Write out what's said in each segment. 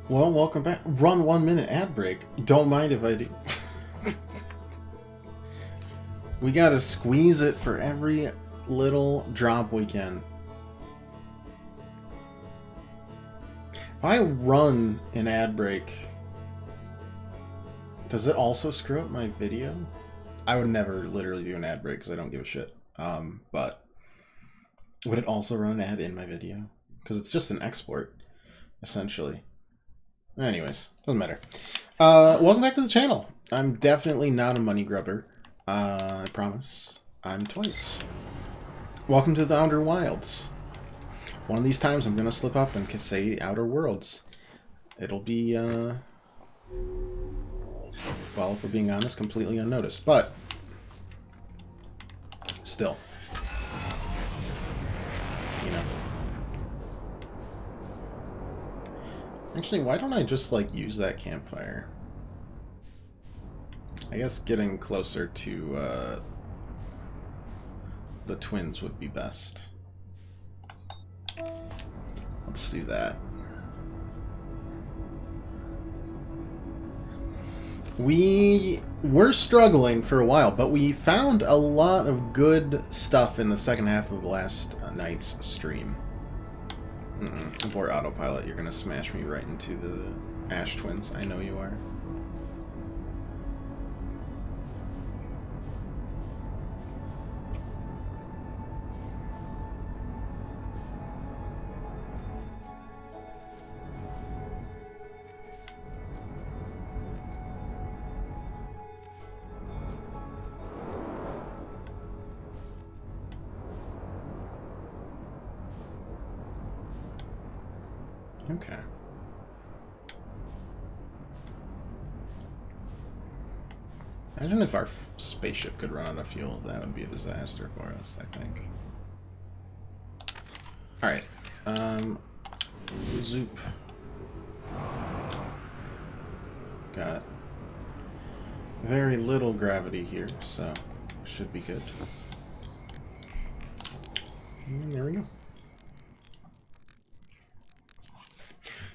Well, welcome back. Run 1 minute ad break. Don't mind if I do. We gotta squeeze it for every little drop we can. If I run an ad break, does it also screw up my video? I would never literally do an ad break because I don't give a shit. But would it also run an ad in my video? Because it's just an export, essentially. Anyways, doesn't matter. Welcome back to the channel. I'm definitely not a money grubber. I promise. I'm twice. Welcome to the Outer Wilds. One of these times I'm gonna slip up and say Outer Worlds. It'll be, well, if we're being honest, completely unnoticed. But, still. You know. Actually, why don't I just, like, use that campfire? I guess getting closer to, the twins would be best. Let's do that. We were struggling for a while, but we found a lot of good stuff in the second half of last night's stream. Abort autopilot, you're gonna smash me right into the Ash Twins. I know you are. Okay. Imagine if our spaceship could run out of fuel. That would be a disaster for us, I think. Alright. Zoop. Got very little gravity here, so should be good. And there we go.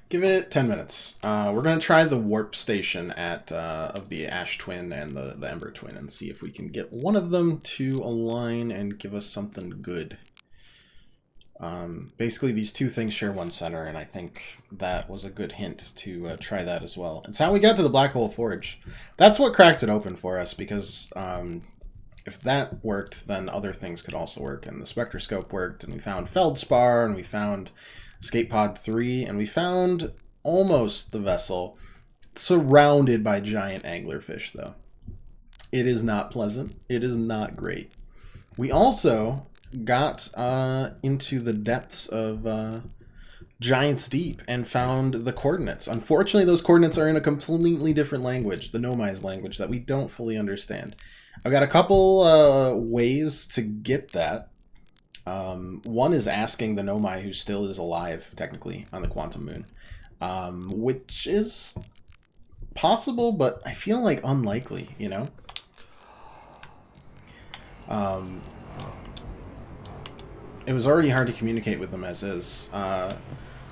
Give it 10 minutes. We're going to try the warp station at of the Ash Twin and the Ember Twin and see if we can get one of them to align and give us something good. Basically, these two things share one center, and I think that was a good hint to try that as well. It's how we got to the Black Hole Forge. That's what cracked it open for us, because if that worked, then other things could also work. And the spectroscope worked, and we found Feldspar, and we found Escape Pod 3, and we found almost the vessel, surrounded by giant anglerfish, though. It is not pleasant. It is not great. We also got into the depths of Giant's Deep and found the coordinates. Unfortunately, those coordinates are in a completely different language, the Nomai's language, that we don't fully understand. I've got a couple ways to get that. One is asking the Nomai who still is alive, technically, on the Quantum Moon, which is possible, but I feel like unlikely, you know? It was already hard to communicate with them as is.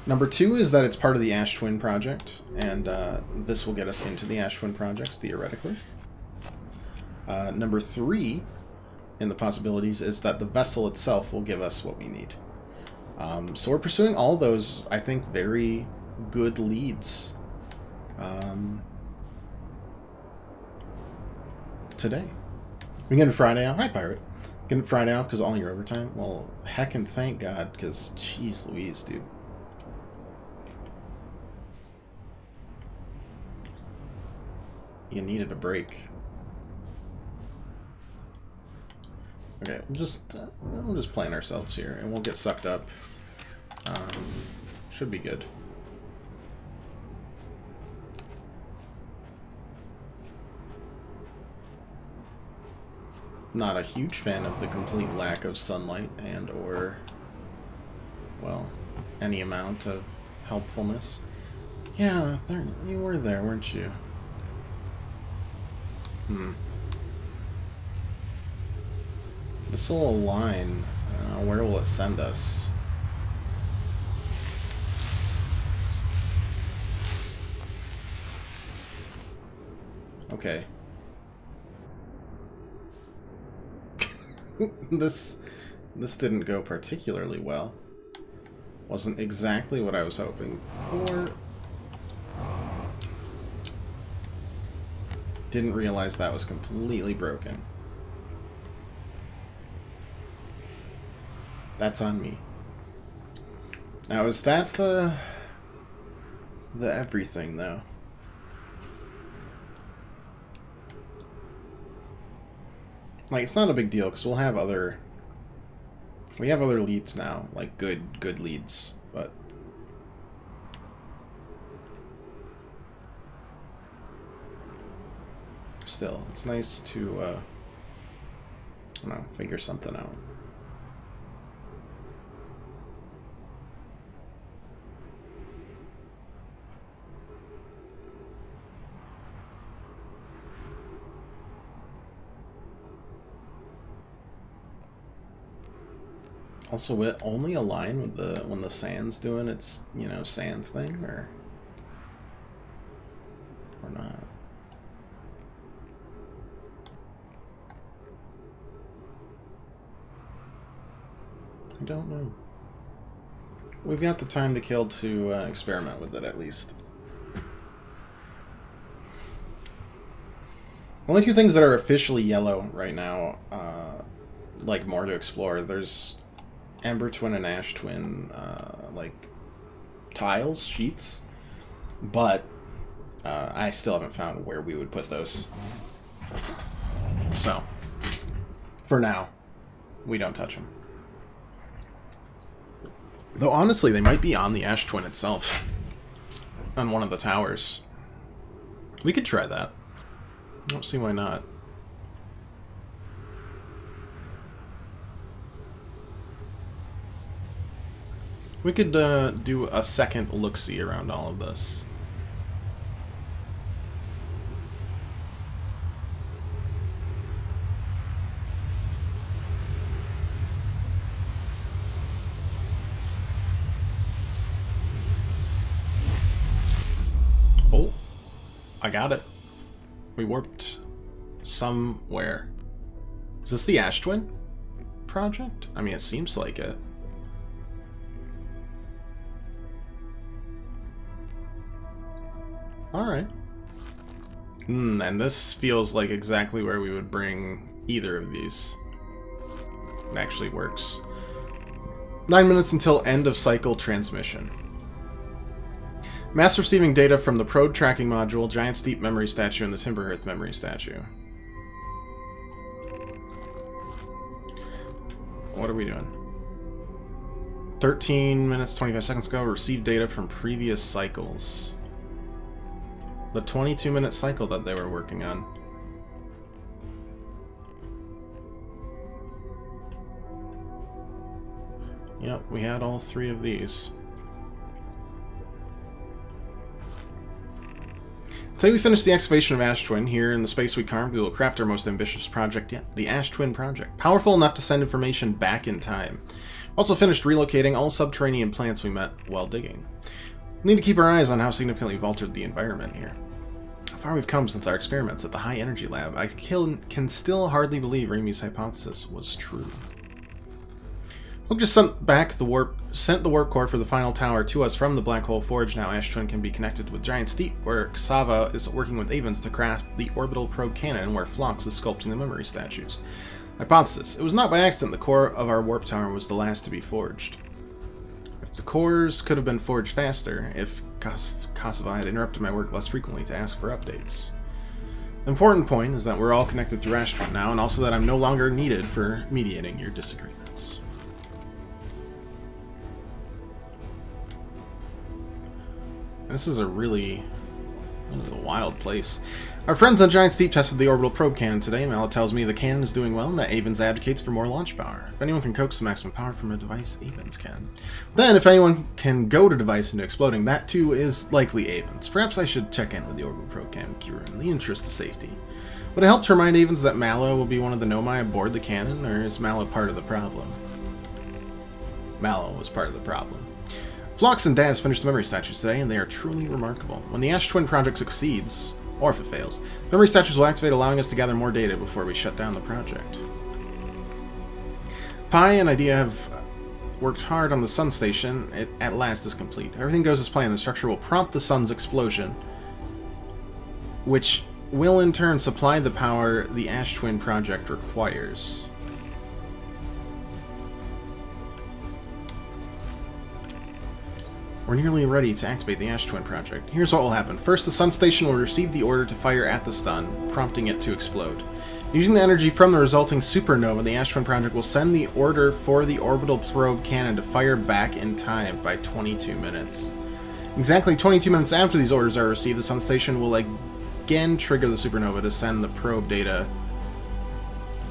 Number two is that it's part of the Ash Twin project, and this will get us into the Ash Twin projects, theoretically. Number three in the possibilities is that the vessel itself will give us what we need. So we're pursuing all those, I think, very good leads today. We getting Friday off? Hi, Pirate. Getting Friday off because all your overtime? Well, heckin' thank God, because jeez Louise, dude. You needed a break. Okay, we'll just plan ourselves here, and we'll get sucked up. Should be good. Not a huge fan of the complete lack of sunlight and or, well, any amount of helpfulness. Yeah, you were there, weren't you? This will align. Where will it send us? Okay. This didn't go particularly well. Wasn't exactly what I was hoping for. Didn't realize that was completely broken. That's on me. Now, is that the everything, though? Like, it's not a big deal, because we'll have other... We have other leads now, like good leads, but... Still, it's nice to, I don't know, figure something out. Also, will it only align with the when the sand's doing its, you know, sand thing, or not? I don't know. We've got the time to kill to experiment with it, at least. Only two things that are officially yellow right now, like more to explore. There's Ember Twin and Ash Twin, like, tiles, sheets, but I still haven't found where we would put those. So, for now, we don't touch them. Though, honestly, they might be on the Ash Twin itself, on one of the towers. We could try that. I don't see why not. We could do a second look-see around all of this. Oh, I got it. We warped somewhere. Is this the Ash Twin project? I mean, it seems like it. Alright. And this feels like exactly where we would bring either of these. It actually works. 9 minutes until end of cycle transmission. Mass receiving data from the Probe tracking module, Giant Steep memory statue, and the Timberhearth memory statue. What are we doing? 13 minutes, 25 seconds ago, received data from previous cycles. The 22-minute cycle that they were working on. Yep, we had all three of these. Today we finished the excavation of Ash Twin. Here in the space we carved, we will craft our most ambitious project yet, the Ash Twin project. Powerful enough to send information back in time. Also finished relocating all subterranean plants we met while digging. We need to keep our eyes on how significantly we've altered the environment here. How far we've come since our experiments at the High Energy Lab. I can still hardly believe Ramey's hypothesis was true. Hook just sent the warp core for the final tower to us from the Black Hole Forge. Now Ash Twin can be connected with Giant Steep, where Sava is working with Avens to craft the orbital probe cannon, where Phlox is sculpting the memory statues. Hypothesis. It was not by accident the core of our warp tower was the last to be forged. If the cores could have been forged faster, if Kosovo had interrupted my work less frequently to ask for updates. The important point is that we're all connected through Ash Twin now, and also that I'm no longer needed for mediating your disagreements. This is a really wild place. Our friends on Giant Steep tested the orbital probe cannon today. Mala tells me the cannon is doing well and that Avens advocates for more launch power. If anyone can coax the maximum power from a device, Avens can. Then, if anyone can goad a device into exploding, that too is likely Avens. Perhaps I should check in with the orbital probe cannon Kira in the interest of safety. Would it help to remind Avens that Mallow will be one of the Nomai aboard the cannon, or is Mallow part of the problem? Mallow was part of the problem. Phlox and Daz finished the memory statues today, and they are truly remarkable. When the Ash Twin project succeeds, or if it fails. The memory statues will activate, allowing us to gather more data before we shut down the project. Pi and Idea have worked hard on the sun station. It at last is complete. Everything goes as planned. The structure will prompt the sun's explosion, which will in turn supply the power the Ash Twin project requires. We're nearly ready to activate the Ash Twin project. Here's what will happen. First, the sun station will receive the order to fire at the sun, prompting it to explode. Using the energy from the resulting supernova, the Ash Twin project will send the order for the orbital probe cannon to fire back in time by 22 minutes. Exactly 22 minutes after these orders are received, the sun station will again trigger the supernova to send the probe data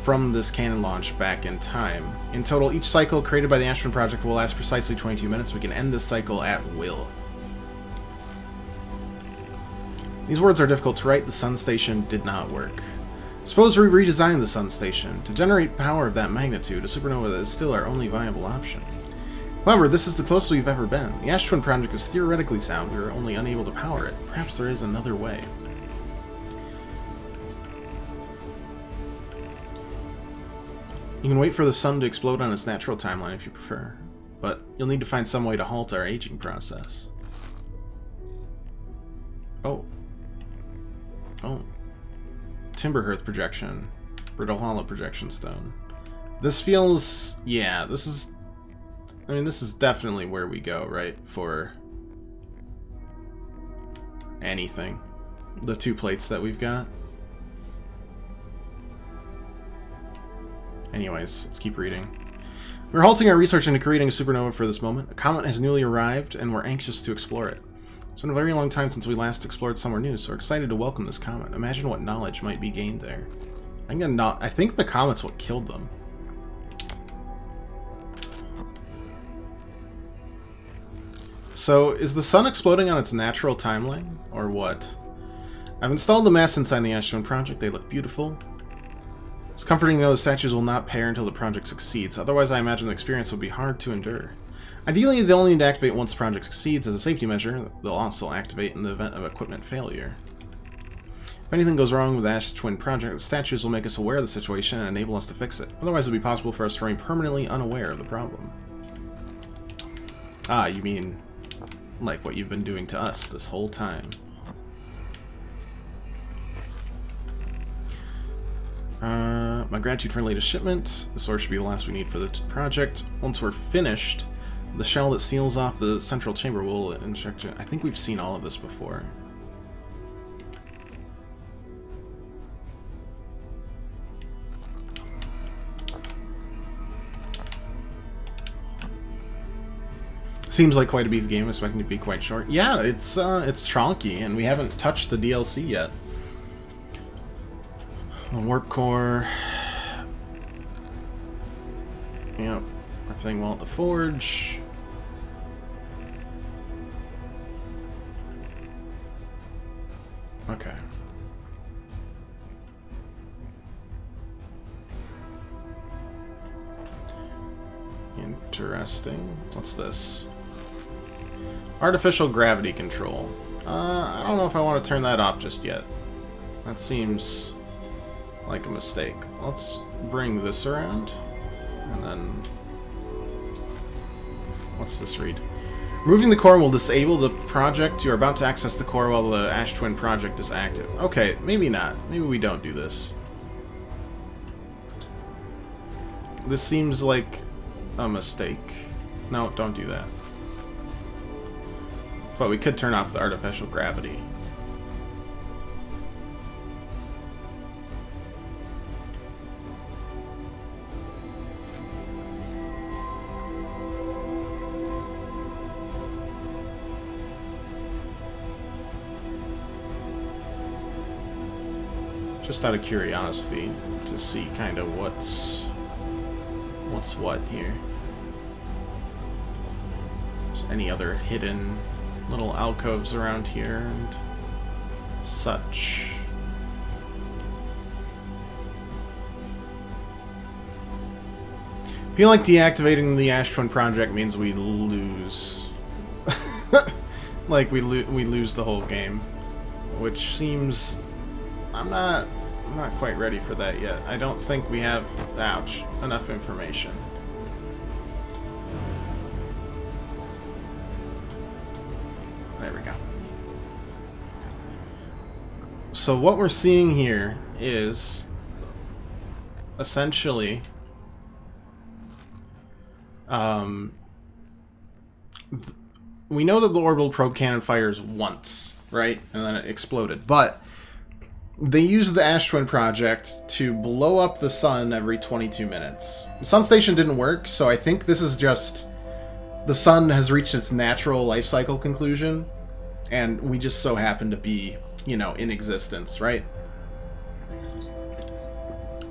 from this cannon launch back in time. In total, each cycle created by the Ash Twin project will last precisely 22 minutes. We can end this cycle at will. These words are difficult to write. The sun station did not work. Suppose we redesign the sun station. To generate power of that magnitude, a supernova is still our only viable option. However, this is the closest we've ever been. The Ash Twin project is theoretically sound. We are only unable to power it. Perhaps there is another way. You can wait for the sun to explode on its natural timeline if you prefer, but you'll need to find some way to halt our aging process. Oh. Timberhearth projection. Brittle Hollow projection stone. This feels... yeah, this is... I mean, this is definitely where we go, right? For anything. The 2 plates that we've got. Anyways, let's keep reading. We're halting our research into creating a supernova for this moment. A comet has newly arrived, and we're anxious to explore it. It's been a very long time since we last explored somewhere new, so we're excited to welcome this comet. Imagine what knowledge might be gained there. I think the comet's what killed them. So, is the sun exploding on its natural timeline, or what? I've installed the masts inside the Ash Twin project. They look beautiful. It's comforting to know the statues will not pair until the project succeeds. Otherwise, I imagine the experience would be hard to endure. Ideally, they'll only need to activate once the project succeeds. As a safety measure, they'll also activate in the event of equipment failure. If anything goes wrong with the Ash Twin project, the statues will make us aware of the situation and enable us to fix it. Otherwise, it would be possible for us to remain permanently unaware of the problem. Ah, you mean like what you've been doing to us this whole time. My gratitude for your latest shipment. This order should be the last we need for the project. Once we're finished, the shell that seals off the central chamber will inject it. I think we've seen all of this before. Seems like quite a beat game. I'm expecting it to be quite short. Yeah, it's chunky, and we haven't touched the DLC yet. The warp core. Yep. Everything well at the forge. Okay. Interesting. What's this? Artificial gravity control. I don't know if I want to turn that off just yet. That seems like a mistake. Let's bring this around. And then... what's this read? Removing the core will disable the project. You are about to access the core while the Ash Twin project is active. Okay, maybe not. Maybe we don't do this. This seems like a mistake. No, don't do that. But we could turn off the artificial gravity. Just out of curiosity to see kind of what's what here. Just any other hidden little alcoves around here and such. I feel like deactivating the Ash Twin project means we lose. Like we lose the whole game. which seems... I'm not quite ready for that yet. I don't think we have, ouch, enough information. There we go. So what we're seeing here is essentially we know that the orbital probe cannon fires once, right? And then it exploded. But they used the Ash Twin project to blow up the sun every 22 minutes. The sun station didn't work, so I think this is just... the sun has reached its natural life cycle conclusion, and we just so happen to be, you know, in existence, right?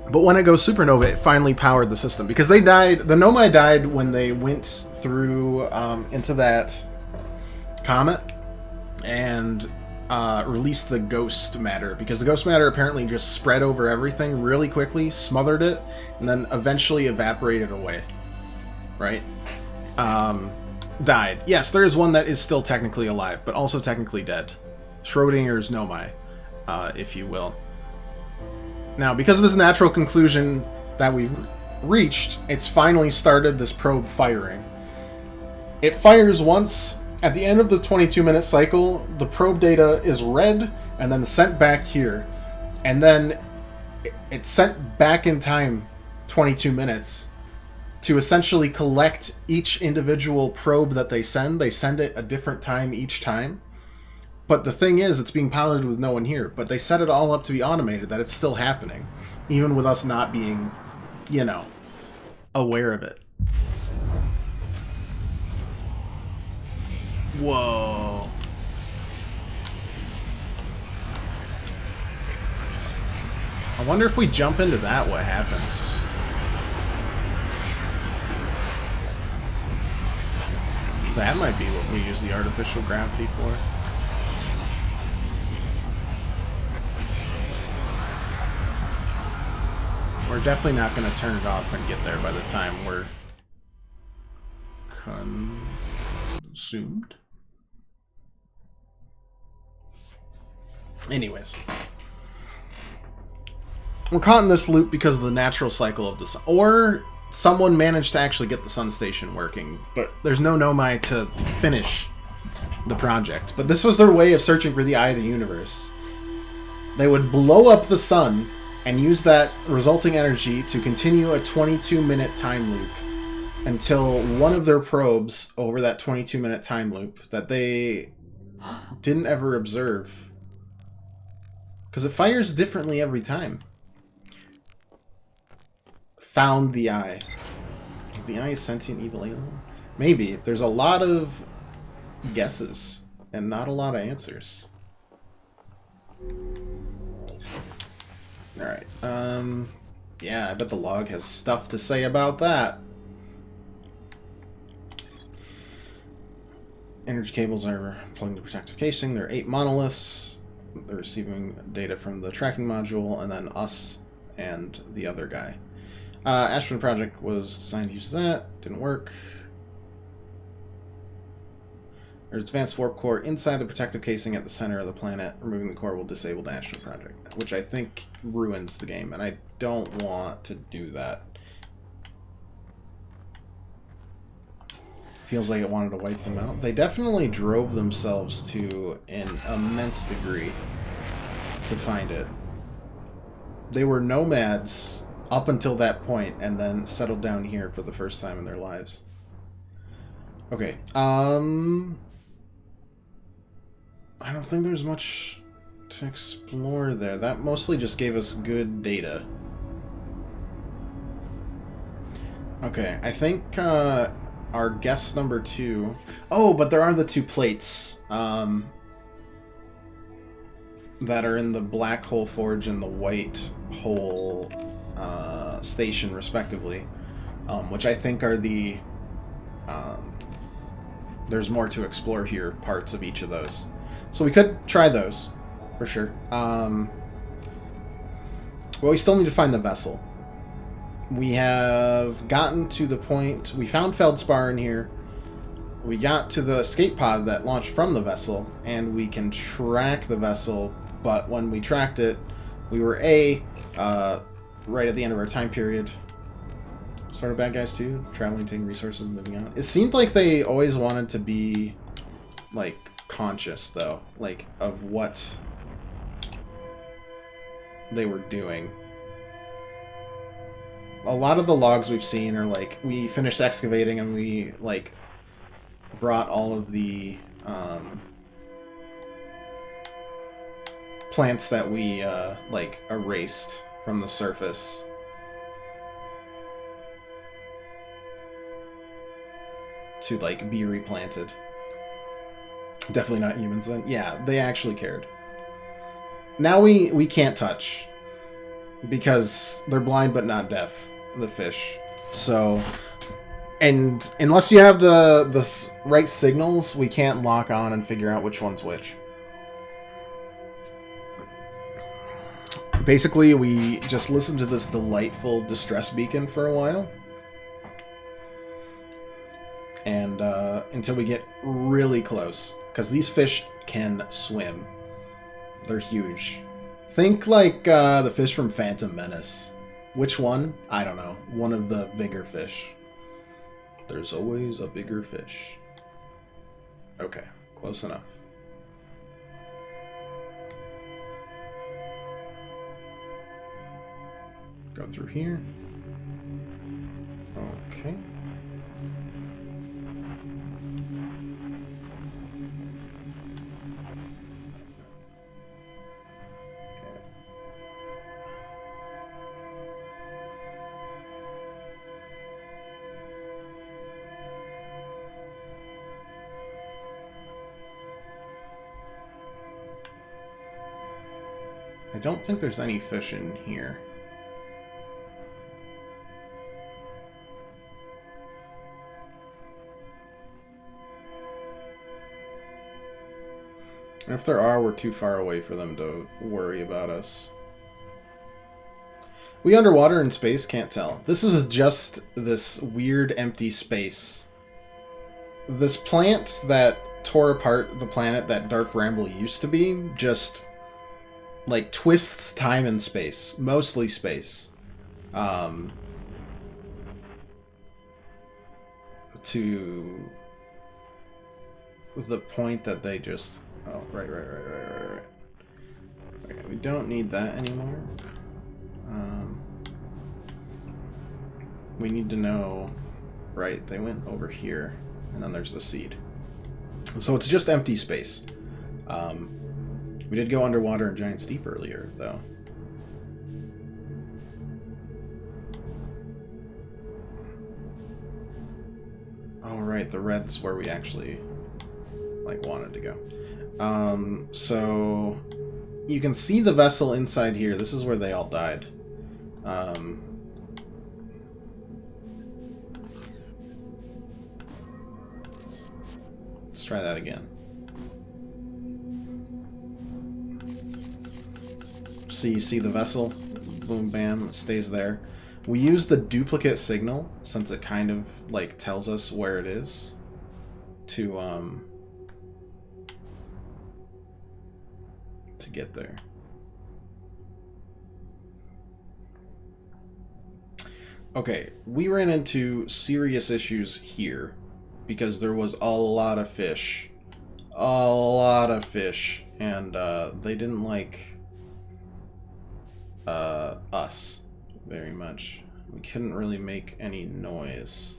But when it goes supernova, it finally powered the system. Because they died... the Nomai died when they went through into that comet and released the ghost matter. Because the ghost matter apparently just spread over everything really quickly, smothered it, and then eventually evaporated away. Right? Died. Yes, there is one that is still technically alive, but also technically dead. Schrodinger's Nomai, if you will. Now, because of this natural conclusion that we've reached, it's finally started this probe firing. It fires once. At the end of the 22-minute cycle, the probe data is read and then sent back here. And then it's sent back in time 22 minutes to essentially collect each individual probe that they send. They send it a different time each time. But the thing is, it's being piloted with no one here. But they set it all up to be automated, that it's still happening. Even with us not being, you know, aware of it. Whoa. I wonder if we jump into that, what happens? That might be what we use the artificial gravity for. We're definitely not going to turn it off and get there by the time we're consumed. Anyways. We're caught in this loop because of the natural cycle of the sun. Or someone managed to actually get the sun station working, but there's no Nomai to finish the project. But this was their way of searching for the eye of the universe. They would blow up the sun and use that resulting energy to continue a 22-minute time loop until one of their probes over that 22-minute time loop that they didn't ever observe. Because it fires differently every time. Found the eye. Is the eye a sentient evil alien? Maybe. There's a lot of guesses and not a lot of answers. Alright, yeah, I bet the log has stuff to say about that. Energy cables are plugged into protective casing. There are 8 monoliths. They're receiving data from the tracking module, and then us and the other guy. Ash Twin project was designed to use that. Didn't work. There's advanced warp core inside the protective casing at the center of the planet. Removing the core will disable the Ash Twin project, which I think ruins the game, and I don't want to do that. Feels like it wanted to wipe them out. They definitely drove themselves to an immense degree to find it. They were nomads up until that point, and then settled down here for the first time in their lives. Okay, I don't think there's much to explore there. That mostly just gave us good data. Okay, I think our guess number 2... Oh, but there are the 2 plates that are in the black hole forge and the white hole station, respectively, which I think are the... there's more to explore here, parts of each of those. So we could try those, for sure. Well, we still need to find the vessel. We have gotten to the point... We found Feldspar in here. we got to the escape pod that launched from the vessel, and we can track the vessel, but when we tracked it, we were right at the end of our time period. Sort of bad guys too, traveling, taking resources, and moving on. It seemed like they always wanted to be, like, conscious, though, like, of what they were doing. A lot of the logs we've seen are like, we finished excavating and we, like, brought all of the plants that we, like, erased from the surface. To, like, be replanted. Definitely not humans then. Yeah, they actually cared. Now we can't touch. Because they're blind but not deaf, the fish. So, and unless you have the right signals, we can't lock on and figure out which one's which. Basically, we just listen to this delightful distress beacon for a while. And until we get really close. Because these fish can swim. They're huge. Think like the fish from Phantom Menace. Which one? I don't know. One of the bigger fish. There's always a bigger fish. Okay, close enough. Go through here. Okay. I don't think there's any fish in here. And if there are, we're too far away for them to worry about us. We underwater in space? Can't tell. This is just this weird empty space. This plant that tore apart the planet that Dark Bramble used to be just, like, twists time and space. Mostly space. To the point that they just... Oh, right. Okay, we don't need that anymore. We need to know... Right, they went over here. And then there's the seed. So it's just empty space. We did go underwater in Giant Steep earlier, though. Oh, right, the red's where we actually, like, wanted to go. So you can see the vessel inside here. This is where they all died. Let's try that again. So you see the vessel, boom, bam, it stays there. We use the duplicate signal, since it kind of, like, tells us where it is, to get there. Okay, we ran into serious issues here, because there was a lot of fish. A lot of fish, and they didn't like... us very much. We couldn't really make any noise.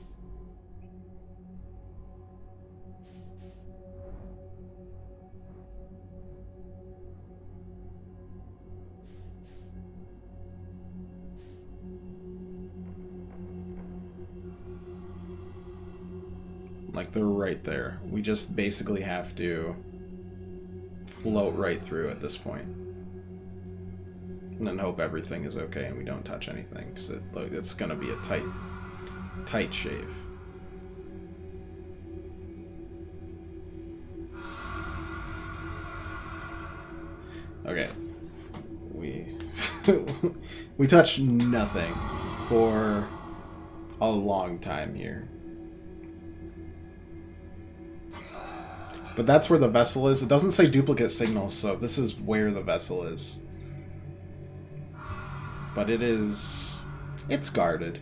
Like, they're right there. We just basically have to float right through at this point. And then hope everything is okay and we don't touch anything, because it's gonna be a tight shave. Okay. We touched nothing for a long time here. But that's where the vessel is. It doesn't say duplicate signals, so this is where the vessel is. But it is... it's guarded.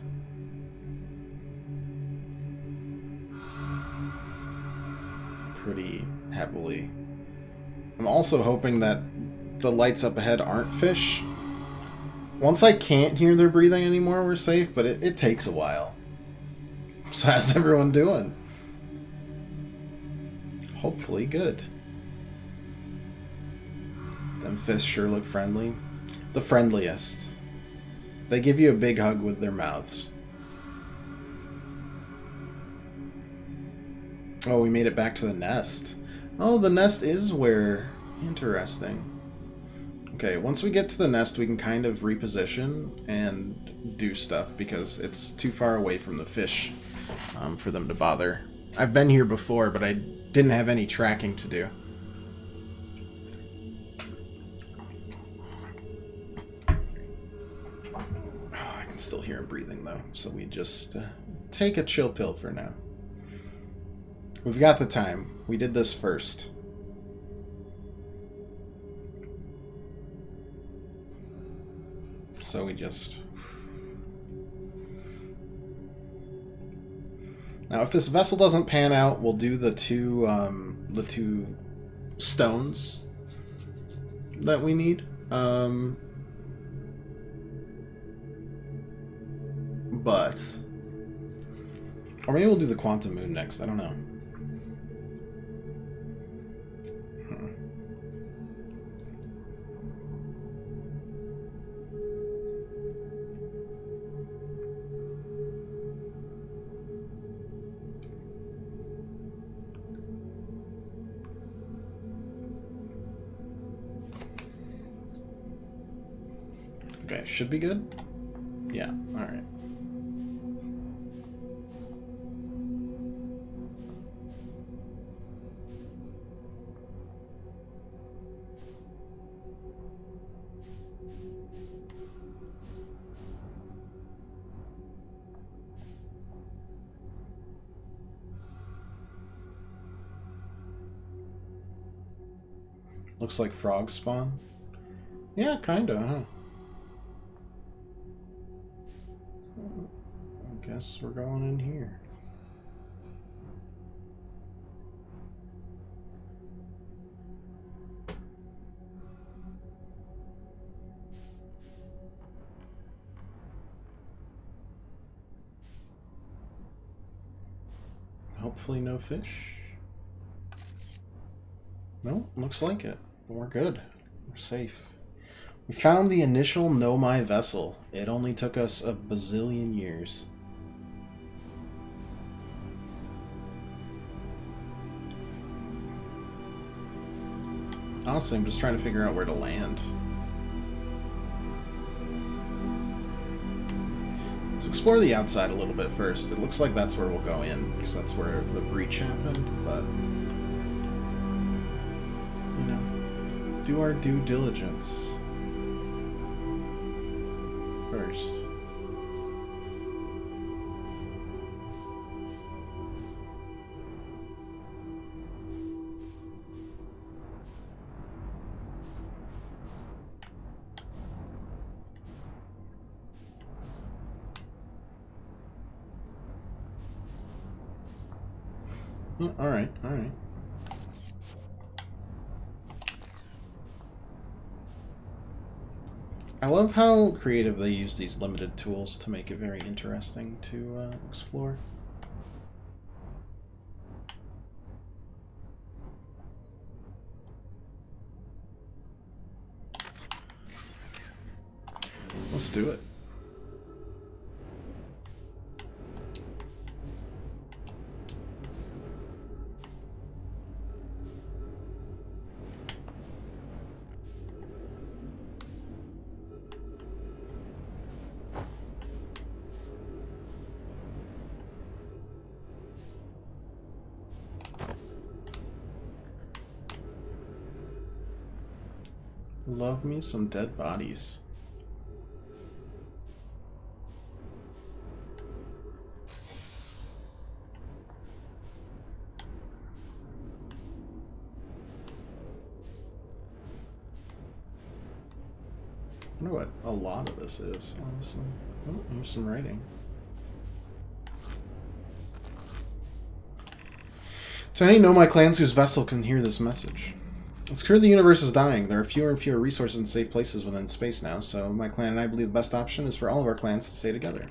Pretty heavily. I'm also hoping that the lights up ahead aren't fish. Once I can't hear their breathing anymore, we're safe, but it takes a while. So how's everyone doing? Hopefully good. Them fish sure look friendly. The friendliest. They give you a big hug with their mouths. Oh, we made it back to the nest. Oh, the nest is where... interesting. Okay, once we get to the nest, we can kind of reposition and do stuff because it's too far away from the fish for them to bother. I've been here before, but I didn't have any tracking to do. Oh, I can still hear him breathing, though, so we just take a chill pill for now. We've got the time. We did this first. So we just... Now, if this vessel doesn't pan out, we'll do the two stones that we need. But... or maybe we'll do the quantum moon next. I don't know. Okay, should be good? Yeah, alright. Looks like frog spawn. Yeah, kinda, huh? I guess we're going in here. Hopefully no fish. No, looks like it. We're good. We're safe. We found the initial Nomai vessel. It only took us a bazillion years. Honestly, I'm just trying to figure out where to land. Let's explore the outside a little bit first. It looks like that's where we'll go in, because that's where the breach happened, but... you know, do our due diligence first. Alright, alright. I love how creative they use these limited tools to make it very interesting to explore. Let's do it. Love me some dead bodies. I wonder what a lot of this is, honestly. Oh, here's some writing. To any Know My clans whose vessel can hear this message. It's clear the universe is dying. There are fewer and fewer resources and safe places within space now, so my clan and I believe the best option is for all of our clans to stay together.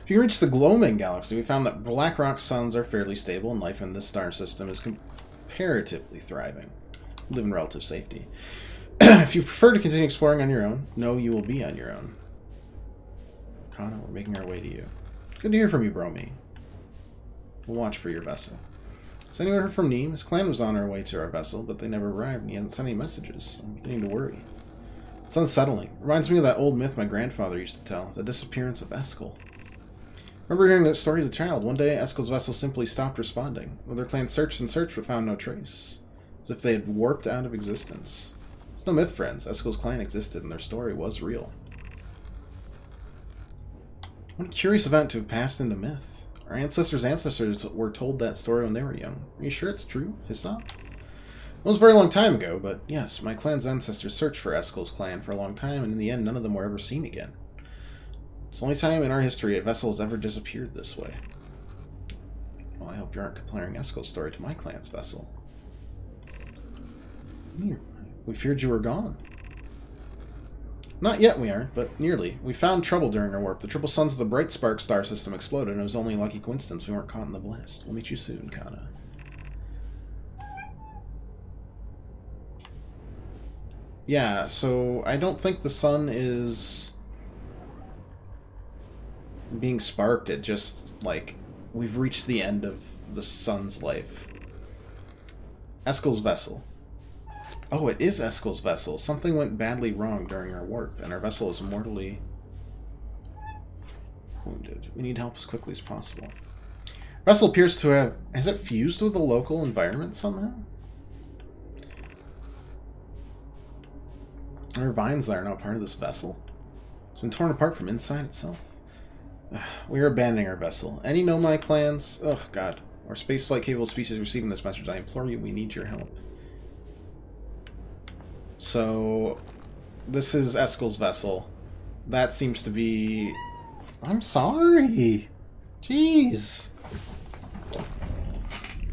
If you reach the Gloaming Galaxy, we found that Blackrock's suns are fairly stable and life in this star system is comparatively thriving. We live in relative safety. If you prefer to continue exploring on your own, know you will be on your own. Kana, we're making our way to you. Good to hear from you, Bromi. We'll watch for your vessel. Has anyone heard from Neem? His clan was on our way to our vessel, but they never arrived and he hasn't sent any messages. I'm beginning to worry. It's unsettling. Reminds me of that old myth my grandfather used to tell, the disappearance of Eskel. I remember hearing that story as a child. One day, Eskel's vessel simply stopped responding. Other clans searched and searched but found no trace. As if they had warped out of existence. It's no myth, friends. Eskel's clan existed and their story was real. What a curious event to have passed into myth. Our ancestors were told that story when they were young. Are you sure it's true, Hyssop? It was a very long time ago, but yes, my clan's ancestors searched for Eskel's clan for a long time, and in the end, none of them were ever seen again. It's the only time in our history a vessel has ever disappeared this way. Well, I hope you aren't comparing Eskel's story to my clan's vessel. We feared you were gone. Not yet we aren't, but nearly. We found trouble during our warp. The triple suns of the Bright Spark star system exploded, and it was only a lucky coincidence we weren't caught in the blast. We'll meet you soon, Kana. Yeah, so I don't think the sun is being sparked. It just, like, we've reached the end of the sun's life. Eskel's vessel. Oh, it is Eskel's vessel. Something went badly wrong during our warp, and our vessel is mortally wounded. We need help as quickly as possible. Vessel appears to have... Has it fused with the local environment somehow? There are vines that are now part of this vessel. It's been torn apart from inside itself. We are abandoning our vessel. Any Know My clans? Oh, God. Or spaceflight capable species receiving this message, I implore you, we need your help. So, this is Eskel's vessel. That seems to be... I'm sorry. Jeez.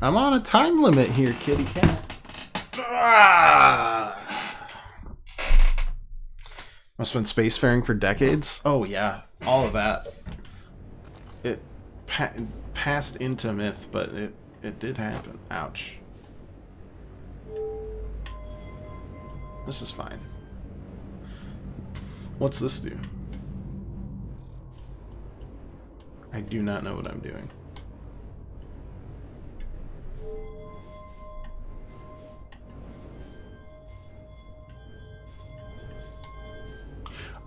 I'm on a time limit here, kitty cat. Must have been spacefaring for decades. Oh, yeah. All of that. It passed into myth, but it did happen. Ouch. This is fine. What's this do? I do not know what I'm doing.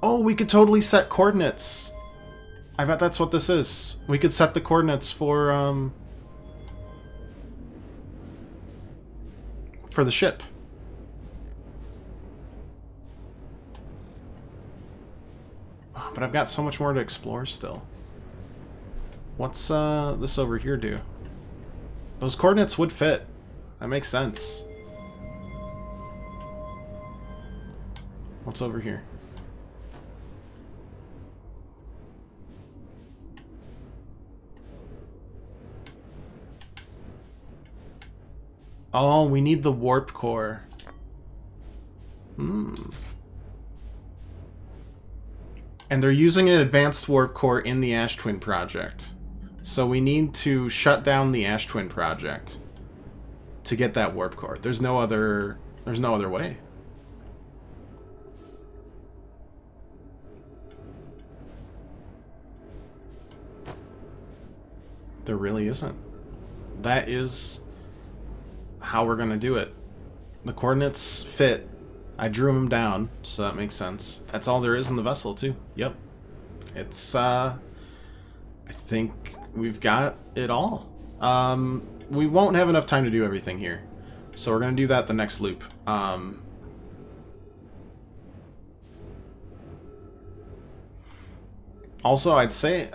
Oh, we could totally set coordinates. I bet that's what this is. We could set the coordinates for the ship. But I've got so much more to explore still. What's this over here do? Those coordinates would fit. That makes sense. What's over here? Oh, we need the warp core. And they're using an advanced warp core in the Ash Twin project. So we need to shut down the Ash Twin project to get that warp core. There's no other way. There really isn't. That is how we're gonna do it. The coordinates fit. I drew them down, so that makes sense. That's all there is in the vessel, too. Yep. It's, I think we've got it all. We won't have enough time to do everything here. So we're going to do that the next loop. Also, I'd say...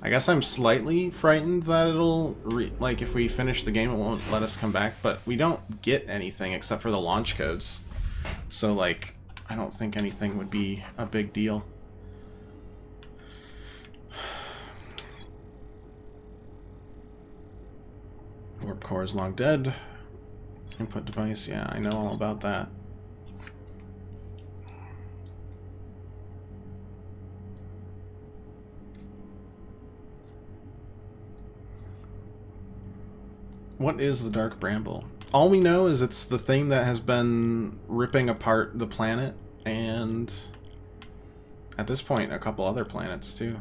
I guess I'm slightly frightened that it'll, like, if we finish the game, it won't let us come back, but we don't get anything except for the launch codes. So, like, I don't think anything would be a big deal. Warp core is long dead. Input device, yeah, I know all about that. What is the Dark Bramble? All we know is it's the thing that has been ripping apart the planet, and at this point, a couple other planets too.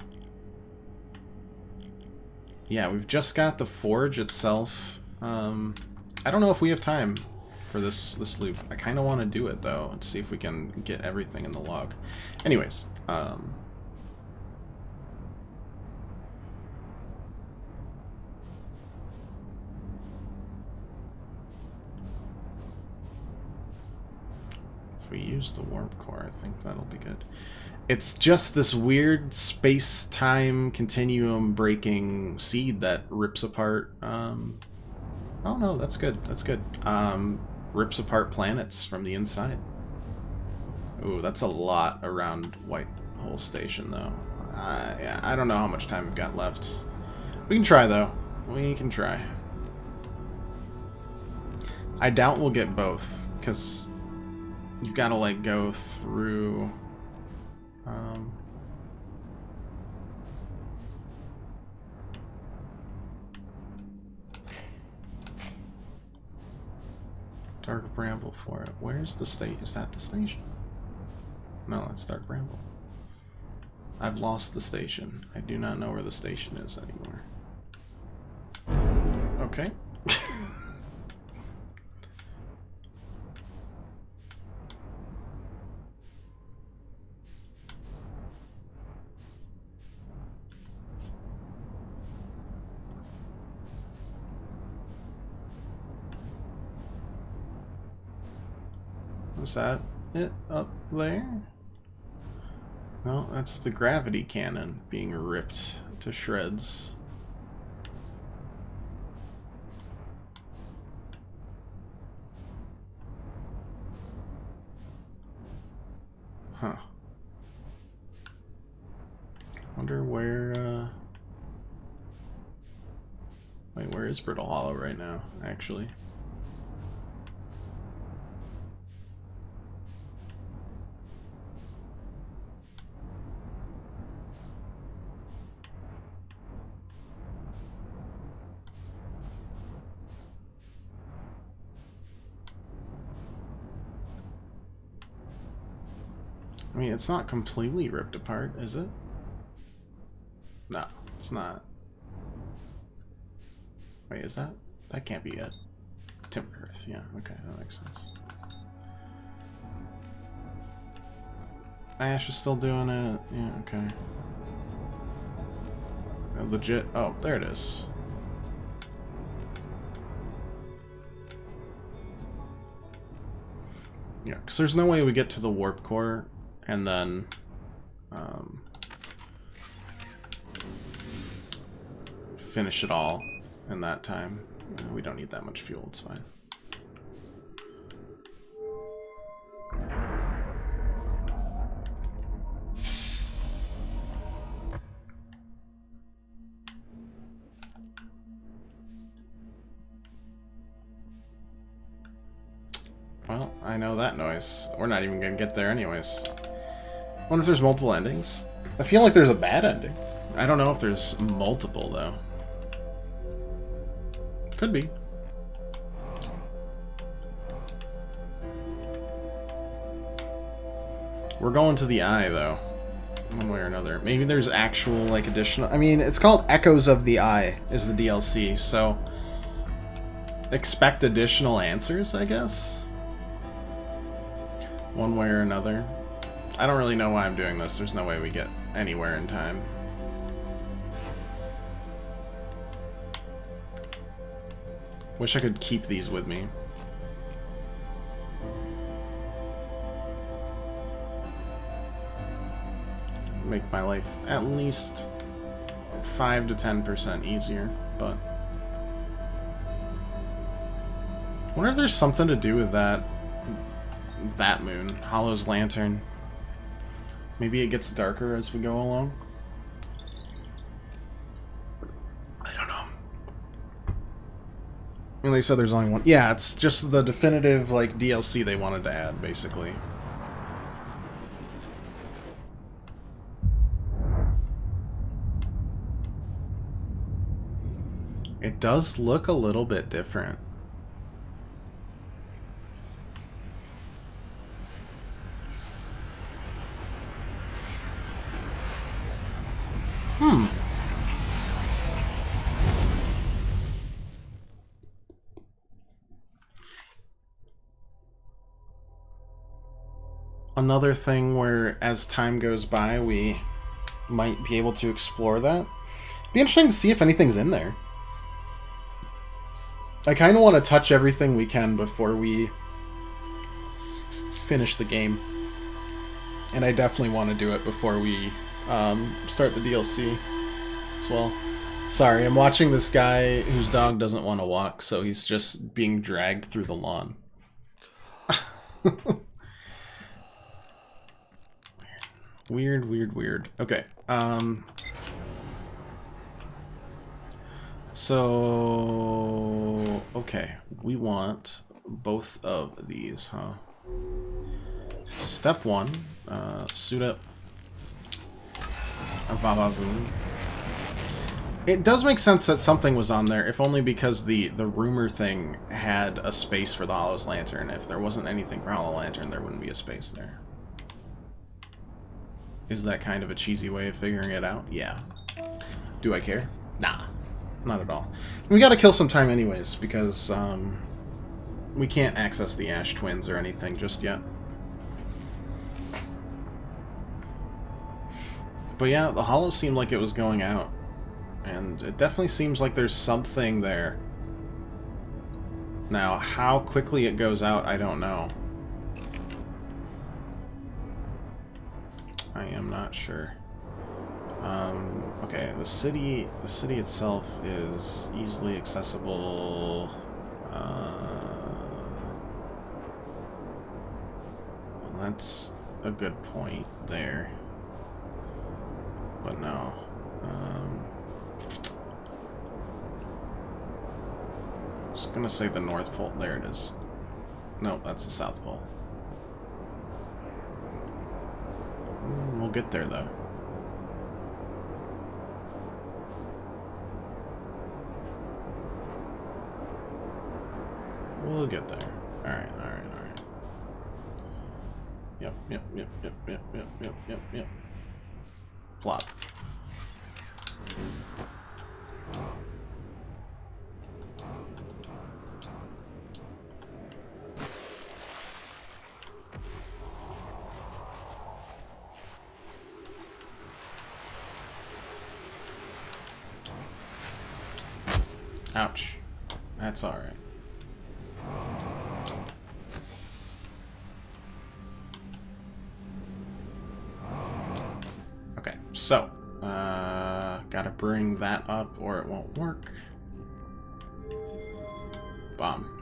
Yeah, we've just got the forge itself. I don't know if we have time for this loop. I kind of want to do it though, and see if we can get everything in the log. Anyways, if we use the warp core, I think that'll be good. It's just this weird space-time continuum breaking seed that rips apart, oh no, that's good, that's good. Rips apart planets from the inside. Ooh, that's a lot around White Hole Station, though. Yeah, I don't know how much time we've got left. We can try, though. We can try. I doubt we'll get both, because you've got to, like, go through... Dark Bramble for it. Where's the state? Is that the station? No, that's Dark Bramble. I've lost the station. I do not know where the station is anymore. Okay. Was that it up there? No, that's the gravity cannon being ripped to shreds. Huh. Wonder where, wait, where is Brittle Hollow right now, actually? I mean, it's not completely ripped apart, is it? No, it's not. Wait, is that? That can't be it. Timber Earth, yeah, okay, that makes sense. Ash is still doing it, yeah, okay. Legit, oh, there it is. Yeah, because there's no way we get to the warp core and then finish it all in that time. We don't need that much fuel, it's fine. Well, I know that noise. We're not even gonna get there anyways. Wonder if there's multiple endings. I feel like there's a bad ending. I don't know if there's multiple, though. Could be. We're going to the Eye, though. One way or another. Maybe there's actual, like, additional... I mean, it's called Echoes of the Eye, is the DLC, so... expect additional answers, I guess? One way or another. I don't really know why I'm doing this. There's no way we get anywhere in time. Wish I could keep these with me. Make my life at least 5 to 10% easier, but... I wonder if there's something to do with that that moon. Hollow's Lantern. Maybe it gets darker as we go along? I don't know. Well, they said there's only one. Yeah, it's just the definitive, like, DLC they wanted to add, basically. It does look a little bit different. Another thing where, as time goes by, we might be able to explore that. Be interesting to see if anything's in there. I kind of want to touch everything we can before we finish the game. And I definitely want to do it before we start the DLC as well. Sorry, I'm watching this guy whose dog doesn't want to walk, so he's just being dragged through the lawn. Weird, weird, weird. Okay. So... Okay. We want both of these, huh? Step 1. Suit up. A Vavavoom. It does make sense that something was on there, if only because the rumor thing had a space for the Hollow's Lantern. If there wasn't anything for Hollow Lantern, there wouldn't be a space there. Is that kind of a cheesy way of figuring it out? Yeah. Do I care? Nah. Not at all. We gotta kill some time anyways, because we can't access the Ash Twins or anything just yet. But yeah, the Hollow seemed like it was going out. And it definitely seems like there's something there. Now, how quickly it goes out, I don't know. I am not sure. Okay, the city itself is easily accessible. Well, that's a good point there. But no. Just gonna say the North Pole. There it is. No, that's the South Pole. We'll get there, though. We'll get there. Alright, alright, alright. Yep, yep, yep, yep, yep, yep, yep, yep, yep. Plop. Ouch. That's alright. Okay, so, gotta bring that up or it won't work. Bomb.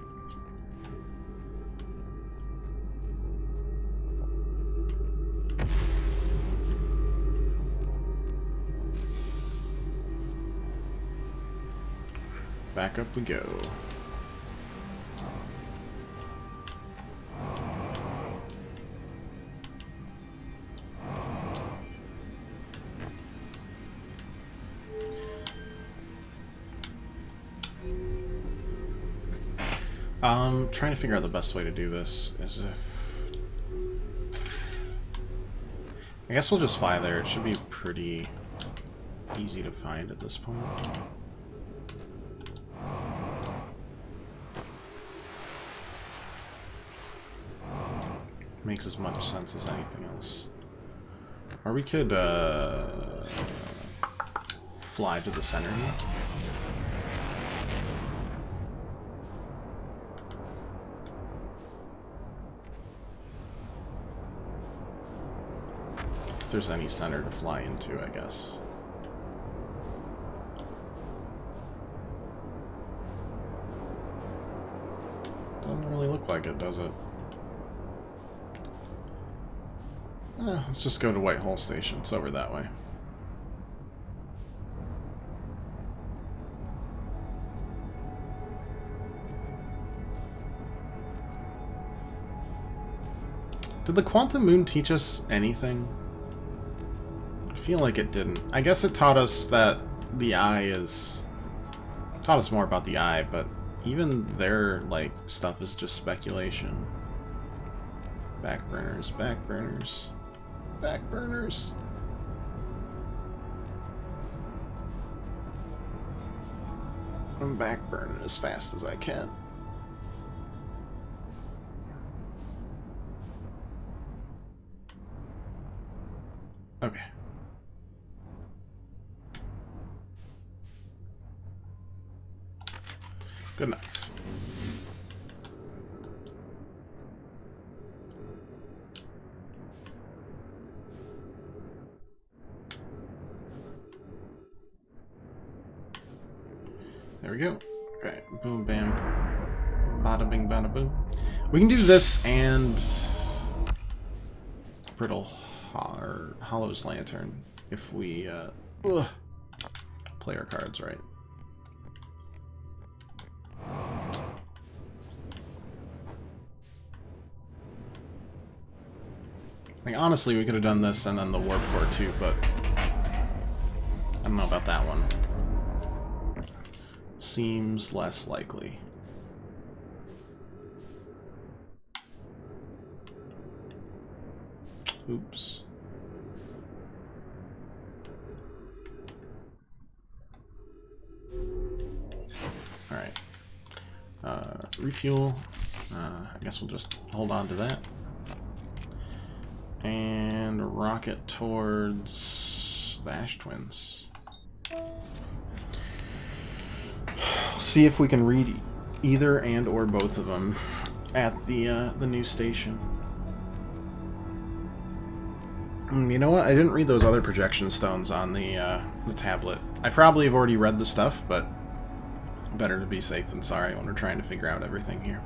Back up we go. Trying to figure out the best way to do this is if... I guess we'll just fly there. It should be pretty easy to find at this point. Makes as much sense as anything else. Or we could fly to the center here. If there's any center to fly into, I guess. Doesn't really look like it, does it? Let's just go to Whitehall Station. It's over that way. Did the Quantum Moon teach us anything? I feel like it didn't. I guess it taught us that the eye is... taught us more about the eye, but even their, like, stuff is just speculation. Backburners, backburners, backburners. I'm backburning as fast as I can. Okay. Good enough. There we go. Okay, boom, bam, bada bing, bada boom. We can do this and Brittle or Hollow's Lantern if we play our cards right. Like, honestly, we could have done this and then the Warp Core too, but I don't know about that one. Seems less likely. Oops. Alright. Refuel. I guess we'll just hold on to that. And rocket towards the Ash Twins. See if we can read either and or both of them at the new station. You know what? I didn't read those other projection stones on the tablet. I probably have already read the stuff, but better to be safe than sorry when we're trying to figure out everything here.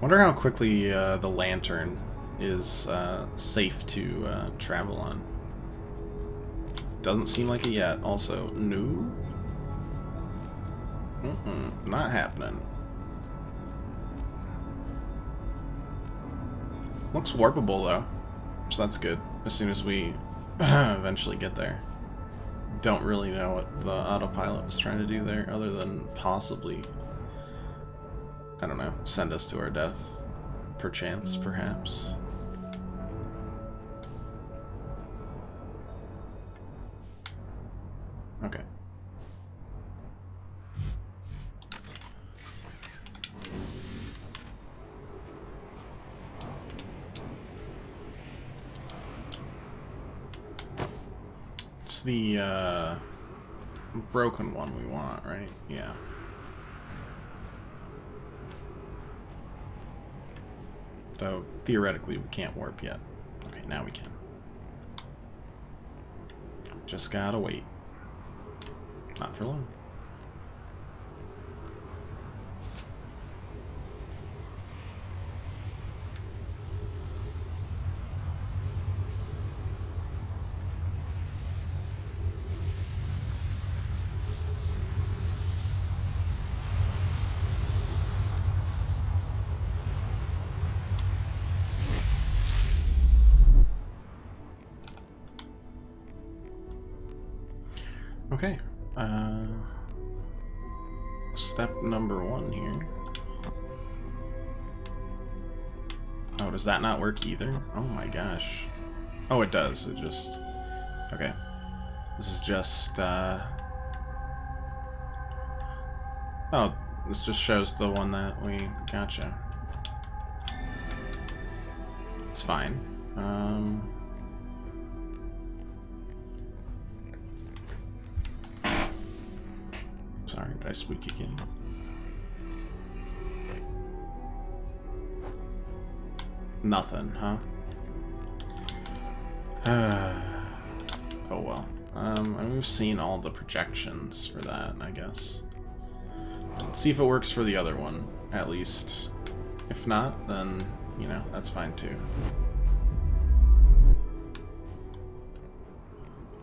Wonder how quickly the lantern is safe to travel on. Doesn't seem like it yet. Also, no. Not happening. Looks warpable though, so that's good. As soon as we eventually get there. Don't really know what the autopilot was trying to do there, other than possibly, I don't know, send us to our death, perchance, perhaps. Okay. It's the broken one we want, right? Yeah. Though, theoretically, we can't warp yet. Okay, now we can. Just gotta wait. Not for long. Okay. Step number 1 here. Oh, does that not work either? Oh my gosh. Oh, it does. It just... Okay. This is just, Oh, this just shows the one that we... Gotcha. It's fine. Sorry, did I squeak again? Nothing, huh? Oh well. I mean, we've seen all the projections for that, I guess. Let's see if it works for the other one, at least. If not, then, you know, that's fine too.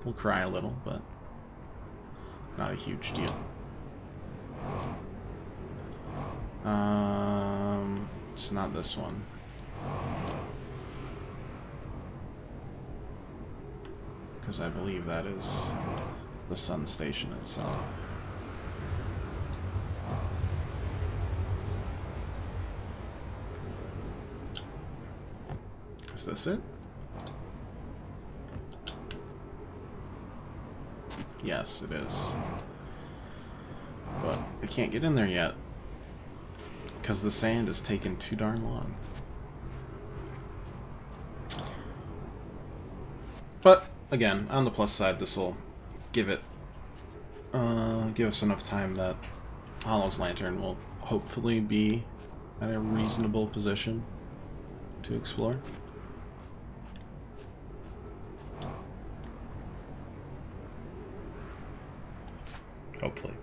We'll cry a little, but not a huge deal. It's not this one. Because I believe that is the sun station itself. Is this it? Yes, it is. But I can't get in there yet. Because the sand is taking too darn long. But, again, on the plus side, this will give us enough time that Hollow's Lantern will hopefully be at a reasonable position to explore. Hopefully.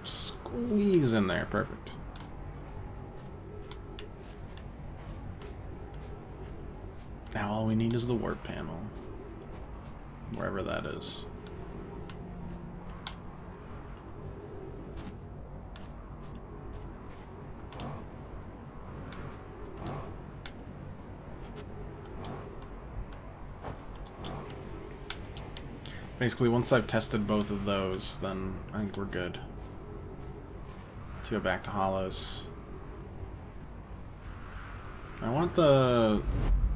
Squeeze in there, perfect. Now all we need is the warp panel. Wherever that is. Basically, once I've tested both of those, then I think we're good to go back to Hollows. I want the...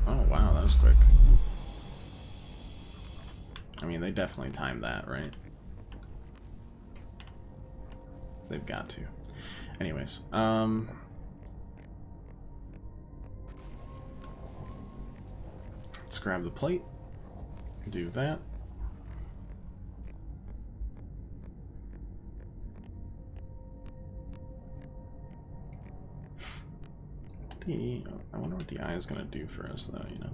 Oh, wow, that was quick. I mean, they definitely timed that, right? They've got to. Anyways, let's grab the plate. Do that. I wonder what the eye is going to do for us, though, you know?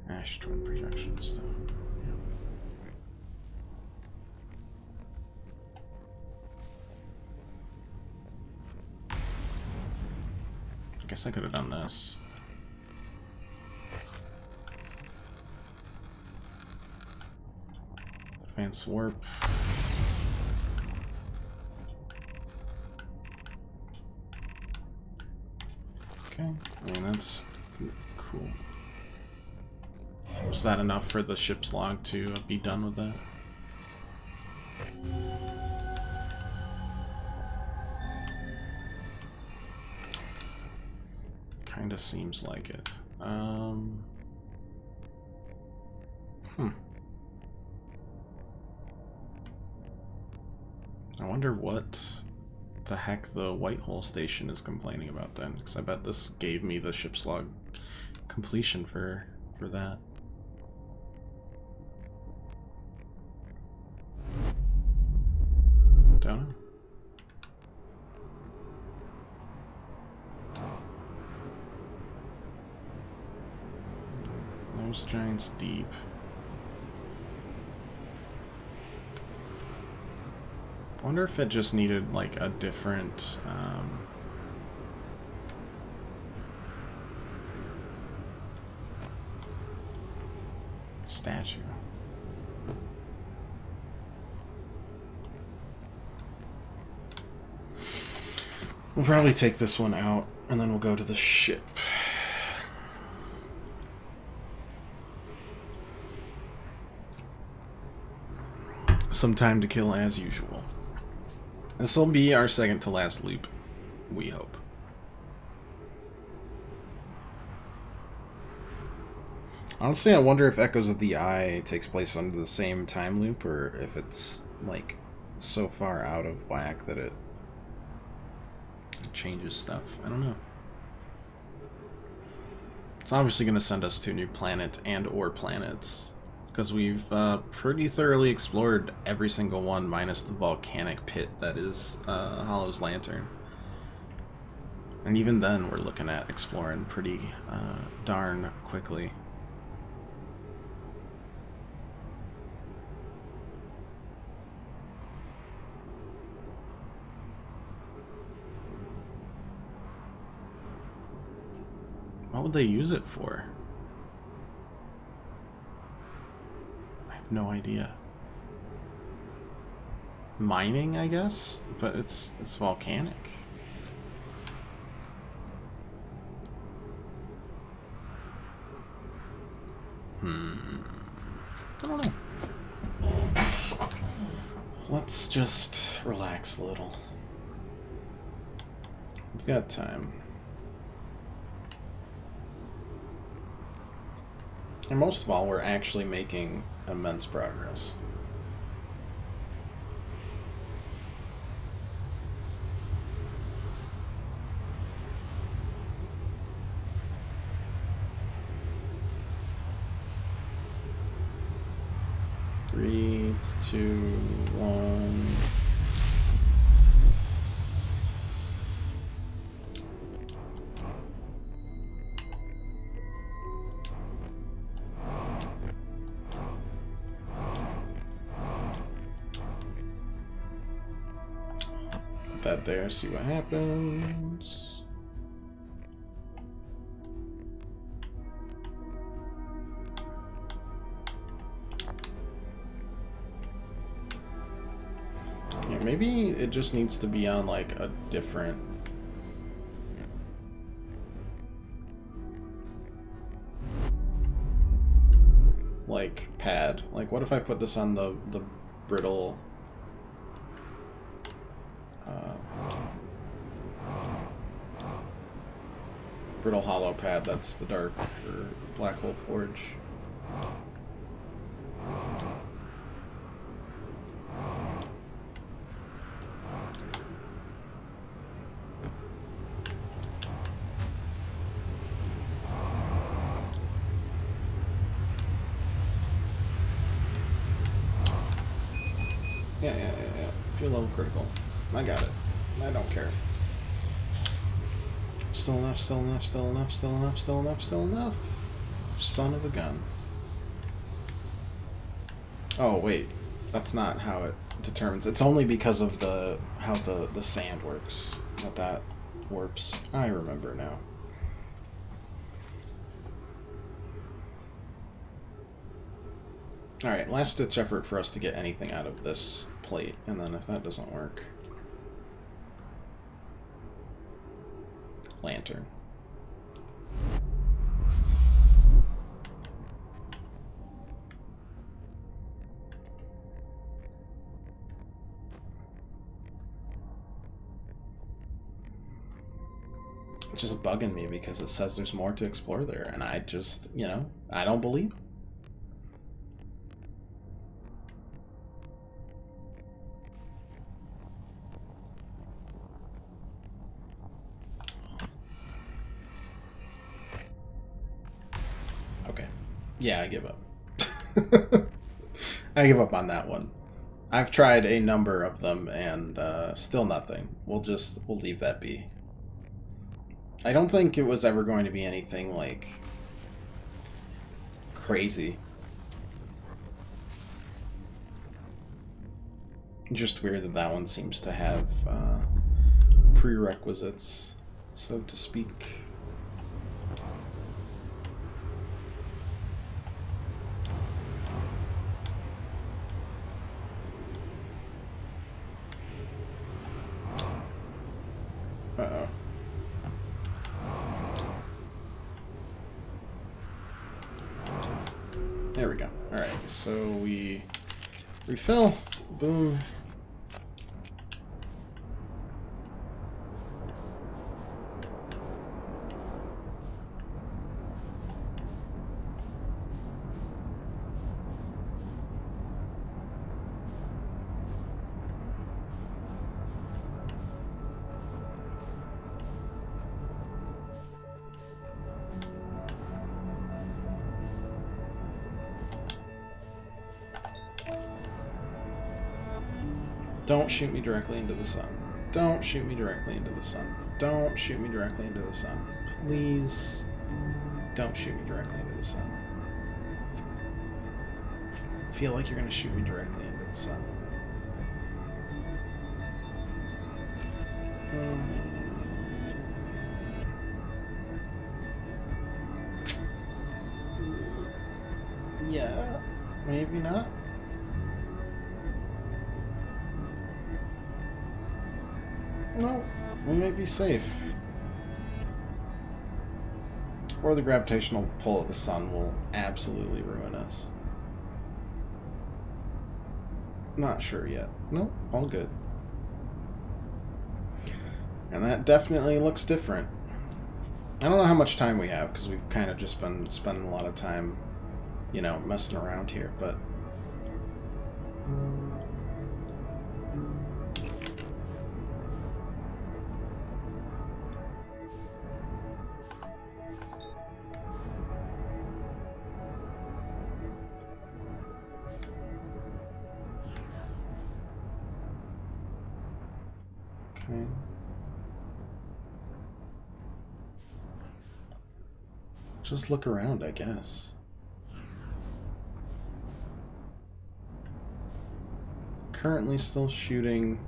Ash twin projection stone. Yeah. I guess I could have done this. Advanced warp. Okay, I mean that's cool. Was that enough for the ship's log to be done with that? Kinda seems like it. I wonder what the heck the White Hole Station is complaining about then, because I bet this gave me the ship's log completion for that. Don't know. Those giants deep. I wonder if it just needed like a different statue. We'll probably take this one out and then we'll go to the ship. Some time to kill as usual. This will be our second to last loop, we hope. Honestly, I wonder if Echoes of the Eye takes place under the same time loop, or if it's, like, so far out of whack that it changes stuff. I don't know. It's obviously going to send us to a new planet and/or planets, because we've pretty thoroughly explored every single one, minus the volcanic pit that is Hollow's Lantern. And even then, we're looking at exploring pretty darn quickly. What would they use it for? I have no idea. Mining, I guess? But it's volcanic. I don't know. Let's just relax a little. We've got time. And most of all, we're actually making immense progress. Three, two, one. Put that there, see what happens. Yeah, maybe it just needs to be on like a different like pad. Like what if I put this on the brittle brittle hollow pad that's the dark or black hole forge. Yeah. Feel level critical. I got it. I don't care. Still enough, still enough, still enough, still enough, still enough, still enough. Son of a gun. Oh, wait. That's not how it determines. It's only because of how the sand works that warps. I remember now. Alright, last-ditch effort for us to get anything out of this plate, and then if that doesn't work... Lantern. It's just bugging me because it says there's more to explore there, and I just, you know, I don't believe it. Yeah, I give up. I give up on that one. I've tried a number of them and still nothing. We'll leave that be. I don't think it was ever going to be anything like crazy. Just weird that that one seems to have prerequisites, so to speak. Uh-oh. There we go. Alright, so we refill. Boom. Don't shoot me directly into the sun. Don't shoot me directly into the sun. Don't shoot me directly into the sun. Please don't shoot me directly into the sun. I feel like you're going to shoot me directly into the sun. Yeah, maybe not. No, we might be safe. Or the gravitational pull of the sun will absolutely ruin us. Not sure yet. Nope, all good. And that definitely looks different. I don't know how much time we have, because we've kind of just been spending a lot of time, you know, messing around here, but... Okay. Just look around, I guess. Currently still shooting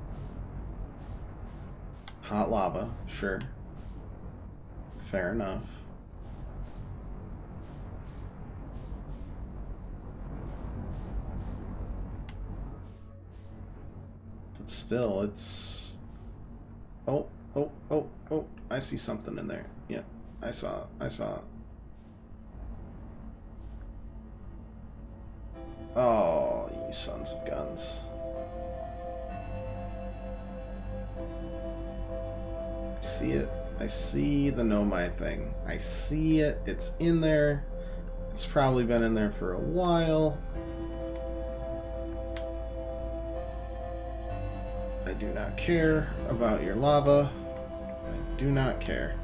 hot lava, sure. Fair enough. But still, it's... Oh, I see something in there. Yeah, I saw it. Oh, you sons of guns. See it? I see the Nomai thing. I see it. It's in there. It's probably been in there for a while. I do not care about your lava. I do not care.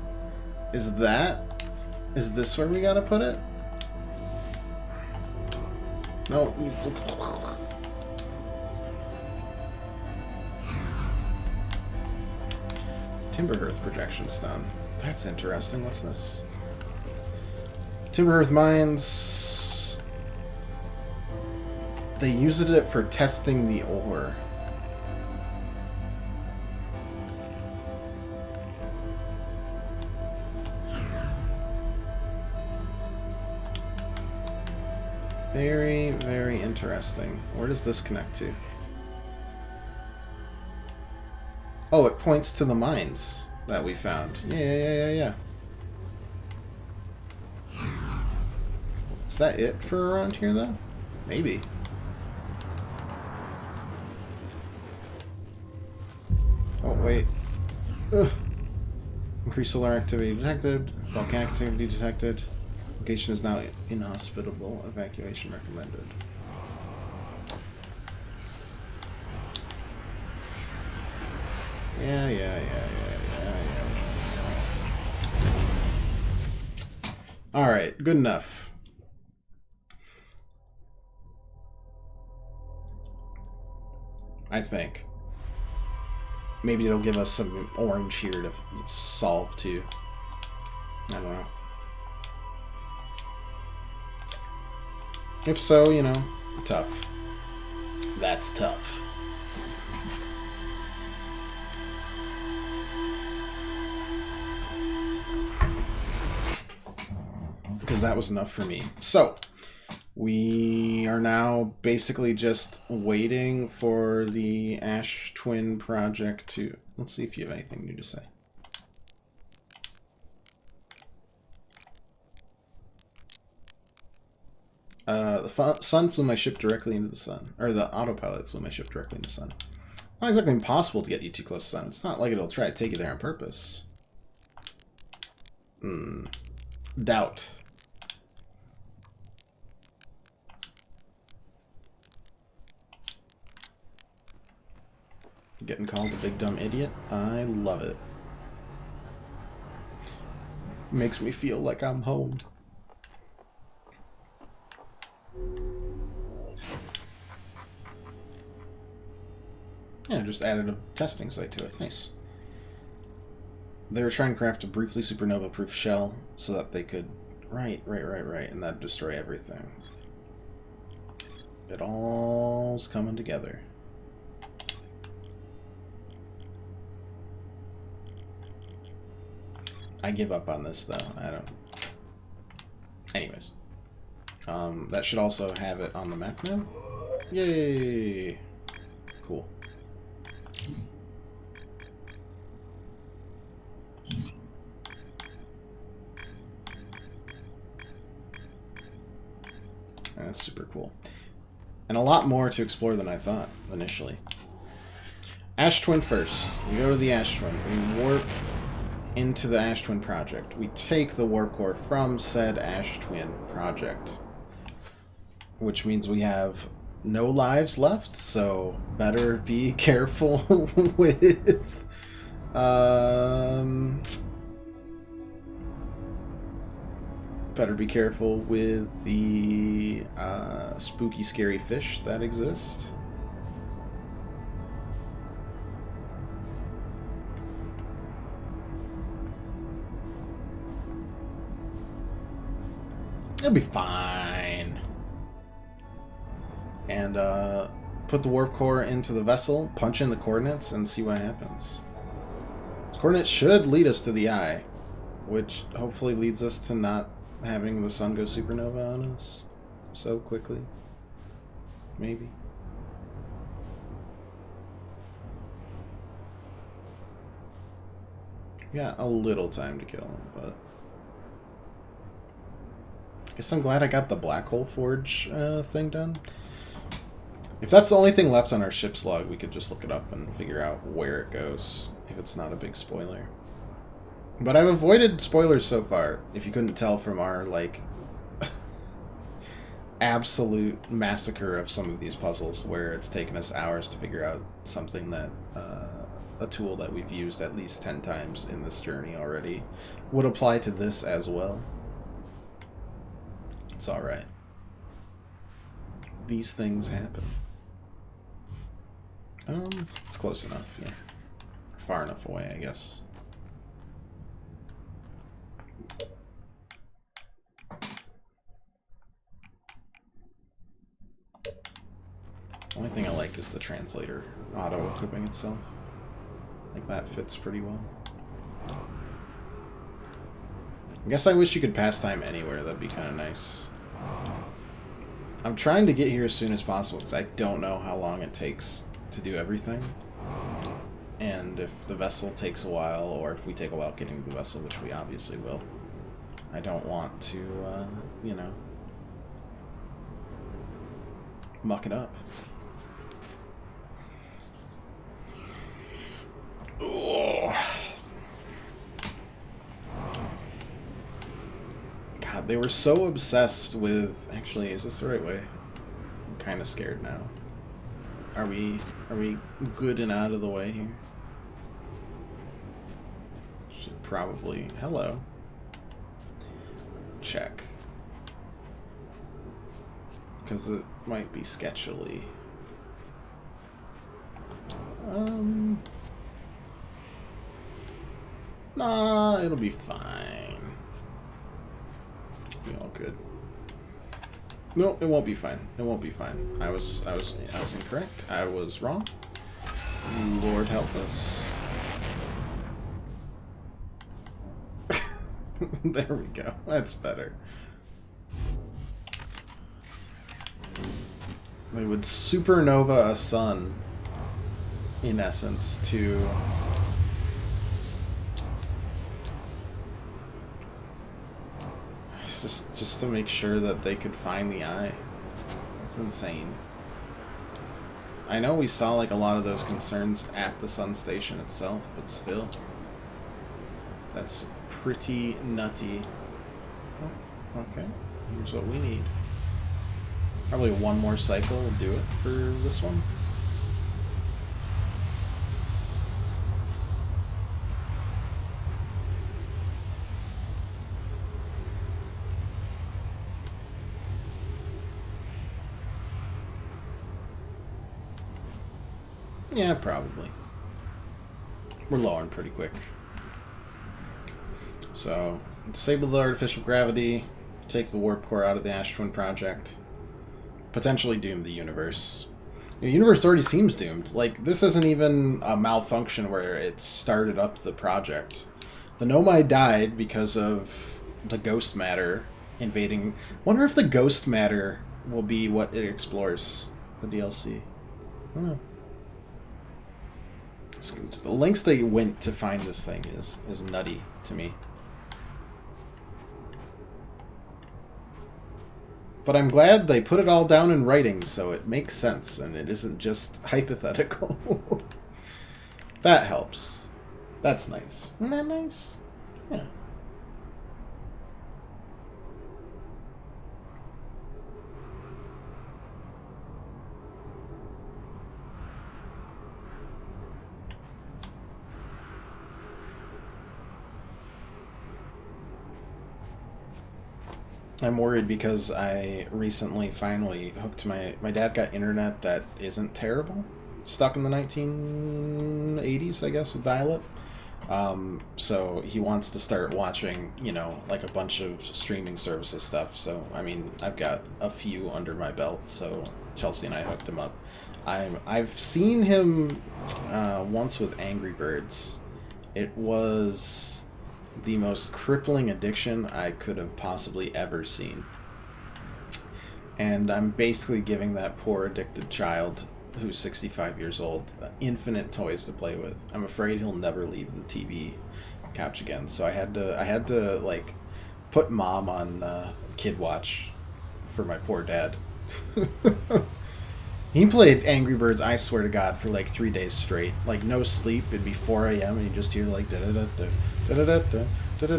Is this where we gotta put it? No, you... Timberhearth projection stone. That's interesting. What's this? Timberhearth mines. They used it for testing the ore. Very, very interesting. Where does this connect to? Oh, it points to the mines that we found. Yeah. Is that it for around here, though? Maybe. Oh, wait. Ugh. Increased solar activity detected. Volcanic activity detected. Location is now inhospitable. Evacuation recommended. Yeah. Alright, good enough. I think. Maybe it'll give us some orange here to solve too. I don't know. If so, you know, tough. That's tough. Because that was enough for me. So, we are now basically just waiting for the Ash Twin project to... Let's see if you have anything new to say. The sun flew my ship directly into the sun. Or the autopilot flew my ship directly into the sun. Not exactly impossible to get you too close to the sun. It's not like it'll try to take you there on purpose. Doubt. Getting called a big dumb idiot? I love it. Makes me feel like I'm home. Yeah, just added a testing site to it. Nice. They were trying to craft a briefly supernova-proof shell so that they could... Right, and that'd destroy everything. It all's coming together. I give up on this, though. I don't... Anyways. That should also have it on the map now. Yay! Cool. That's super cool. And a lot more to explore than I thought, initially. Ash Twin first. We go to the Ash Twin. We warp into the Ash Twin project. We take the warp core from said Ash Twin project. Which means we have no lives left, so better be careful with... Better be careful with the spooky, scary fish that exist. It'll be fine. And put the warp core into the vessel, punch in the coordinates, and see what happens. The coordinates should lead us to the eye, which hopefully leads us to not having the sun go supernova on us so quickly. Maybe. Yeah, a little time to kill him, but... I guess I'm glad I got the Black Hole Forge thing done. If that's the only thing left on our ship's log, we could just look it up and figure out where it goes, if it's not a big spoiler. But I've avoided spoilers so far, if you couldn't tell from our, like, absolute massacre of some of these puzzles, where it's taken us hours to figure out something that, a tool that we've used at least 10 times in this journey already, would apply to this as well. It's alright. These things happen. It's close enough, yeah. Far enough away, I guess. The only thing I like is the translator auto-equipping itself. Like, that fits pretty well. I guess I wish you could pass time anywhere. That'd be kind of nice. I'm trying to get here as soon as possible because I don't know how long it takes to do everything. And if the vessel takes a while, or if we take a while getting to the vessel, which we obviously will, I don't want to, you know, muck it up. Ugh. God, they were so obsessed with... Actually, is this the right way? I'm kind of scared now. Are we good and out of the way here? Should probably... Hello. Check. Because it might be sketchily. Nah, it'll be fine. Be all good. No, it won't be fine. It won't be fine. I was incorrect. I was wrong. Lord help us. There we go. That's better. They would supernova a sun, in essence, to... Just to make sure that they could find the eye. That's insane. I know we saw like a lot of those concerns at the sun station itself, but still. That's pretty nutty. Oh, okay. Here's what we need. Probably one more cycle will do it for this one. Yeah, probably. We're lowering pretty quick. So, disable the artificial gravity, take the warp core out of the Ash Twin project, potentially doom the universe. The universe already seems doomed. Like, this isn't even a malfunction where it started up the project. The Nomai died because of the ghost matter invading. Wonder if the ghost matter will be what it explores, the DLC. I don't know. It's the lengths they went to find this thing is nutty to me. But I'm glad they put it all down in writing so it makes sense and it isn't just hypothetical. That helps. That's nice. Isn't that nice? Yeah. I'm worried because I recently finally hooked my dad got internet that isn't terrible. Stuck in the 1980s, I guess, with dial-up. So he wants to start watching, you know, like a bunch of streaming services stuff. So, I mean, I've got a few under my belt, so Chelsea and I hooked him up. I've seen him once with Angry Birds. It was the most crippling addiction I could have possibly ever seen. And I'm basically giving that poor addicted child, who's 65 years old, infinite toys to play with. I'm afraid he'll never leave the TV couch again. So I had to like put mom on Kid Watch for my poor dad. He played Angry Birds, I swear to God, for like 3 days straight. Like no sleep. It'd be 4 a.m. and you just hear like da da da da da da da da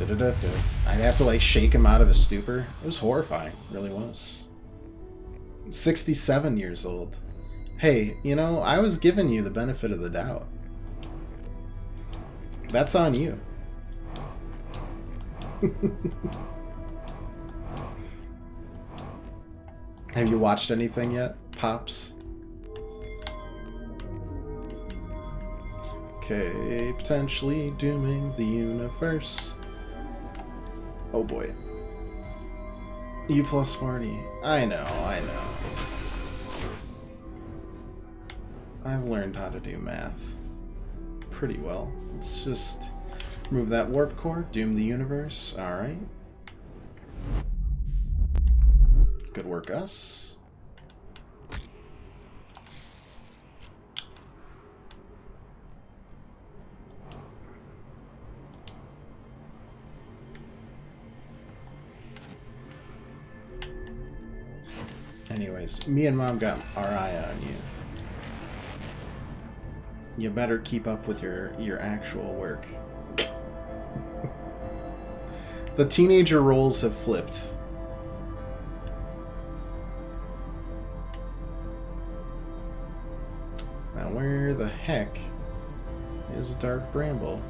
da da. I'd have to like shake him out of his stupor. It was horrifying. It really was. 67 years old. Hey, you know, I was giving you the benefit of the doubt. That's on you. Have you watched anything yet, Pops? Okay, potentially dooming the universe. Oh boy. U plus 40. I know. I've learned how to do math pretty well. Let's just remove that warp core, doom the universe. Alright. Good work, us. Anyways, me and Mom got our eye on you. You better keep up with your actual work. The teenager roles have flipped. Now where the heck is Dark Bramble?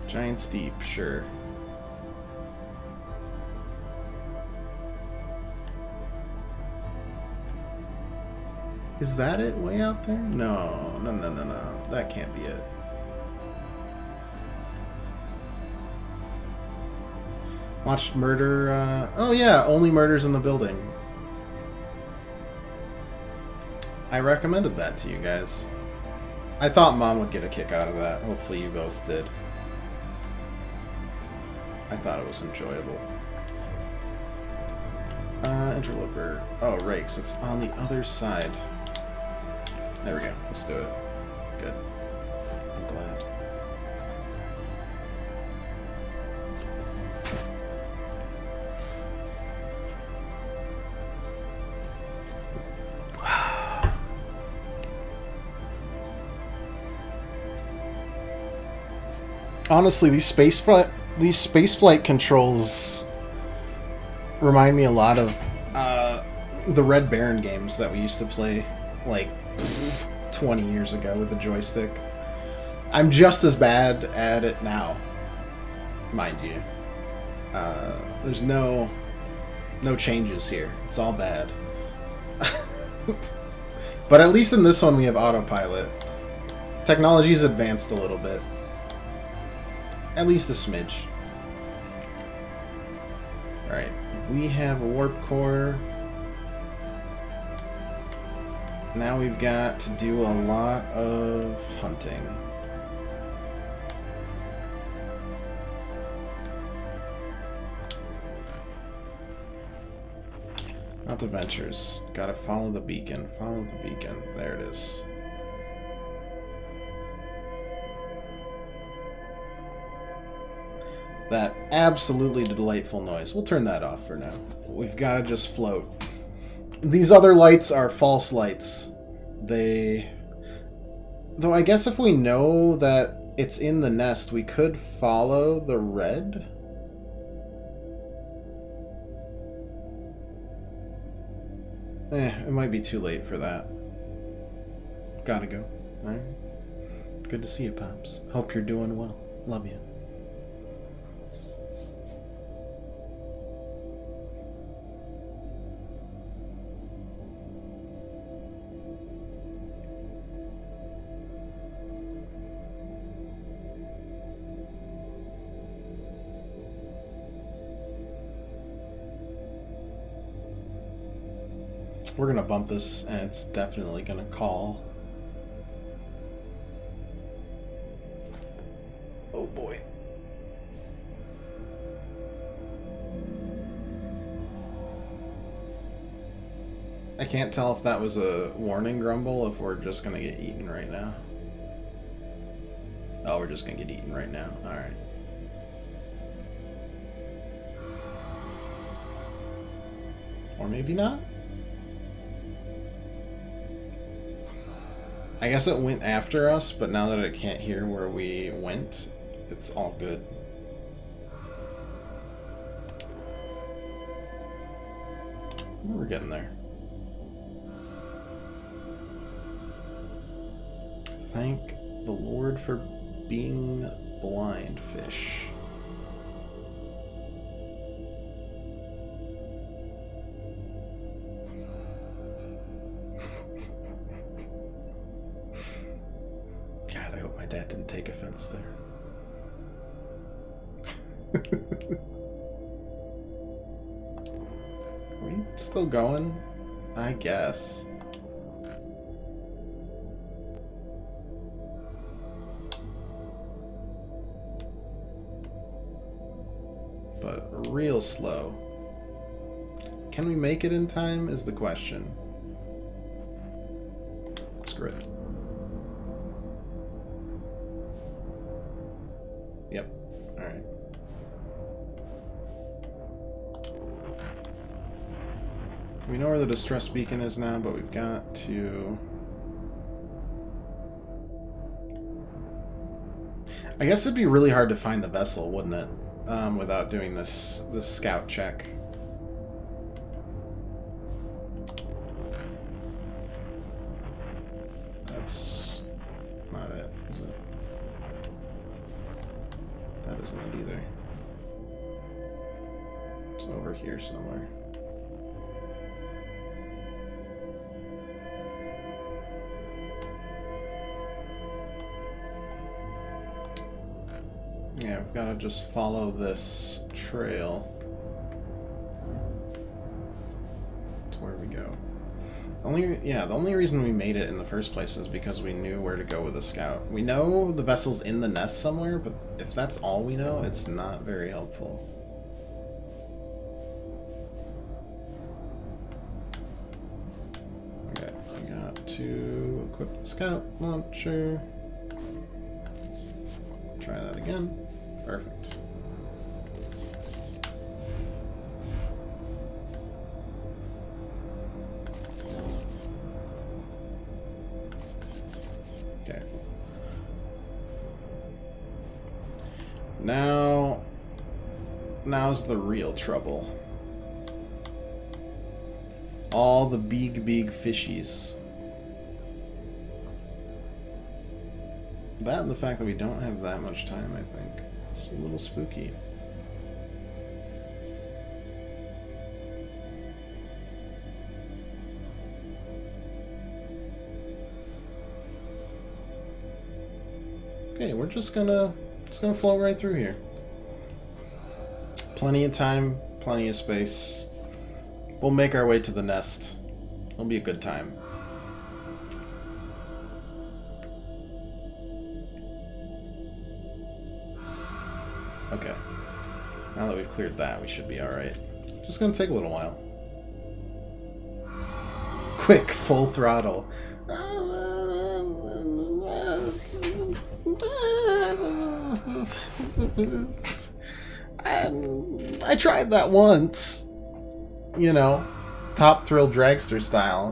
Giant Steep, sure. Is that it way out there? No. That can't be it. Watched Murder, oh yeah, Only Murders in the Building. I recommended that to you guys. I thought Mom would get a kick out of that. Hopefully you both did. I thought it was enjoyable. Interloper. Oh, right, 'cause it's on the other side. There we go. Let's do it. Good. I'm glad. Honestly, these spaceflight controls remind me a lot of the Red Baron games that we used to play like 20 years ago with the joystick. I'm just as bad at it now, mind you. There's no changes here. It's all bad. But at least in this one we have autopilot. Technology's advanced a little bit. At least a smidge. Alright, we have a warp core. Now we've got to do a lot of hunting. Not the ventures. Gotta follow the beacon. Follow the beacon. There it is. That absolutely delightful noise. We'll turn that off for now. We've got to just float. These other lights are false lights. Though I guess if we know that it's in the nest, we could follow the red. It might be too late for that. Gotta go. Alright. Good to see you, Pops. Hope you're doing well. Love you. We're gonna bump this, and it's definitely gonna call. Oh boy. I can't tell if that was a warning grumble, if we're just gonna get eaten right now. Oh, we're just gonna get eaten right now. Alright. Or maybe not? I guess it went after us, but now that it can't hear where we went, it's all good. We're getting there. Thank the Lord for being blind, fish. God, I hope my dad didn't take offense there. Are we still going? I guess. But real slow. Can we make it in time is the question. Screw it. Yep. Alright. We know where the distress beacon is now, but we've got to... I guess it'd be really hard to find the vessel, wouldn't it? Without doing this scout check. That's not it, is it? That isn't it either. It's over here somewhere. Yeah, we've got to just follow this trail to where we go. The only reason we made it in the first place is because we knew where to go with the scout. We know the vessel's in the nest somewhere, but if that's all we know, it's not very helpful. Okay, I got to equip the scout launcher. Try that again. Perfect. Okay. Now's the real trouble. All the big fishies. That and the fact that we don't have that much time, I think. It's a little spooky. okay. We're just gonna float right through here. Plenty of time, plenty of space. We'll make our way to the nest. It'll be a good time. Okay. Now that we've cleared that, we should be alright. Just gonna take a little while. Quick, full throttle. I tried that once. You know, Top Thrill Dragster style.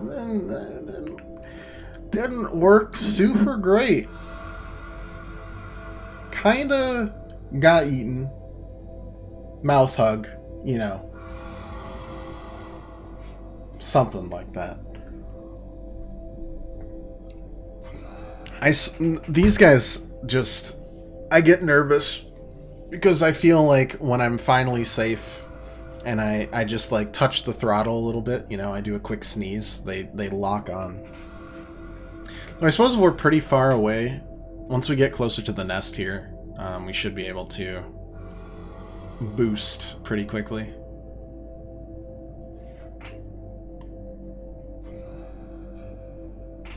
Didn't work super great. Kinda got eaten. Mouth hug, you know. Something like that. These guys just... I get nervous because I feel like when I'm finally safe and I just like touch the throttle a little bit, you know, I do a quick sneeze, they lock on. I suppose if we're pretty far away, once we get closer to the nest here, we should be able to boost pretty quickly.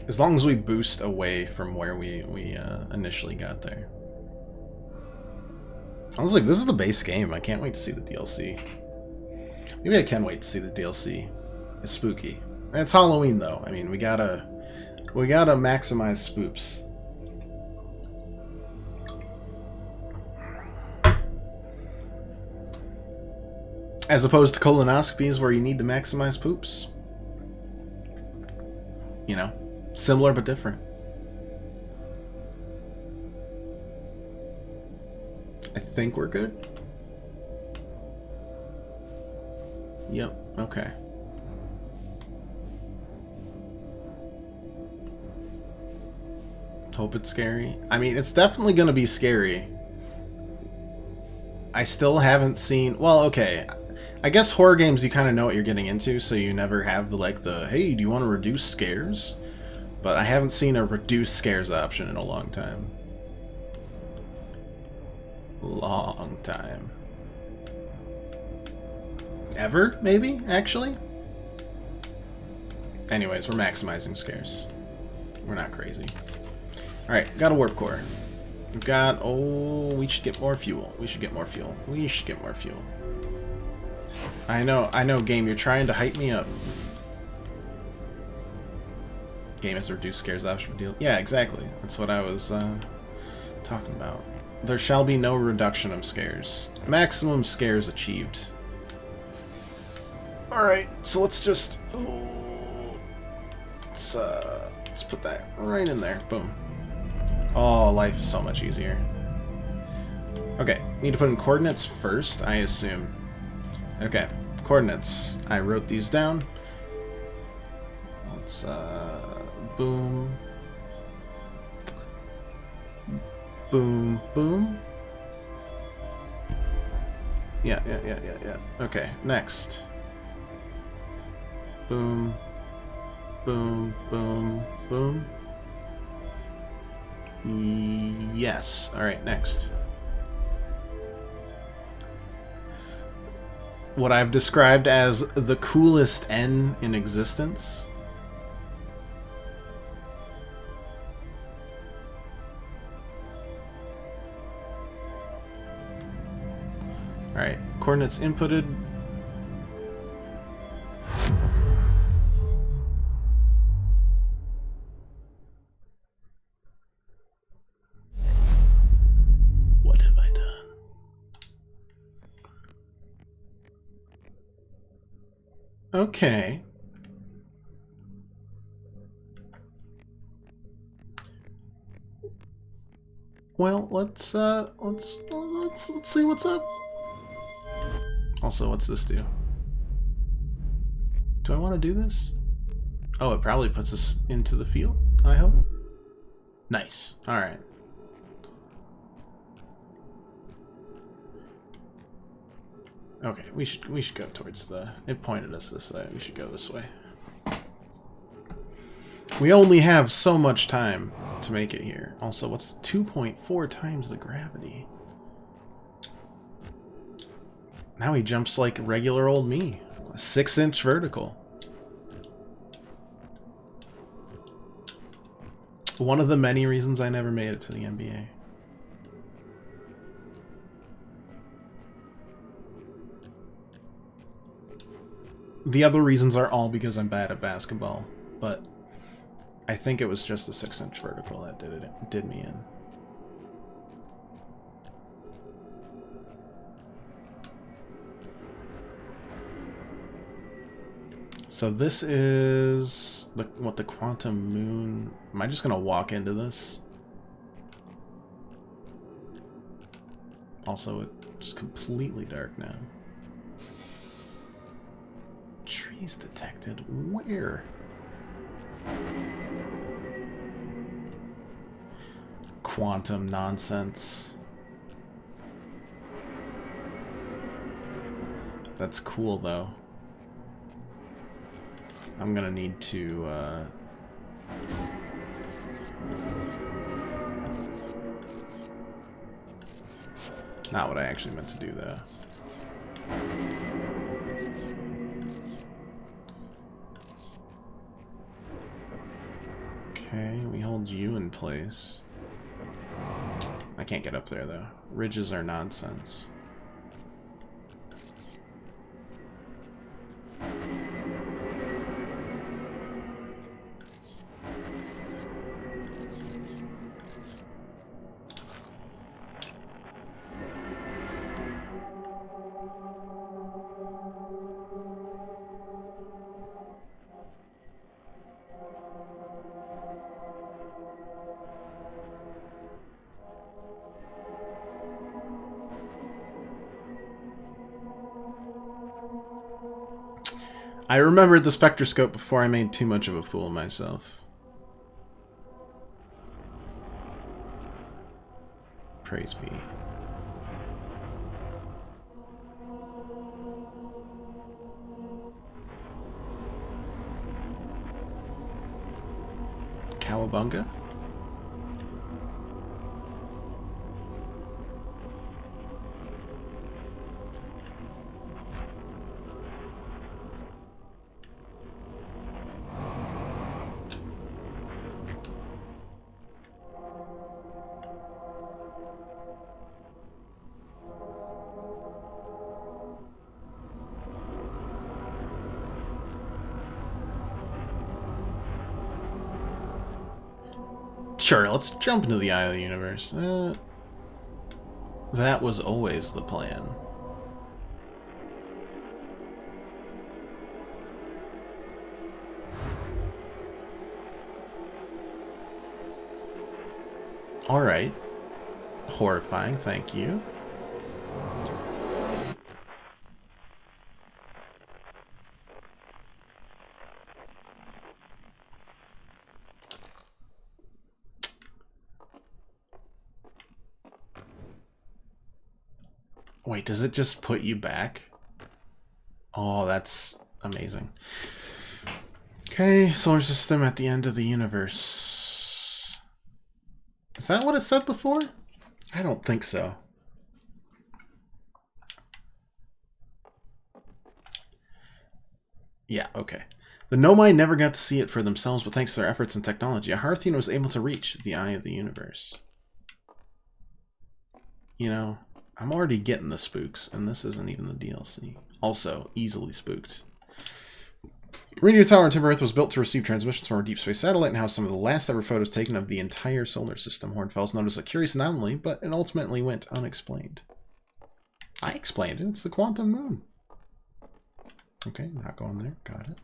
As long as we boost away from where we initially got there. I was like, this is the base game. I can't wait to see the DLC. Maybe I can wait to see the DLC. It's spooky. It's Halloween though. I mean, we gotta maximize spoops. As opposed to colonoscopies where you need to maximize poops. You know, similar but different. I think we're good. Yep, okay. Hope it's scary. I mean, it's definitely gonna be scary. I still haven't seen... Well, okay. I guess horror games, you kind of know what you're getting into, so you never have the, hey, do you want to reduce scares? But I haven't seen a reduce scares option in a long time. Long time. Ever, maybe, actually? Anyways, we're maximizing scares. We're not crazy. Alright, got a warp core. We've got... Oh, we should get more fuel. We should get more fuel. We should get more fuel. I know, game, you're trying to hype me up. Game has reduced scares option deal. Yeah, exactly. That's what I was talking about. There shall be no reduction of scares. Maximum scares achieved. Alright, so let's just... Oh, let's put that right in there. Boom. Oh, life is so much easier. Okay, need to put in coordinates first, I assume. Okay, coordinates. I wrote these down. Let's, boom. Boom, boom. Yeah. Okay, next. Boom. Boom, boom, boom. Yes. Alright, next. What I've described as the coolest N in existence. Alright, coordinates inputted. What have I done? Okay. Well, let's see what's up. Also, what's this do? Do I want to do this? Oh, it probably puts us into the field, I hope. Nice. Alright. Okay, we should go towards the... It pointed us this way. We should go this way. We only have so much time to make it here. Also, what's 2.4 times the gravity? Now he jumps like regular old me. A 6-inch vertical. One of the many reasons I never made it to the NBA. The other reasons are all because I'm bad at basketball, but I think it was just the 6-inch vertical that did me in. So this is what the quantum moon. Am I just gonna walk into this? Also, it's completely dark now. Trees detected. Where? Quantum nonsense. That's cool, though. I'm gonna need to, not what I actually meant to do, though. Okay, we hold you in place. I can't get up there, though. Ridges are nonsense. I remembered the spectroscope before I made too much of a fool of myself. Praise be. Cowabunga? Sure, let's jump into the eye of the universe. That was always the plan. Alright. Horrifying, thank you. Wait, does it just put you back? Oh, that's amazing. Okay, solar system at the end of the universe. Is that what it said before? I don't think so. Yeah, okay. The Nomai never got to see it for themselves, but thanks to their efforts and technology, a Hearthian was able to reach the eye of the universe. You know, I'm already getting the spooks, and this isn't even the DLC. Also, easily spooked. Radio Tower in Timber Earth was built to receive transmissions from our deep space satellite and house some of the last ever photos taken of the entire solar system. Hornfels noticed a curious anomaly, but it ultimately went unexplained. I explained it. It's the quantum moon. Okay, not going there. Got it.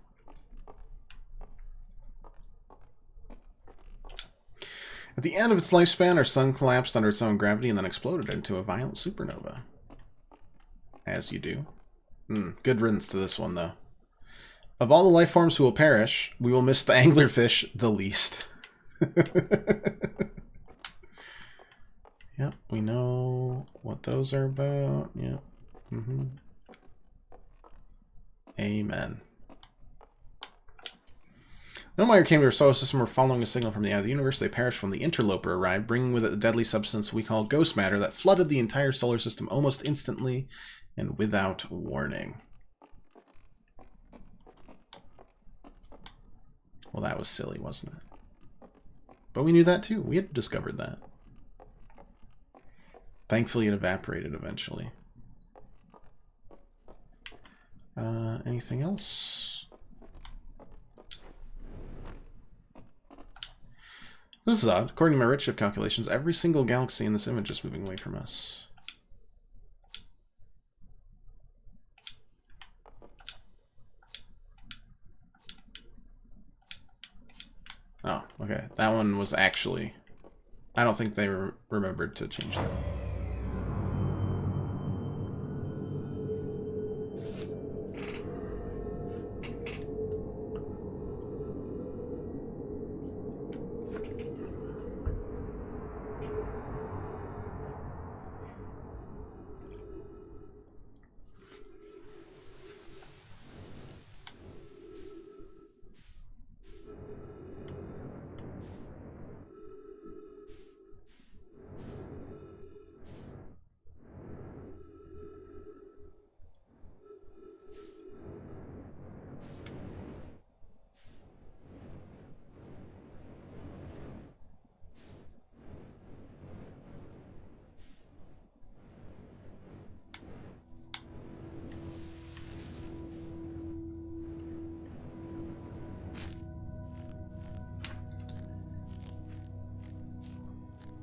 At the end of its lifespan, our sun collapsed under its own gravity and then exploded into a violent supernova. As you do. Good riddance to this one, though. Of all the life forms who will perish, we will miss the anglerfish the least. Yep, we know what those are about. Yep. Amen. No Meyer came to our solar system were following a signal from the eye of the universe. They perished when the interloper arrived, bringing with it the deadly substance we call ghost matter that flooded the entire solar system almost instantly and without warning. Well, that was silly, wasn't it? But we knew that too. We had discovered that. Thankfully, it evaporated eventually. Anything else? This is odd. According to my redshift calculations, every single galaxy in this image is moving away from us. Oh, okay. That one was actually... I don't think they remembered to change that.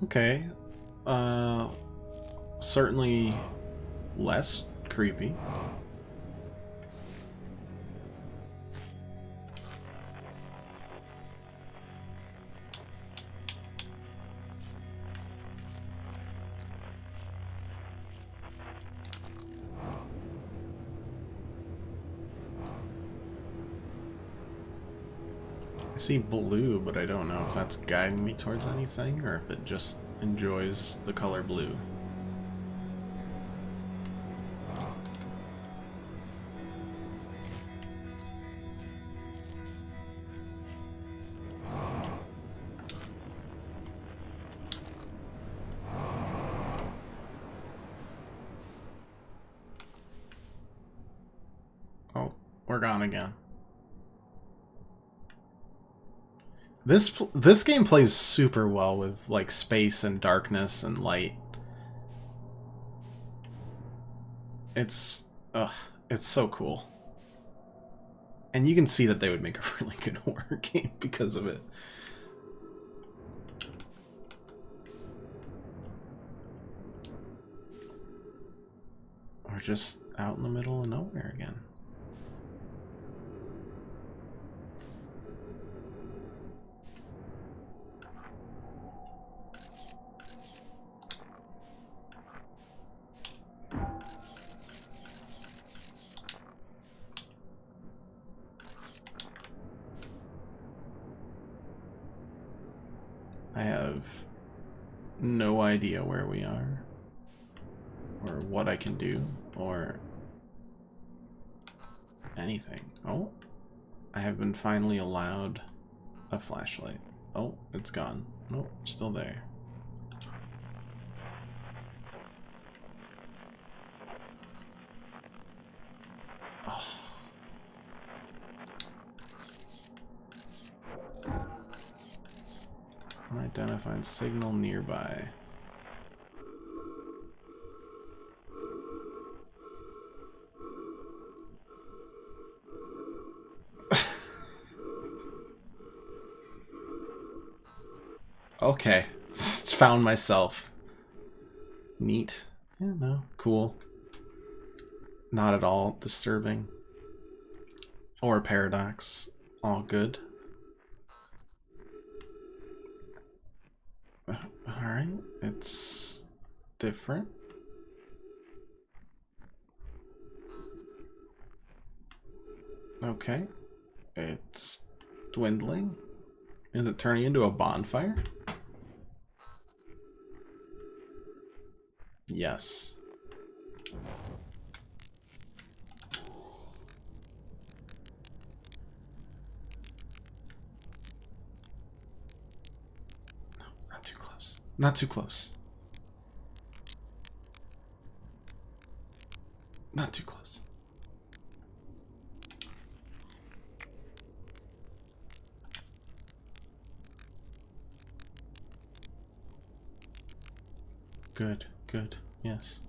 Okay. Certainly less creepy. I see blue, but I don't know if that's guiding me towards anything or if it just enjoys the color blue. Oh, we're gone again. This game plays super well with like space and darkness and light. It's so cool. And you can see that they would make a really good horror game because of it. We're just out in the middle of nowhere again. I have no idea where we are, or what I can do, or anything. Oh, I have been finally allowed a flashlight. Oh, it's gone. Nope, still there. Oh. Unidentified signal nearby. Okay, found myself. Neat. Yeah, no, cool. Not at all disturbing. Or a paradox. All good. Alright, it's different. Okay. It's dwindling. Is it turning into a bonfire? Yes. too close. Not too close. Not too close. Good, good, yes.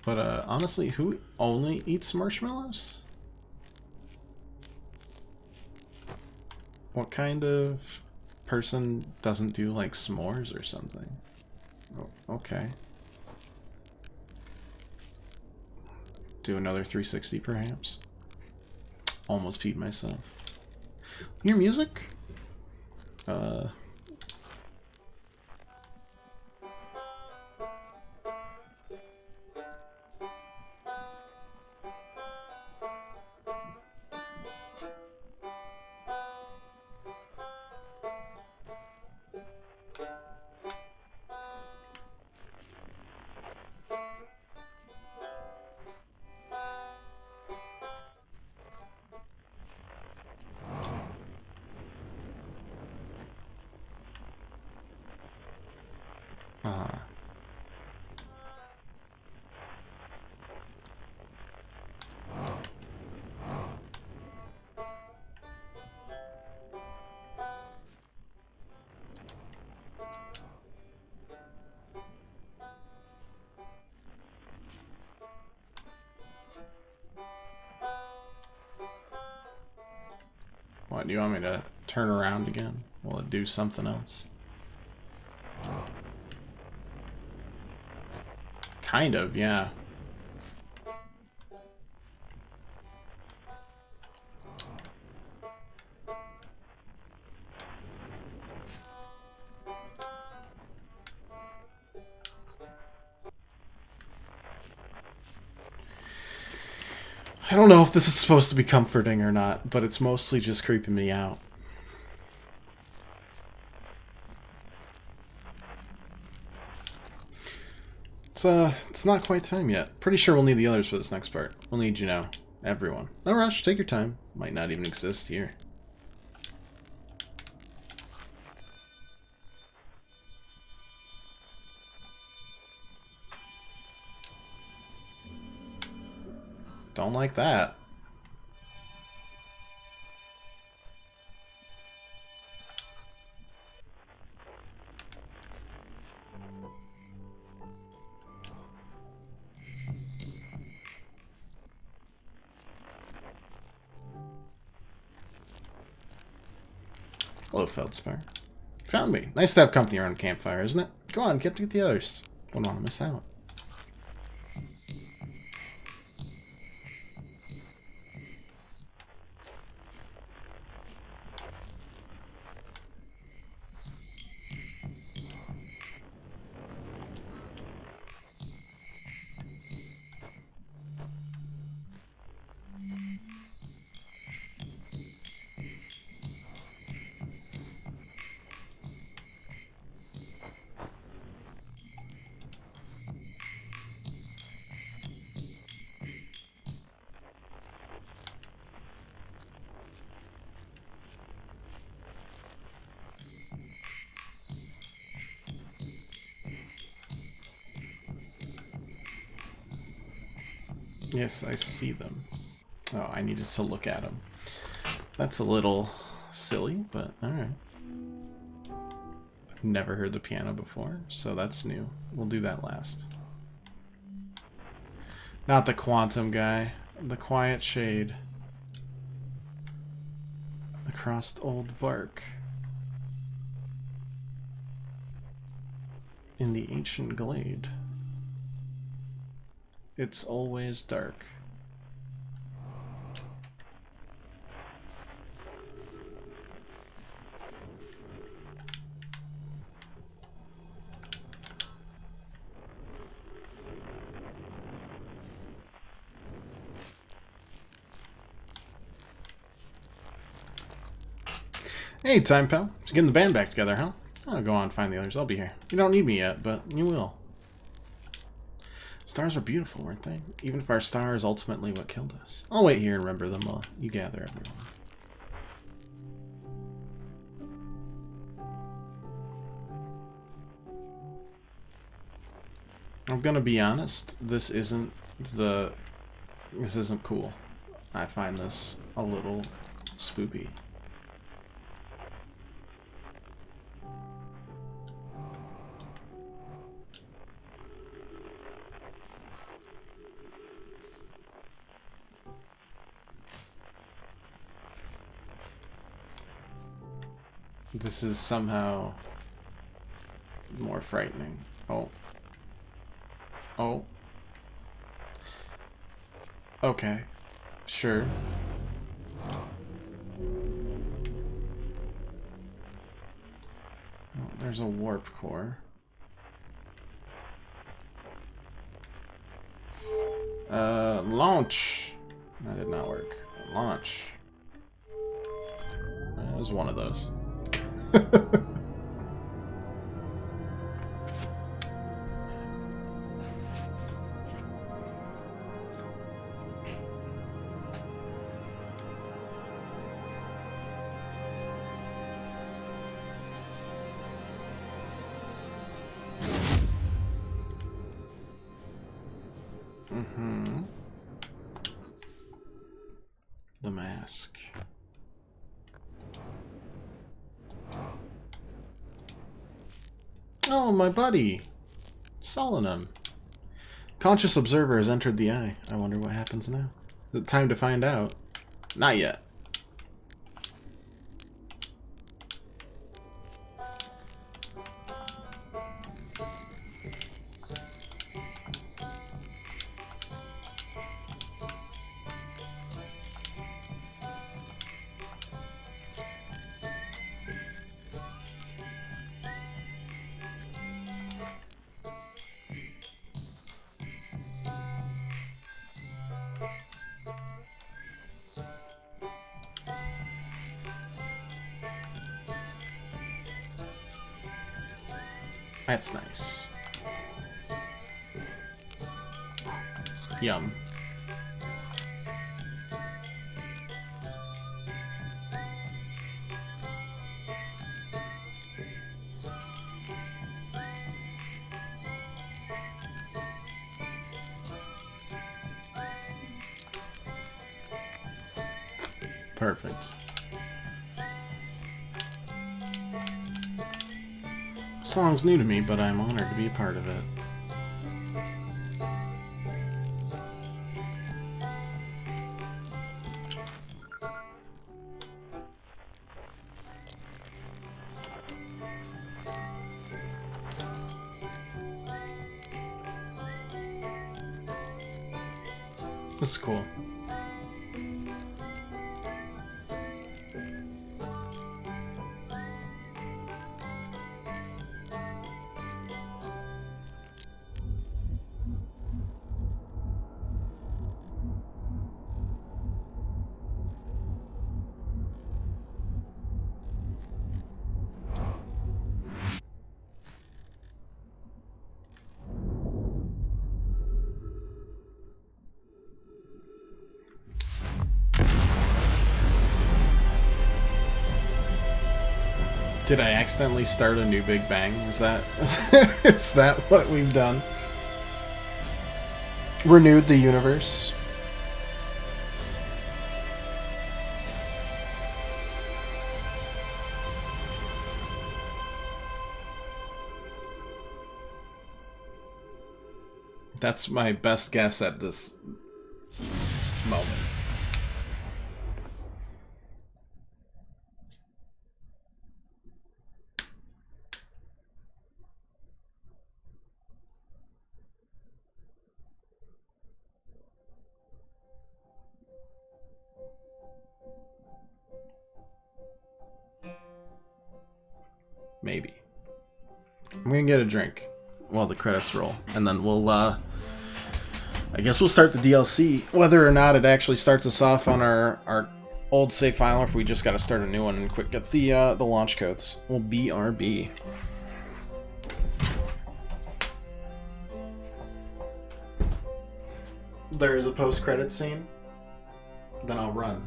But honestly, who only eats marshmallows? What kind of person doesn't do like s'mores or something? Oh, okay. Do another 360 perhaps. Almost peed myself. Hear music? What, do you want me to turn around again? Will it do something else? Kind of, yeah. I don't know if this is supposed to be comforting or not, but it's mostly just creeping me out. It's not quite time yet. Pretty sure we'll need the others for this next part. We'll need, you know, everyone. No rush, take your time. Might not even exist here. Don't like that. Hello, Feldspar. Found me. Nice to have company around a campfire, isn't it? Go on, get to get the others. Don't want to miss out. Yes, I see them. Oh, I needed to look at them. That's a little silly, but alright. I've never heard the piano before, so that's new. We'll do that last. Not the quantum guy. The quiet shade. Across old bark. In the ancient glade. It's always dark. Hey, Time Pal. Just getting the band back together, huh? I'll go on and find the others. I'll be here. You don't need me yet, but you will. Stars are beautiful, weren't they? Even if our star is ultimately what killed us. I'll wait here and remember them while you gather everyone. I'm gonna be honest, this isn't cool. I find this a little spooky. This is somehow more frightening. Oh. Oh. Okay. Sure. Oh, there's a warp core. Launch. That did not work. Launch. It was one of those. The mask. Oh, my buddy! Solanum. Conscious observer has entered the eye. I wonder what happens now. Is it time to find out? Not yet. That's nice. Yum. Perfect. This song's new to me, but I'm honored to be a part of it. This is cool. Did I accidentally start a new Big Bang? Is that what we've done? Renewed the universe? That's my best guess at this moment. Maybe. I'm gonna get a drink while the credits roll, and then we'll, I guess we'll start the DLC. Whether or not it actually starts us off on our old save file, or if we just gotta start a new one and quick get the launch codes. We'll BRB. there is a post-credit scene, then I'll run.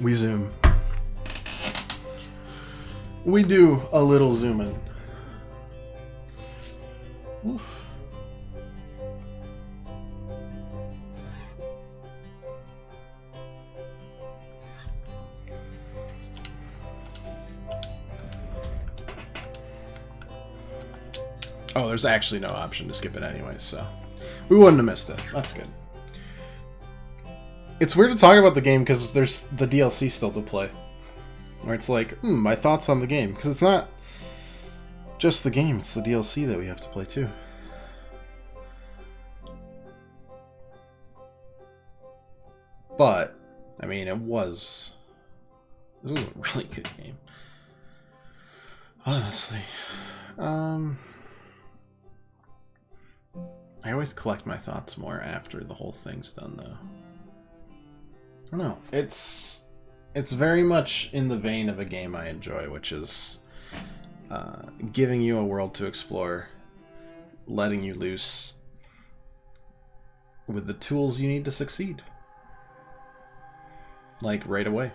We zoom. We do a little zoom in. Oof. Oh, there's actually no option to skip it anyways, so we wouldn't have missed it. That's good. It's weird to talk about the game because there's the DLC still to play. Where it's like, my thoughts on the game. Because it's not just the game, it's the DLC that we have to play too. But, I mean, this was a really good game. Honestly. I always collect my thoughts more after the whole thing's done, though. I don't know. It's very much in the vein of a game I enjoy, which is giving you a world to explore, letting you loose with the tools you need to succeed. Like, right away.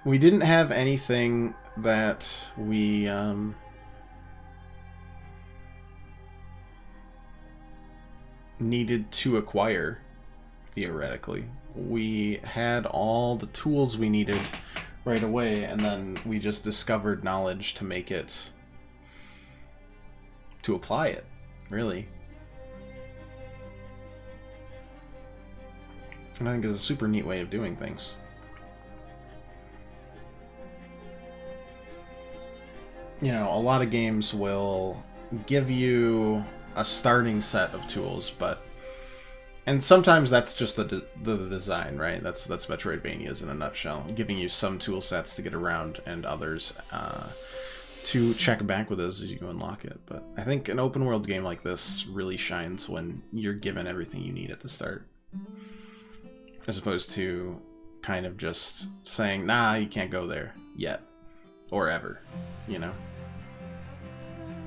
We didn't have anything that we needed to acquire, theoretically. We had all the tools we needed right away, and then we just discovered knowledge to make it, to apply it, really. And I think it's a super neat way of doing things. You know, a lot of games will give you a starting set of tools, and sometimes that's just the design, right? That's Metroidvanias in a nutshell, giving you some tool sets to get around and others to check back with as you unlock it. But I think an open world game like this really shines when you're given everything you need at the start, as opposed to kind of just saying, nah, you can't go there yet or ever, you know?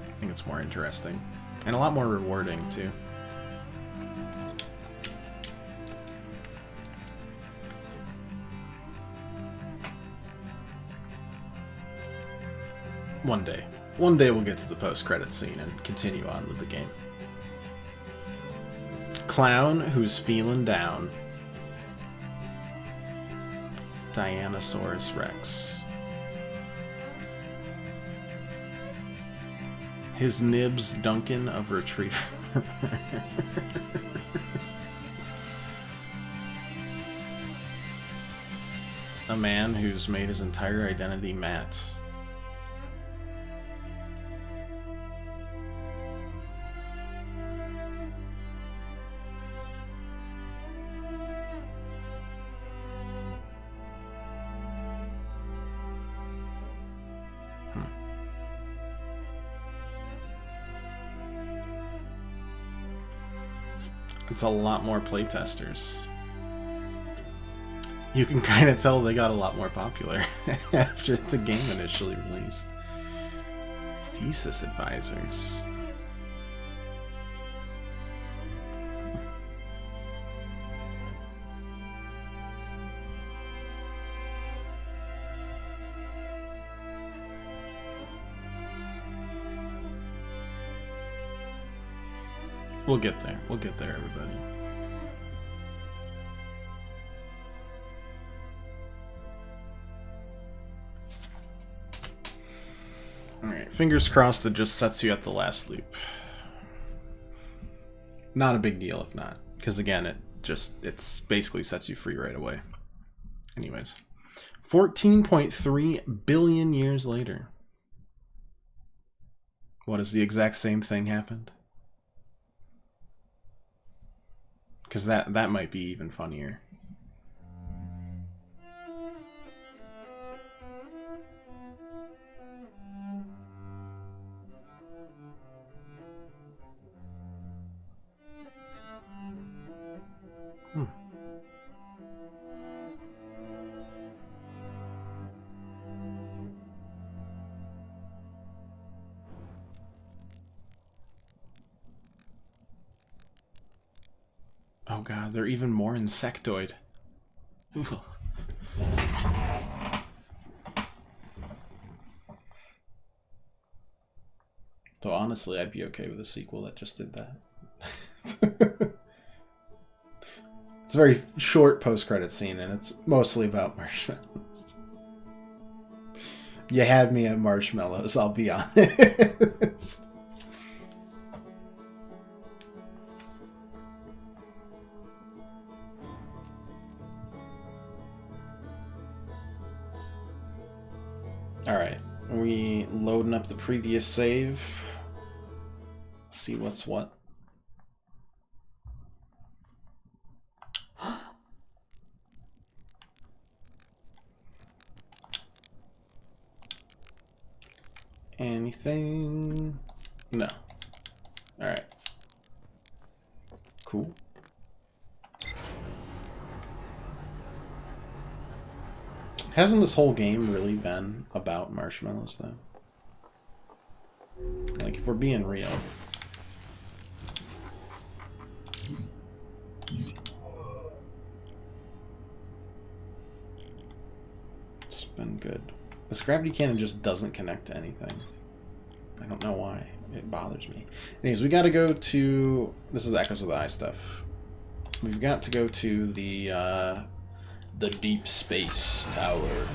I think it's more interesting and a lot more rewarding too. One day we'll get to the post-credit scene and continue on with the game. Clown who's feeling down. Dianosaurus Rex. His nibs Duncan of Retriever. A man who's made his entire identity Matt. It's a lot more playtesters. You can kind of tell they got a lot more popular after the game initially released. Thesis advisors. We'll get there. We'll get there, everybody. Alright, fingers crossed it just sets you at the last loop. Not a big deal if not, because again, it's basically sets you free right away. Anyways, 14.3 billion years later. What is the exact same thing happened? Because that might be even funnier. Oh god, they're even more insectoid. Ooh. Though honestly, I'd be okay with a sequel that just did that. It's a very short post-credit scene, and it's mostly about marshmallows. You had me at marshmallows, I'll be honest. Alright, are we loading up the previous save? See what's what. Anything? No. Alright. Cool. Hasn't this whole game really been about marshmallows, though? Like, if we're being real. It's been good. This gravity cannon just doesn't connect to anything. I don't know why. It bothers me. Anyways, we gotta go to... This is Echoes of the Eye stuff. We've got to go to the Deep Space Tower.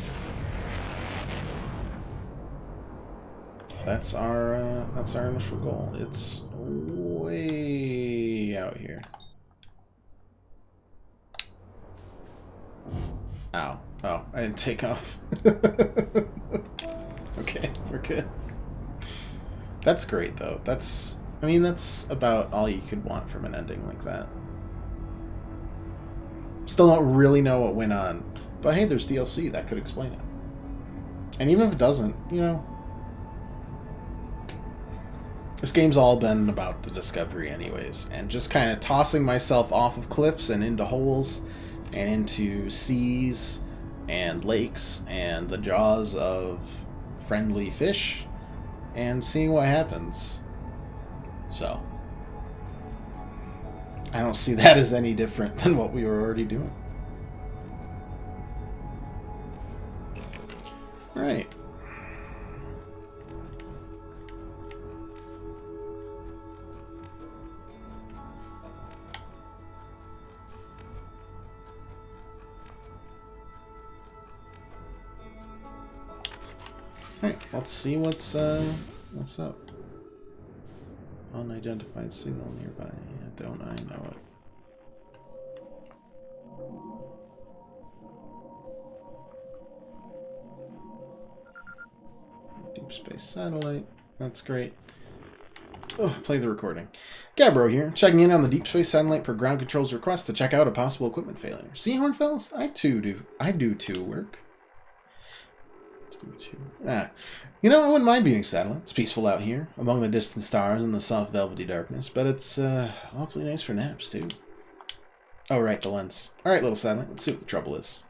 That's our initial goal. It's way out here. Ow. Oh, I didn't take off. Okay, we're good. That's great, though. That's... I mean, that's about all you could want from an ending like that. Still don't really know what went on. But hey, there's DLC that could explain it. And even if it doesn't, you know... This game's all been about the discovery anyways. And just kind of tossing myself off of cliffs and into holes and into seas and lakes and the jaws of friendly fish and seeing what happens. So, I don't see that as any different than what we were already doing. Alright. Alright, let's see what's up. Unidentified signal nearby. Don't I know it? Deep space satellite. That's great. Oh, play the recording. Gabbro here, checking in on the deep space satellite per ground control's request to check out a possible equipment failure. See, Hornfellas? I do too work. You know, I wouldn't mind being satellite. It's peaceful out here, among the distant stars and the soft velvety darkness, but it's awfully nice for naps, too. Oh, right, the lens. Alright, little satellite, let's see what the trouble is.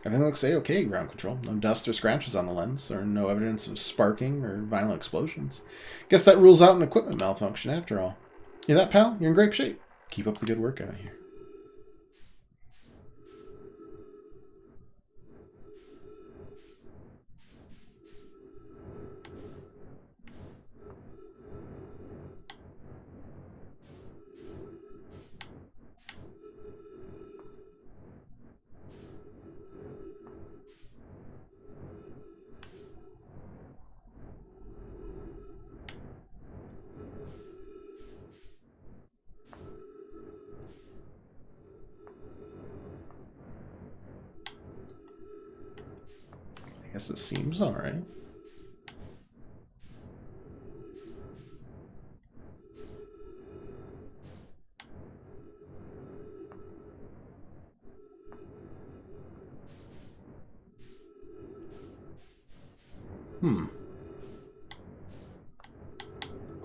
Everything looks A-okay, ground control. No dust or scratches on the lens, or no evidence of sparking or violent explosions. Guess that rules out an equipment malfunction after all. You that, pal? You're in great shape. Keep up the good work out here. I guess it seems alright.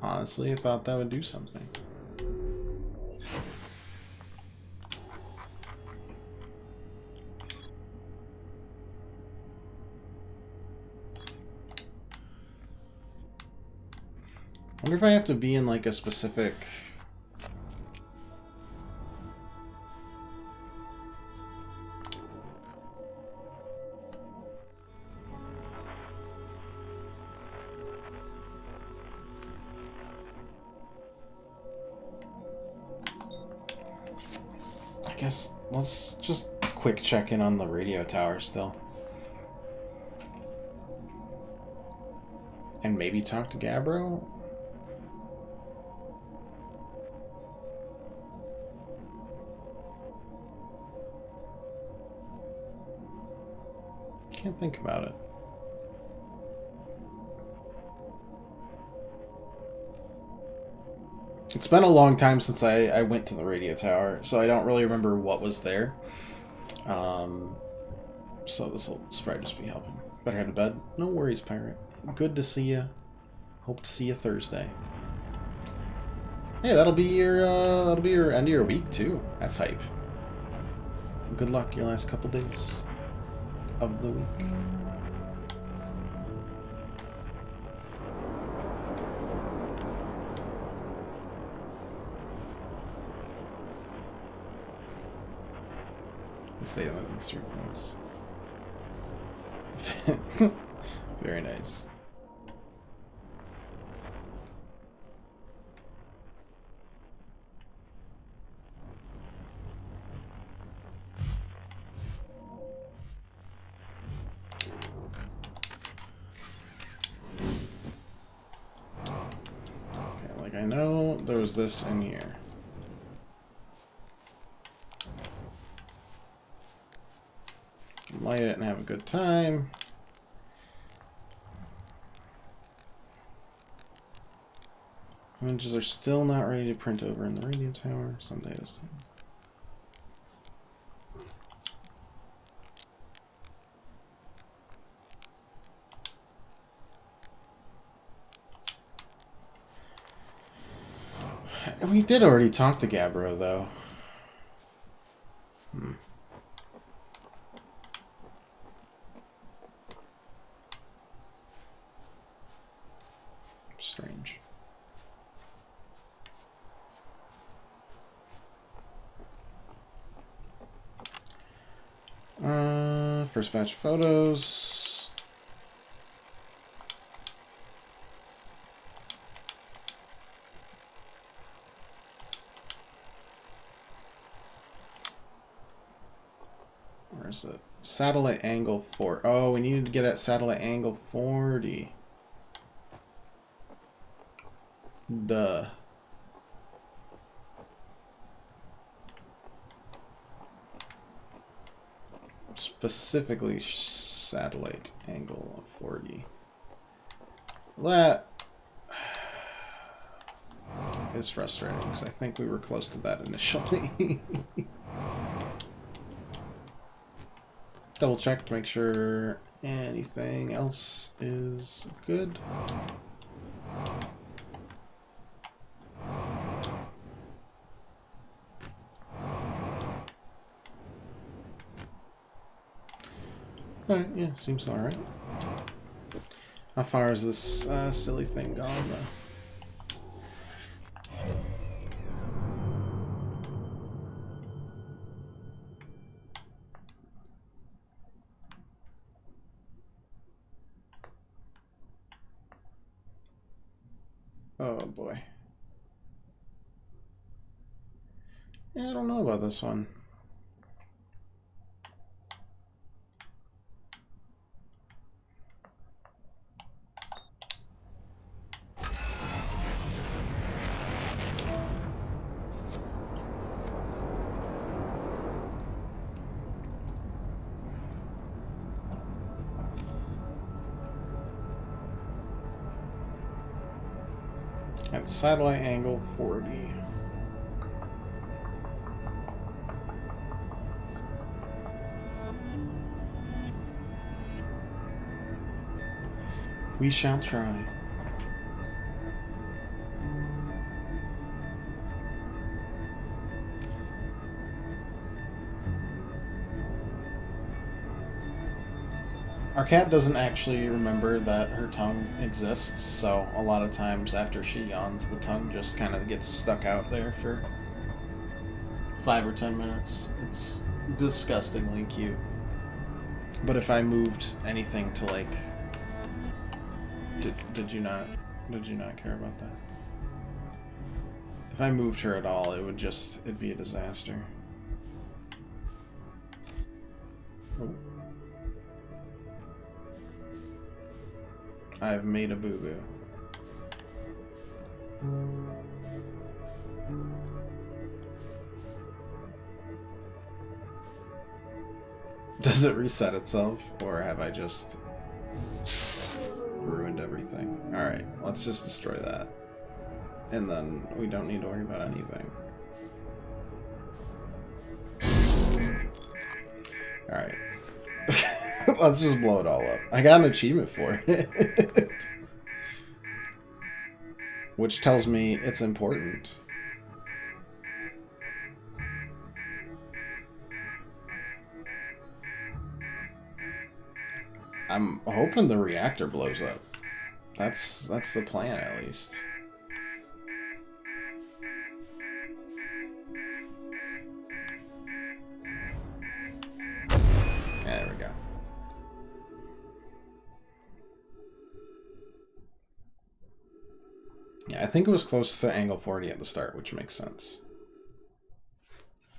Honestly, I thought that would do something. I wonder if I have to be in like a specific... I guess let's just quick check in on the radio tower still. And maybe talk to Gabbro? Can't think about it. It's been a long time since I went to the radio tower, so I don't really remember what was there. So this will probably just be helping. Better head to bed. No worries, Pirate. Good to see you. Hope to see you Thursday. Hey, that'll be your end of your week too. That's hype. Good luck your last couple days of the week. Stay on the street points. Very nice. Okay, like I know there was this in here. Light it and have a good time. Images are still not ready to print over in the radio tower. Someday this thing. We did already talk to Gabbro, though. Strange. First batch of photos. Where's it? Satellite angle 4. Oh, we needed to get at satellite angle 40. Duh. Specifically satellite angle of 40. That is frustrating because I think we were close to that initially. Double check to make sure anything else is good. Alright, yeah, seems alright. How far is this silly thing gone, though? Oh boy. Yeah, I don't know about this one. At satellite angle 40. We shall try. Our cat doesn't actually remember that her tongue exists, so a lot of times after she yawns, the tongue just kind of gets stuck out there for 5 or 10 minutes. It's disgustingly cute. But if I moved anything to like... Did you not care about that? If I moved her at all, it'd be a disaster. Oh. I've made a boo-boo. Does it reset itself, or have I just ruined everything? Alright, let's just destroy that. And then we don't need to worry about anything. Alright. Let's just blow it all up. I got an achievement for it. Which tells me it's important. I'm hoping the reactor blows up. That's the plan, at least. There we go. Yeah, I think it was close to angle 40 at the start, which makes sense.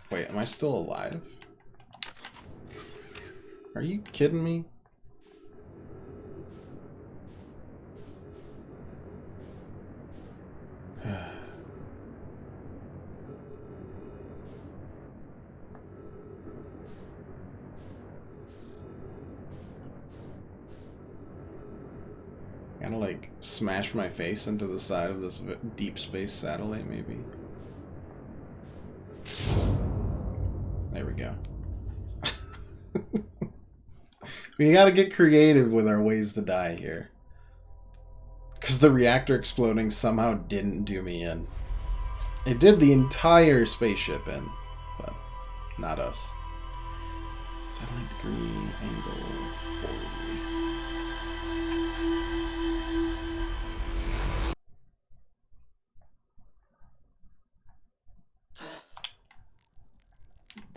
Wait, am I still alive? Are you kidding me? Gotta like smash my face into the side of this deep space satellite, maybe. There we go. We gotta get creative with our ways to die here. Because the reactor exploding somehow didn't do me in. It did the entire spaceship in, but not us. Satellite degree, angle 40.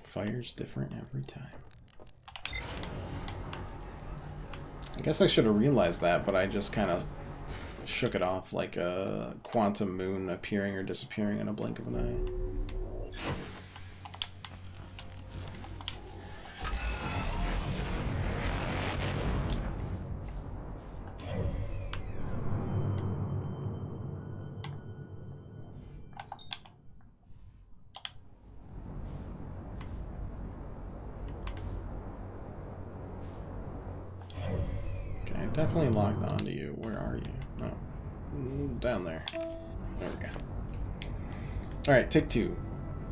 Fire's different every time. I guess I should have realized that, but I just kind of shook it off like a quantum moon appearing or disappearing in a blink of an eye. Definitely locked onto you. Where are you? Oh. Down there. There we go. Alright, take 2.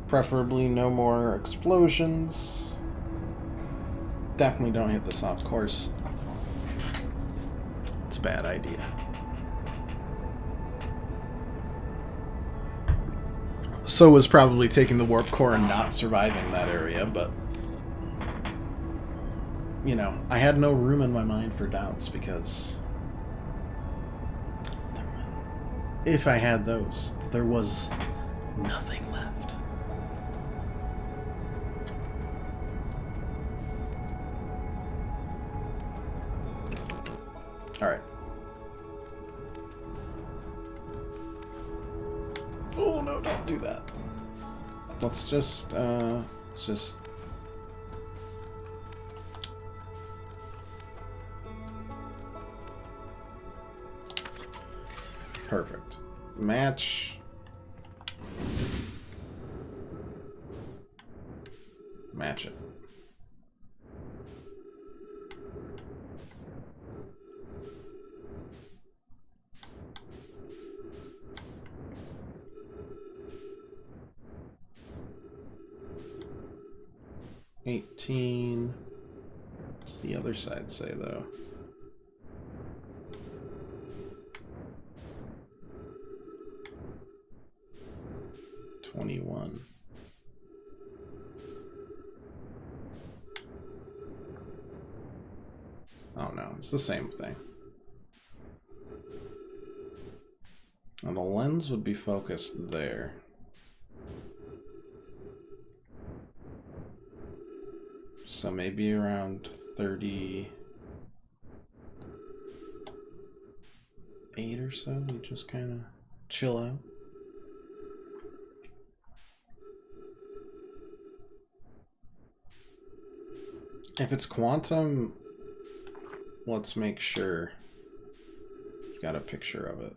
Preferably no more explosions. Definitely don't hit this off course. It's a bad idea. So was probably taking the warp core and not surviving that area, but you know, I had no room in my mind for doubts because if I had those, there was nothing left. Alright. Oh no, don't do that. Let's just perfect. Match. Match it. $18. What's the other side say, though? Oh no, it's the same thing. And the lens would be focused there. So maybe around 38 or so, you just kind of chill out. If it's quantum, let's make sure you've got a picture of it.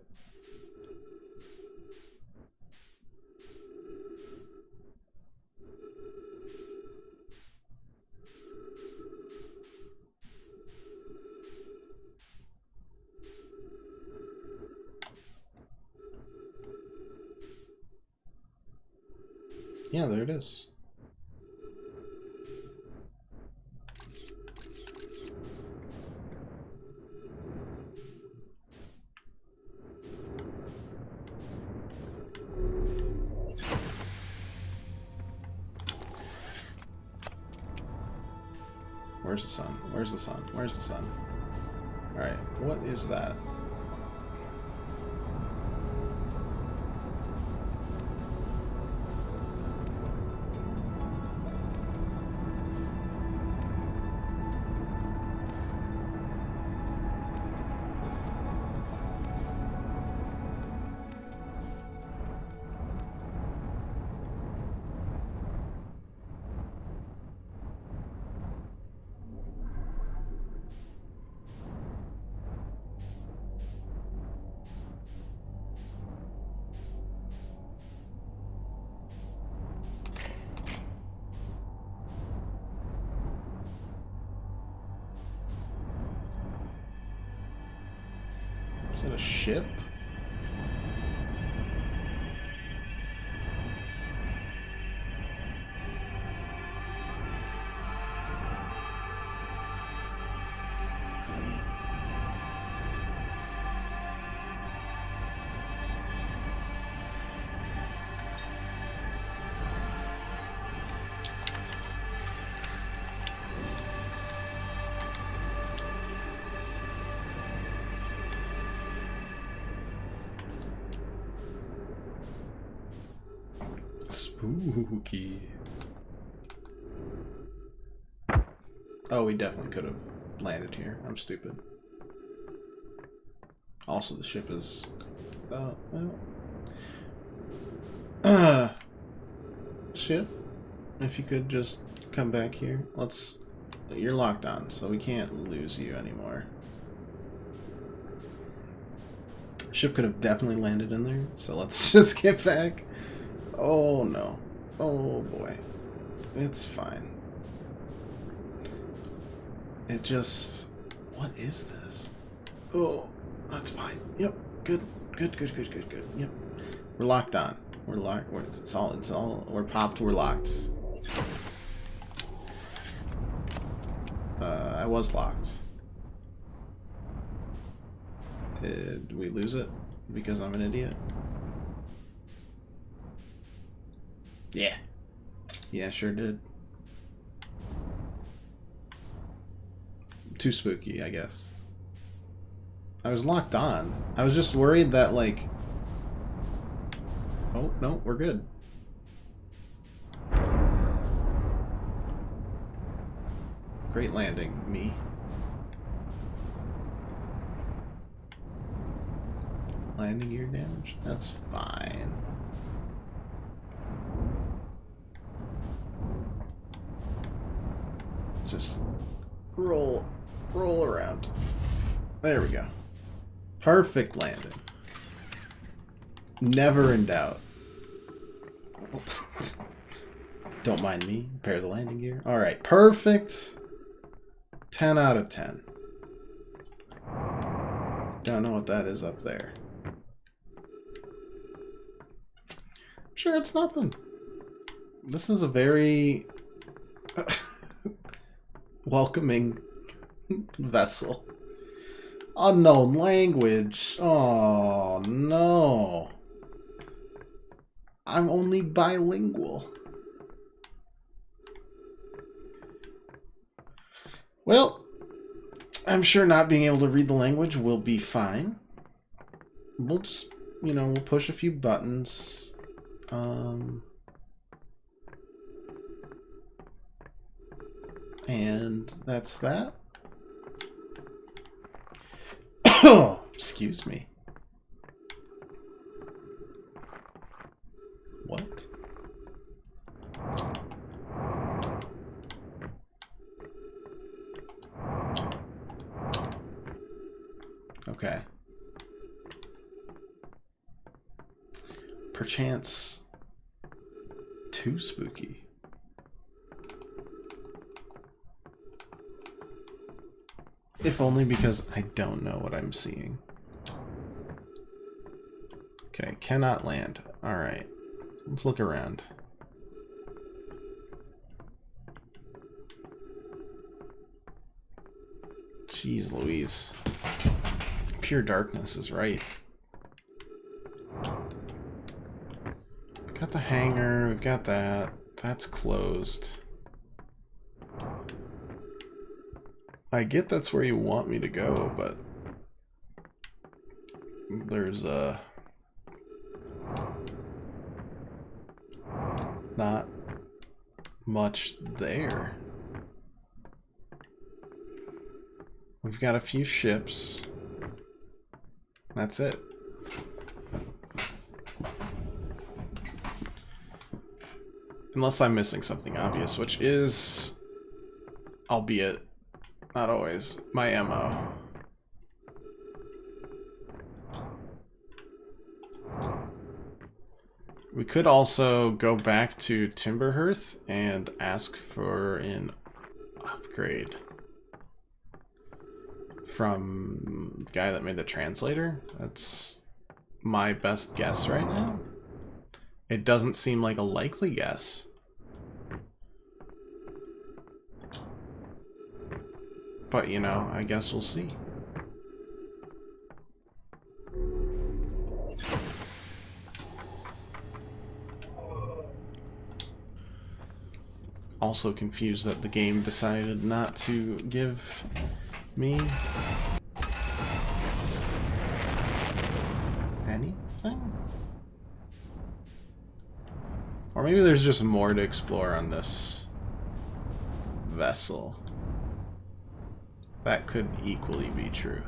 Yeah, there it is. Where's the sun? Where's the sun? Where's the sun? Alright, what is that? Is it a ship? Spooky. Oh, we definitely could have landed here. I'm stupid. Also, the ship is... ship, if you could just come back here. Let's... You're locked on, so we can't lose you anymore. Ship could have definitely landed in there, so let's just get back. Oh no. Oh boy. It's fine. It just... What is this? Oh, that's fine. Yep. Good. Good, good, good, good, good. Yep. We're locked on. We're locked. It's all... We're popped. We're locked. I was locked. Did we lose it because I'm an idiot? Yeah. Yeah, sure did. Too spooky, I guess. I was locked on. I was just worried that, like... Oh, no, we're good. Great landing, me. Landing gear damage? That's fine. Just roll around. There we go. Perfect landing. Never in doubt. Don't mind me. Repair the landing gear. Alright, perfect. 10 out of 10. Don't know what that is up there. Sure, it's nothing. This is a very welcoming vessel. Unknown language. Oh no. I'm only bilingual. Well, I'm sure not being able to read the language will be fine. We'll just, you know, we'll push a few buttons. And that's that. Oh, excuse me. What? Okay. Perchance too spooky. If only because I don't know what I'm seeing. Okay, cannot land. Alright. Let's look around. Jeez Louise. Pure darkness is right. Got the hangar, we've got that. That's closed. I get that's where you want me to go, but there's not much there. We've got a few ships. That's it. Unless I'm missing something obvious, which is, albeit not always, my MO. We could also go back to Timberhearth and ask for an upgrade from the guy that made the translator. That's my best guess right now. It doesn't seem like a likely guess. But, you know, I guess we'll see. Also confused that the game decided not to give me anything? Or maybe there's just more to explore on this vessel. That could equally be true.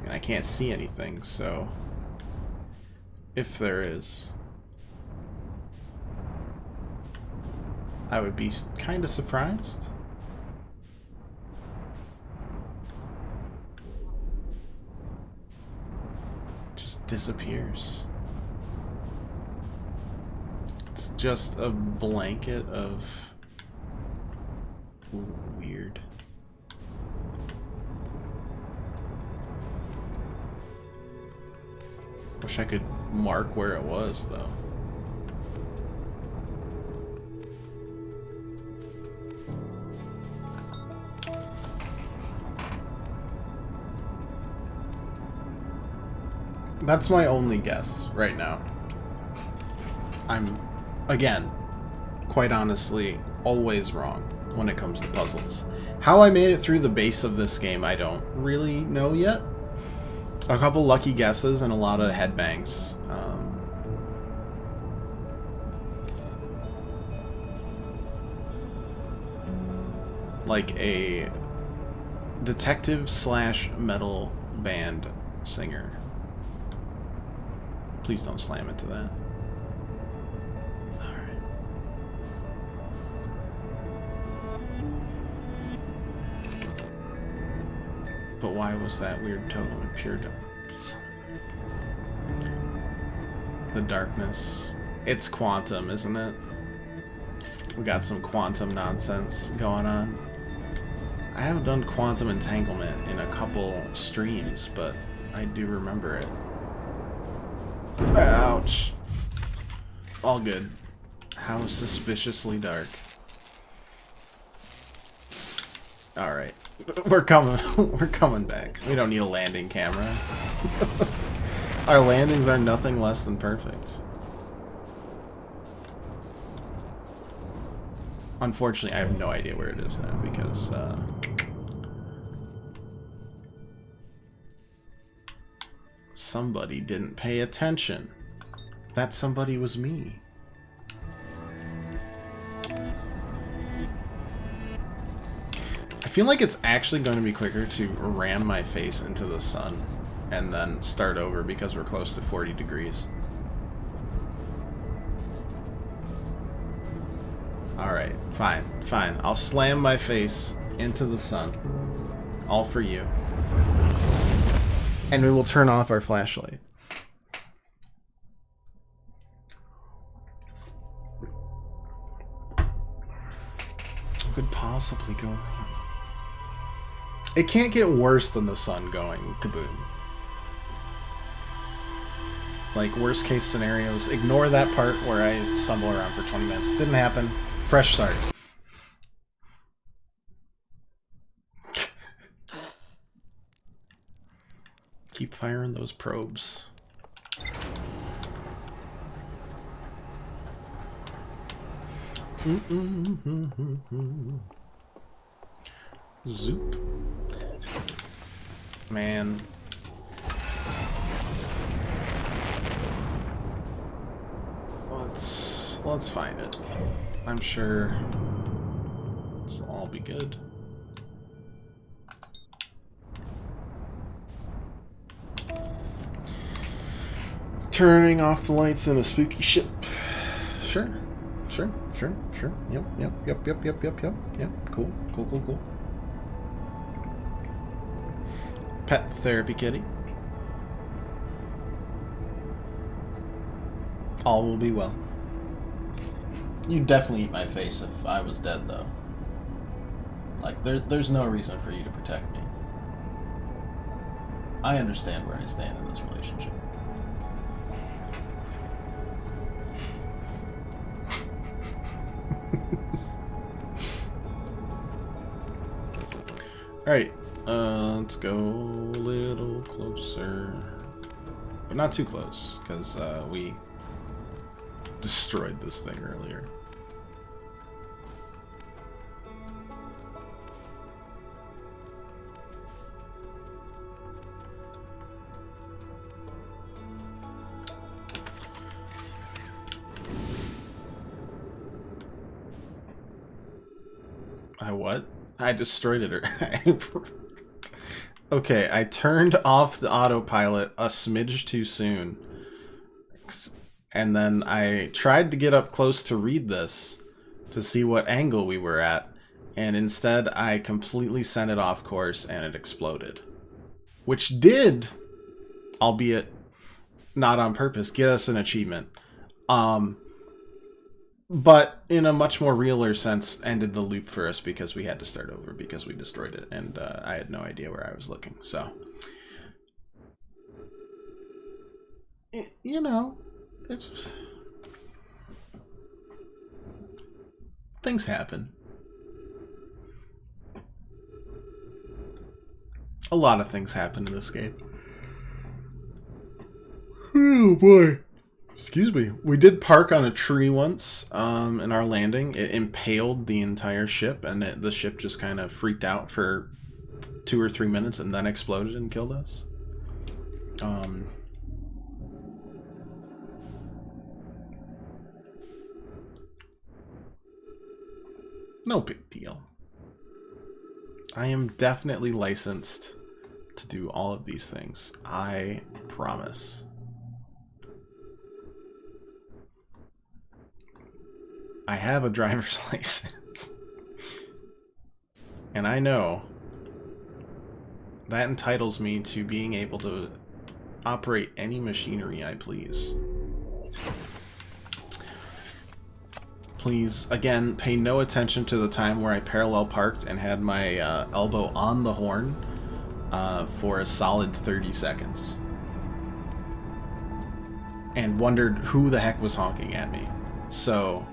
And I can't see anything, so if there is, I would be kind of surprised. Just disappears. It's just a blanket of weird. Wish I could mark where it was, though. That's my only guess right now. I'm, again, quite honestly, always wrong when it comes to puzzles. How I made it through the base of this game, I don't really know yet. A couple lucky guesses and a lot of headbangs. Like a detective slash metal band singer. Please don't slam into that. Alright. But why was that weird totem in pure darkness? The darkness. It's quantum, isn't it? We got some quantum nonsense going on. I haven't done quantum entanglement in a couple streams, but I do remember it. Ouch. All good. How suspiciously dark. Alright. We're coming back. We don't need a landing camera. Our landings are nothing less than perfect. Unfortunately, I have no idea where it is now because somebody didn't pay attention. That somebody was me. I feel like it's actually going to be quicker to ram my face into the sun and then start over because we're close to 40 degrees. Alright, fine, fine. I'll slam my face into the sun. All for you. And we will turn off our flashlight. What could possibly go wrong? It can't get worse than the sun going kaboom. Like, worst case scenarios. Ignore that part where I stumble around for 20 minutes. Didn't happen. Fresh start. Keep firing those probes. Zoop. Man. Let's find it. I'm sure this will all be good. Turning off the lights in a spooky ship. Sure. Sure. Yep. Cool. Pet therapy kitty. All will be well. You'd definitely eat my face if I was dead, though. Like, there's no reason for you to protect me. I understand where I stand in this relationship. Alright, let's go a little closer. But not too close, because we destroyed this thing earlier. I what? I destroyed it. Okay, I turned off the autopilot a smidge too soon. And then I tried to get up close to read this to see what angle we were at. And instead, I completely sent it off course and it exploded. Which did, albeit not on purpose, get us an achievement. But in a much more realer sense, ended the loop for us because we had to start over because we destroyed it. And I had no idea where I was looking. So, you know, it's... things happen. A lot of things happen in this game. Oh boy. Excuse me. We did park on a tree once in our landing. It impaled the entire ship, and the ship just kind of freaked out for 2 or 3 minutes and then exploded and killed us. No big deal. I am definitely licensed to do all of these things. I promise. I have a driver's license. And I know that entitles me to being able to operate any machinery I please. Please, again, pay no attention to the time where I parallel parked and had my elbow on the horn for a solid 30 seconds. And wondered who the heck was honking at me. So...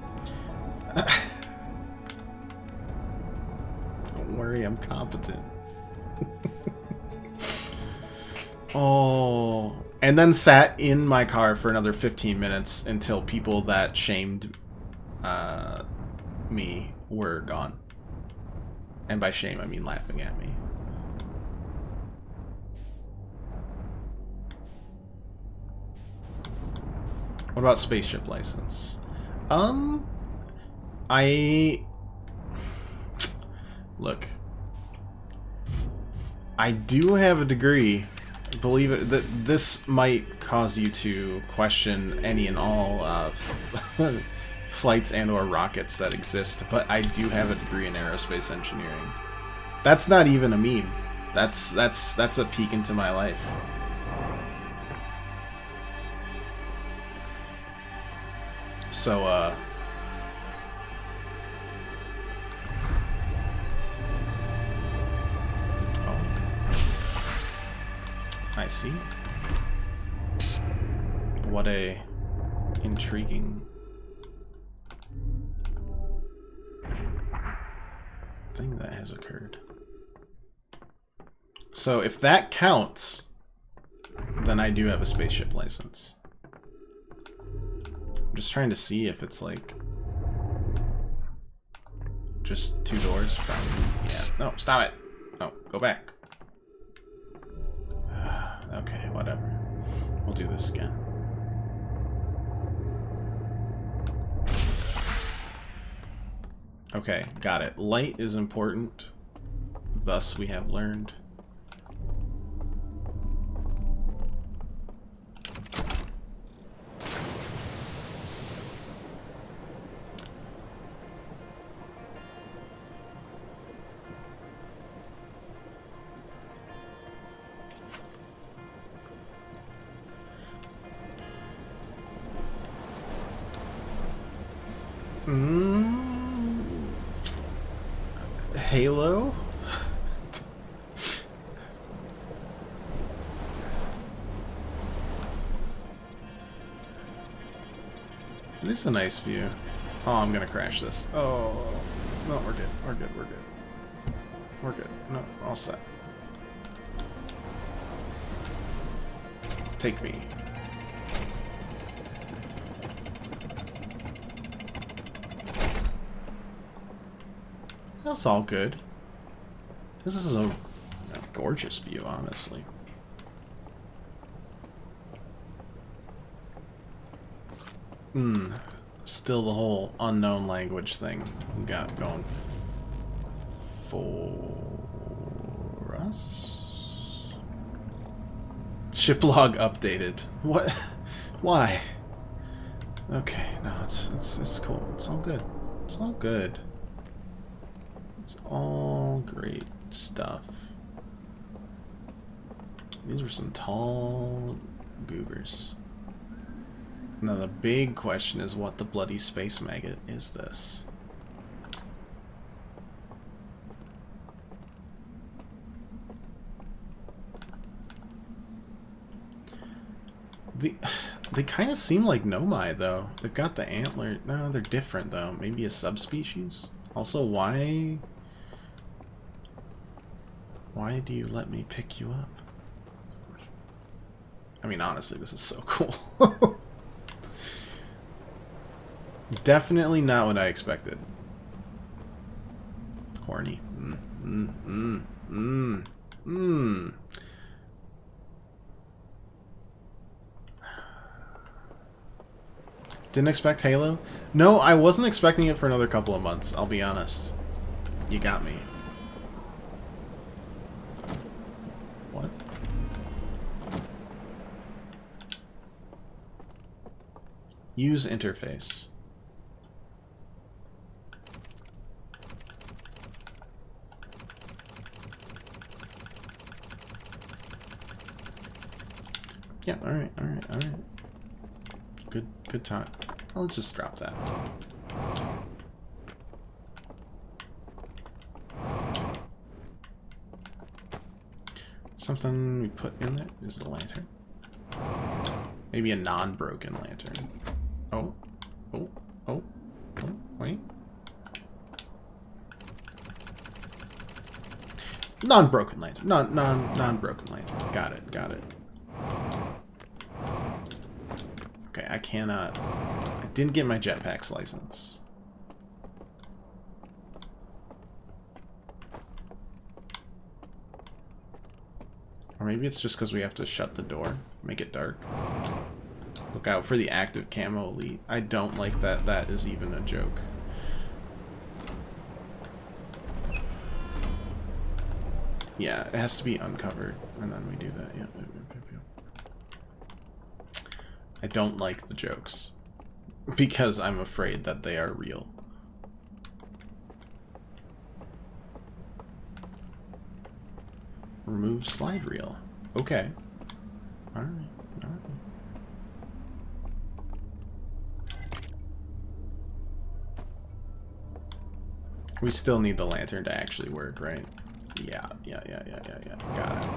don't worry, I'm competent. Oh... and then sat in my car for another 15 minutes until people that shamed me were gone. And by shame, I mean laughing at me. What about spaceship license? Look. I do have a degree. Believe it, that this might cause you to question any and all flights and or rockets that exist, but I do have a degree in aerospace engineering. That's not even a meme. That's a peek into my life. So oh, I see. What a intriguing thing that has occurred. So if that counts, then I do have a spaceship license. I'm just trying to see if it's like just 2 doors from... Yeah. No, stop it. No, go back. Okay, whatever. We'll do this again. Okay, got it. Light is important. Thus, we have learned. Halo? It is a nice view. Oh, I'm gonna crash this. Oh, no, we're good. We're good. We're good. We're good. No, all set. Take me. That's all good. This is a gorgeous view, honestly. Still the whole unknown language thing we got going for us. Ship log updated. What? Why? Okay, no, it's cool. It's all good. It's all good. It's all great stuff. These were some tall goobers. Now the big question is, what the bloody space maggot is this? They kind of seem like Nomai though. They've got the antler. No, they're different though. Maybe a subspecies. Also, why do you let me pick you up? I mean, honestly, this is so cool. Definitely not what I expected. Horny. Didn't expect Halo? No, I wasn't expecting it for another couple of months, I'll be honest. You got me. What? Use interface. Yeah, alright. Good time. I'll just drop that. Something we put in there is the lantern. Maybe a non-broken lantern. Oh, wait. Non-broken lantern. Non-broken lantern. Got it. Okay, I cannot... I didn't get my jetpack's license. Or maybe it's just because we have to shut the door, make it dark. Look out for the active camo elite. I don't like that that is even a joke. Yeah, it has to be uncovered, and then we do that. Yeah. I don't like the jokes because I'm afraid that they are real. Remove slide reel. Okay. All right. All right. We still need the lantern to actually work, right? Yeah. Got it.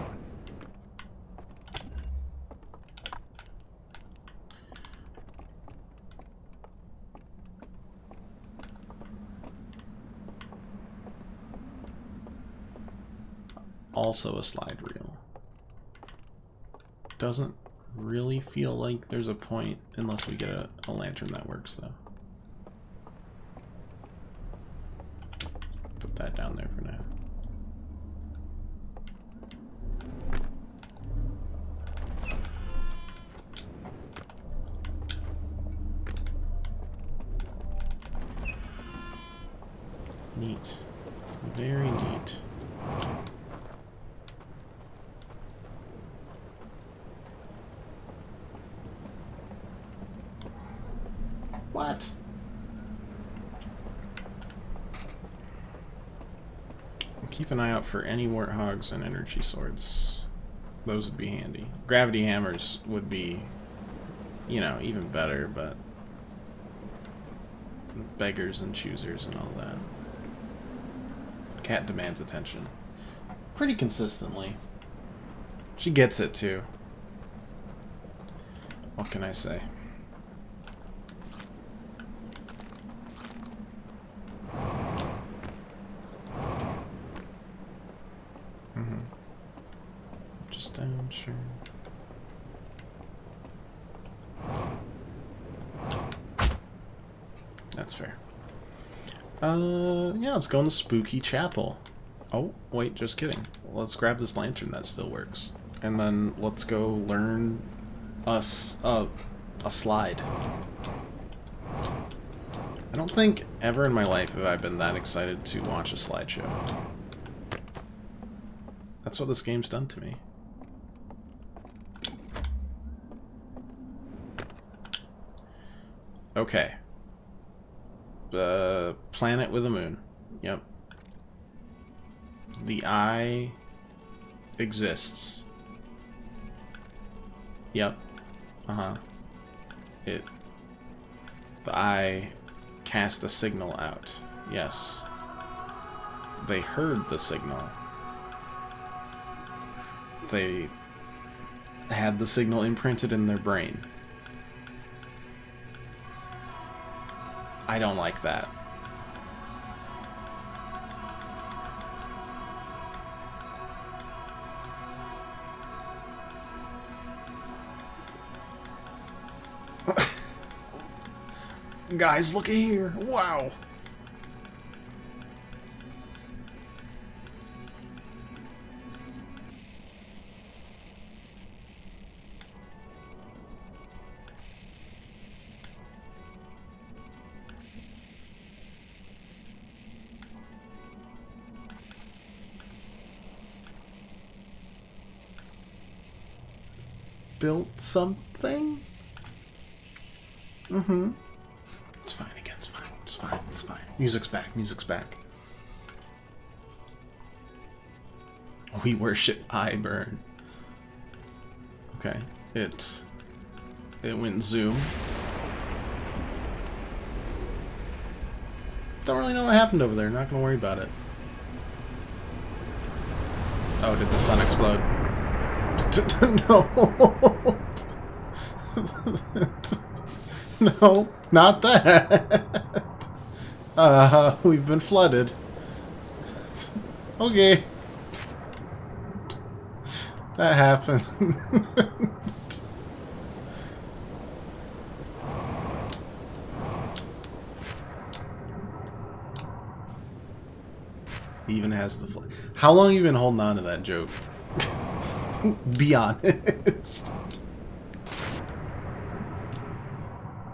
Also a slide reel. Doesn't really feel like there's a point unless we get a lantern that works, though. Put that down there for now. Neat. Very neat. What? Keep an eye out for any warthogs and energy swords. Those would be handy. Gravity hammers would be, you know, even better, but beggars and choosers and all that. Cat demands attention. Pretty consistently. She gets it too. What can I say? Just down, sure. That's fair. Yeah, let's go in the spooky chapel. Oh, wait, just kidding. Let's grab this lantern that still works. And then let's go learn us a slide. I don't think ever in my life have I been that excited to watch a slideshow. That's what this game's done to me. Okay. Planet with a moon. Yep. The eye exists. Yep. Uh-huh. The eye cast a signal out. Yes. They heard the signal. They had the signal imprinted in their brain. I don't like that. Guys, look at here. Wow. Built something? Mm-hmm. It's fine again, it's fine. It's fine, it's fine. Music's back, music's back. We worship Iburn. Okay. It went zoom. Don't really know what happened over there, not gonna worry about it. Oh, did the sun explode? No. No, not that. We've been flooded. Okay. That happened. He even has the flood. How long have you been holding on to that joke? Be honest.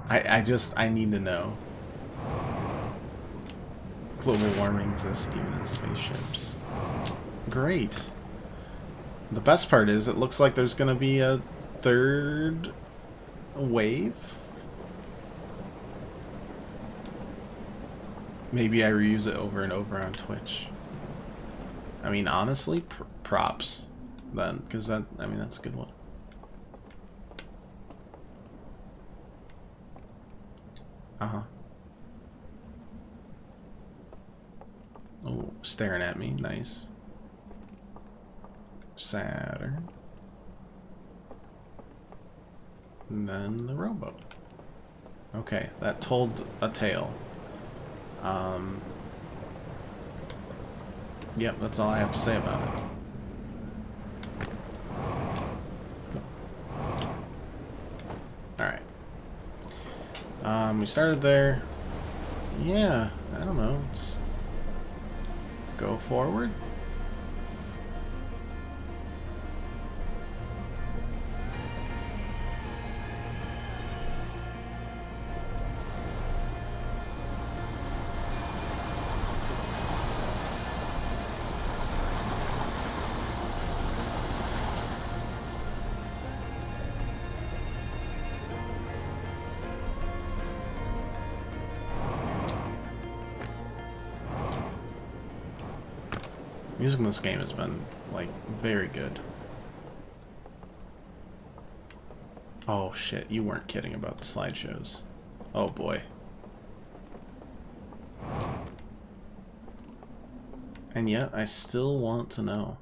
I need to know. Global warming exists even in spaceships. Great. The best part is it looks like there's gonna be a third wave. Maybe I reuse it over and over on Twitch. I mean, honestly, props then, because that, I mean, that's a good one. Uh-huh. Oh, staring at me. Nice. Saturn. And then the rowboat. Okay, that told a tale. Yep, that's all I have to say about it. Alright. We started there. Yeah, I don't know. Let's go forward. Music in this game has been, like, very good. Oh shit, you weren't kidding about the slideshows. Oh boy. And yet, I still want to know.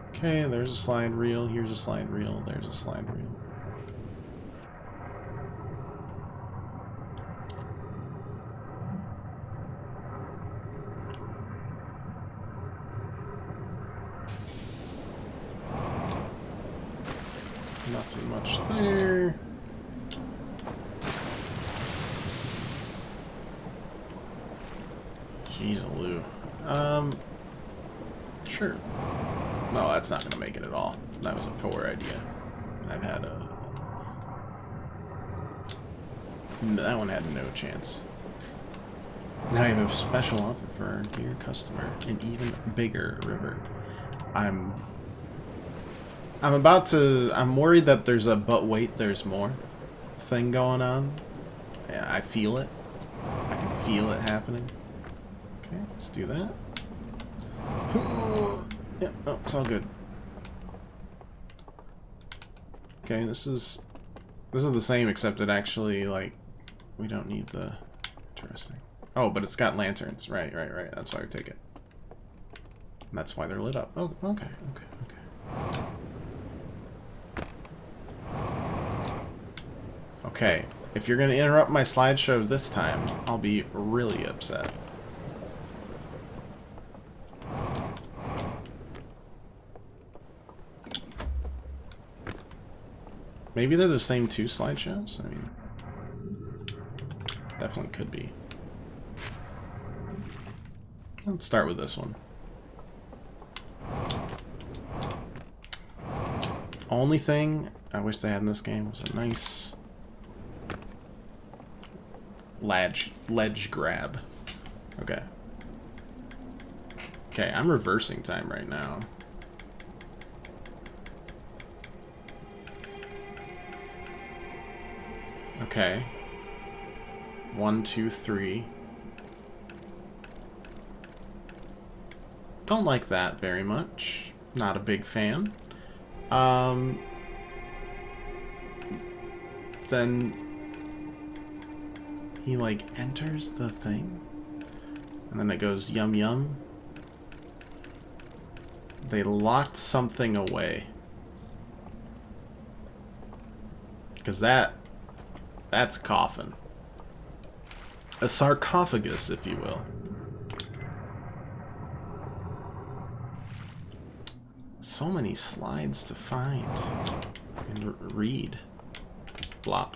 Okay, there's a slide reel, here's a slide reel, there's a slide reel. Nothing much there. Jeez-a-loo. Sure. No, that's not gonna make it at all. That was a poor idea. I've had a... That one had no chance. Now you have a special offer for our dear customer. An even bigger river. I'm worried that there's a but wait, there's more thing going on. Yeah, I feel it. I can feel it happening. Okay, let's do that. Yeah, oh, it's all good. Okay, this is the same, except it actually, like, we don't need the... Interesting. Oh, but it's got lanterns. Right. That's why we take it. And that's why they're lit up. Oh, okay. Okay, if you're gonna interrupt my slideshow this time, I'll be really upset. Maybe they're the same two slideshows? I mean, definitely could be. Let's start with this one. Only thing I wish they had in this game was a nice ledge grab. Okay. Okay, I'm reversing time right now. Okay. 1, 2, 3. Don't like that very much. Not a big fan. Then he like enters the thing and then it goes yum yum. They locked something away. Because that's a coffin. A sarcophagus, if you will. So many slides to find and read. Blop,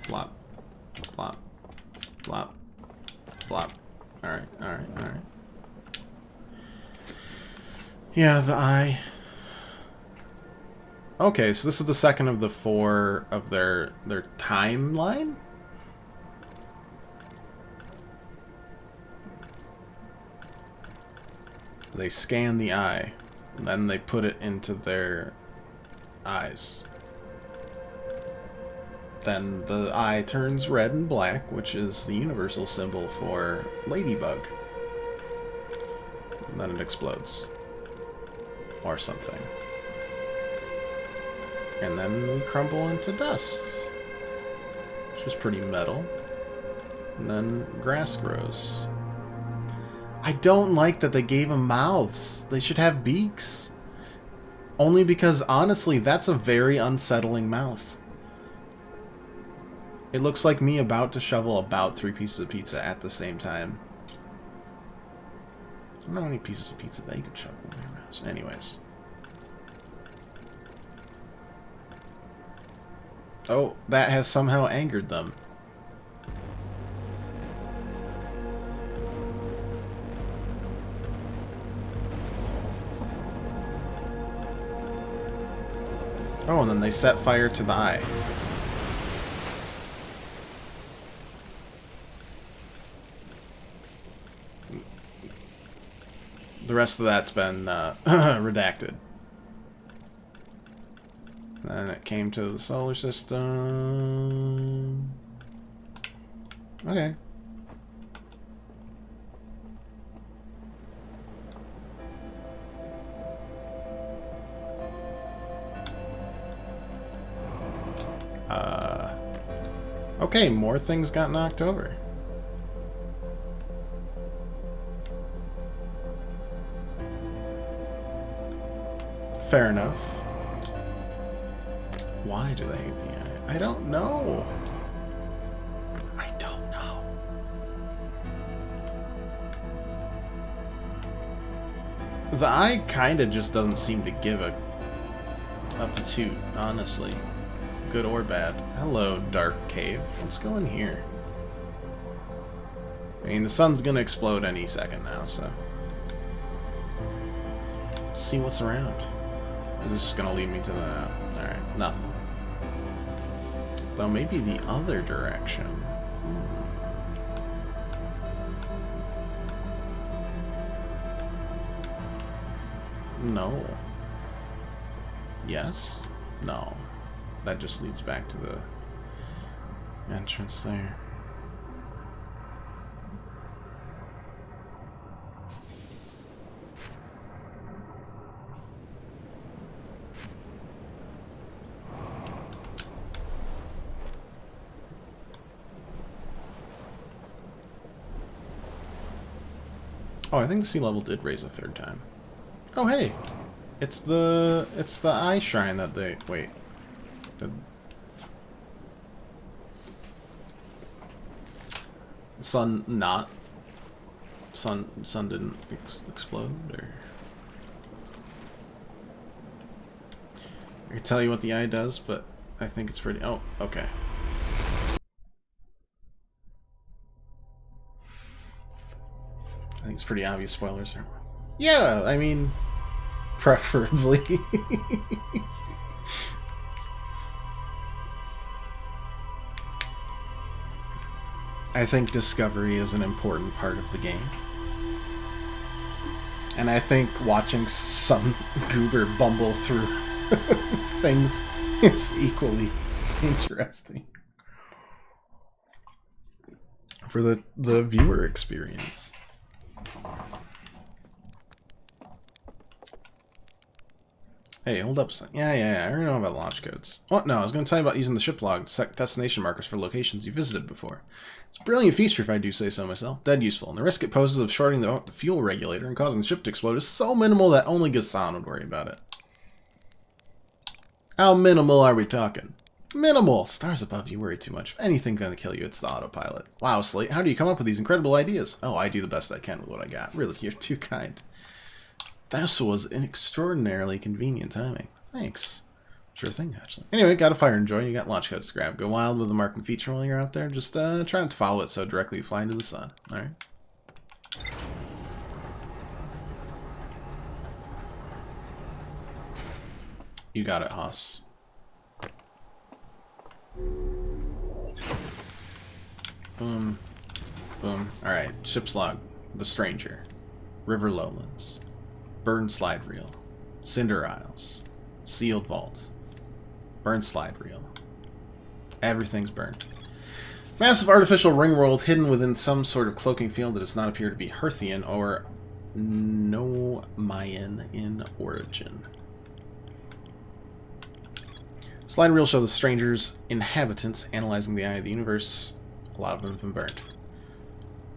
blop, blop, blop. Blop. Alright, alright, alright. Yeah, the eye. Okay, so this is the second of the 4 of their timeline? They scan the eye, and then they put it into their eyes. Then the eye turns red and black, which is the universal symbol for ladybug. And then it explodes. Or something. And then we crumble into dust, which is pretty metal. And then grass grows. I don't like that they gave them mouths. They should have beaks. Only because, honestly, that's a very unsettling mouth. It looks like me about to shovel about 3 pieces of pizza at the same time. I don't know how many pieces of pizza they could shovel in their mouths. Anyways. Oh, that has somehow angered them. Oh, and then they set fire to the eye. The rest of that's been redacted. Then it came to the solar system. Okay. Okay, more things got knocked over. Fair enough. Why do they hate the eye? I don't know. I don't know. The eye kind of just doesn't seem to give a toot, honestly. Good or bad. Hello, dark cave. Let's go in here. I mean, the sun's gonna explode any second now, so... Let's see what's around. Is this just gonna lead me to the... Alright, nothing. Though maybe the other direction. No. Yes? No. That just leads back to the entrance there. Oh, I think the sea level did raise a 3rd time. Oh, hey! It's the eye shrine that they... Wait. Sun not? Sun didn't explode, or... I can tell you what the eye does, but I think it's pretty... Oh, okay. I think it's pretty obvious spoilers there. Yeah, I mean... Preferably. I think discovery is an important part of the game. And I think watching some goober bumble through things is equally interesting. For the viewer experience. Hey, hold up. Yeah, I already know about launch codes. Oh, no, I was going to tell you about using the ship log to set destination markers for locations you visited before. It's a brilliant feature if I do say so myself. Dead useful. And the risk it poses of shorting the fuel regulator and causing the ship to explode is so minimal that only Gassan would worry about it. How minimal are we talking? Minimal! Stars above, you worry too much. If anything's going to kill you, it's the autopilot. Wow, Slate, how do you come up with these incredible ideas? Oh, I do the best I can with what I got. Really, you're too kind. That was an extraordinarily convenient timing. Thanks. Sure thing, actually. Anyway, got a fire enjoy. You got launch codes to grab. Go wild with the marking feature while you're out there. Just try not to follow it so directly you fly into the sun. Alright? You got it, Haas. Boom. Boom. Alright, ship's log. The Stranger. River Lowlands. Burn slide reel. Cinder Isles. Sealed vault. Burn slide reel. Everything's burned. Massive artificial ring world hidden within some sort of cloaking field that does not appear to be Hearthian or Mayan in origin. Slide reel show the Stranger's inhabitants analyzing the eye of the universe. A lot of them have been burned.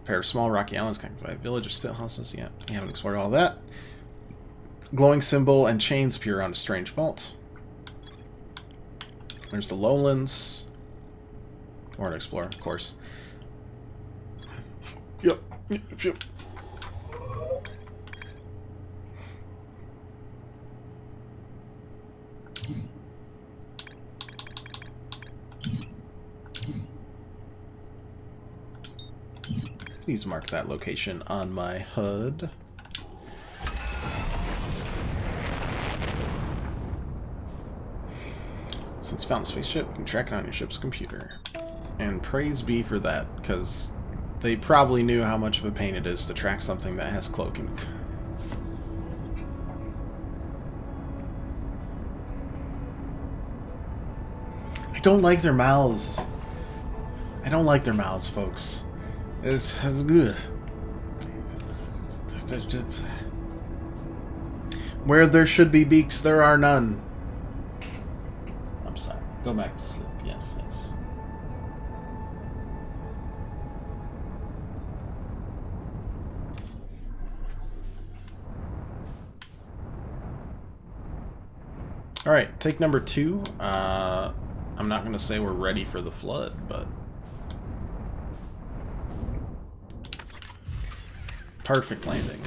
A pair of small rocky islands connected by a village of still houses. Yeah, we haven't explored all that. Glowing symbol and chains appear around a strange vault. There's the lowlands. Or an explorer, of course. Yep. Yep. Please mark that location on my HUD. Since you found the spaceship, you can track it on your ship's computer. And praise be for that, because they probably knew how much of a pain it is to track something that has cloaking. I don't like their mouths. I don't like their mouths, folks. It's good. Where there should be beaks, there are none. I'm sorry. Go back to sleep. Yes, yes. Alright, take number 2. I'm not going to say we're ready for the flood, but... perfect landing.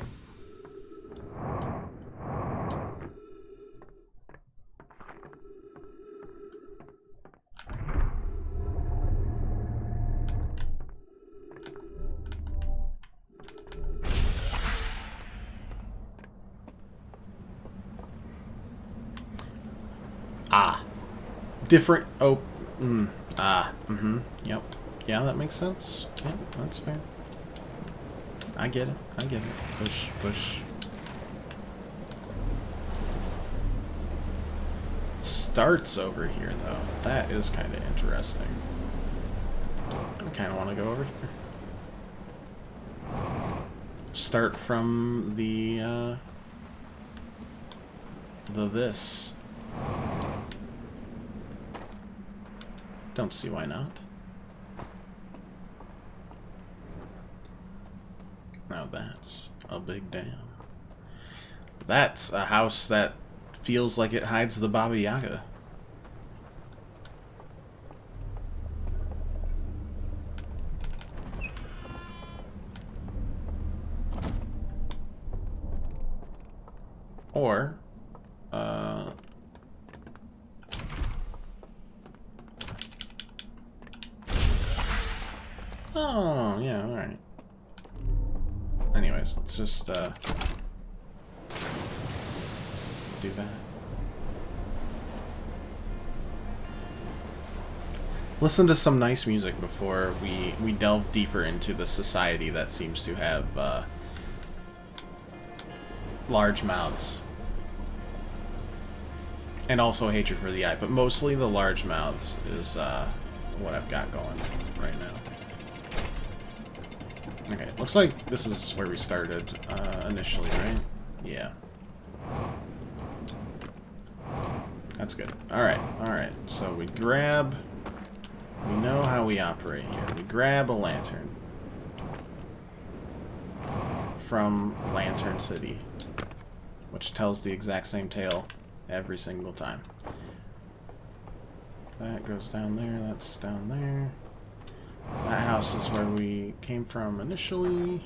Different. Oh. Yep. Yeah, that makes sense. Yeah, that's fair. I get it. I get it. Push, push. Starts over here, though. That is kind of interesting. I kind of want to go over here. Start from the this. Don't see why not. Now that's a big dam. That's a house that feels like it hides the Baba Yaga. Or, oh, yeah, alright. Anyways, let's just, do that. Listen to some nice music before we delve deeper into the society that seems to have, large mouths. And also hatred for the eye, but mostly the large mouths is, what I've got going right now. Okay, looks like this is where we started initially, right? Yeah. That's good. Alright, alright. So we grab... we know how we operate here. We grab a lantern from Lantern City, which tells the exact same tale every single time. That goes down there, that's down there. That house is where we came from initially.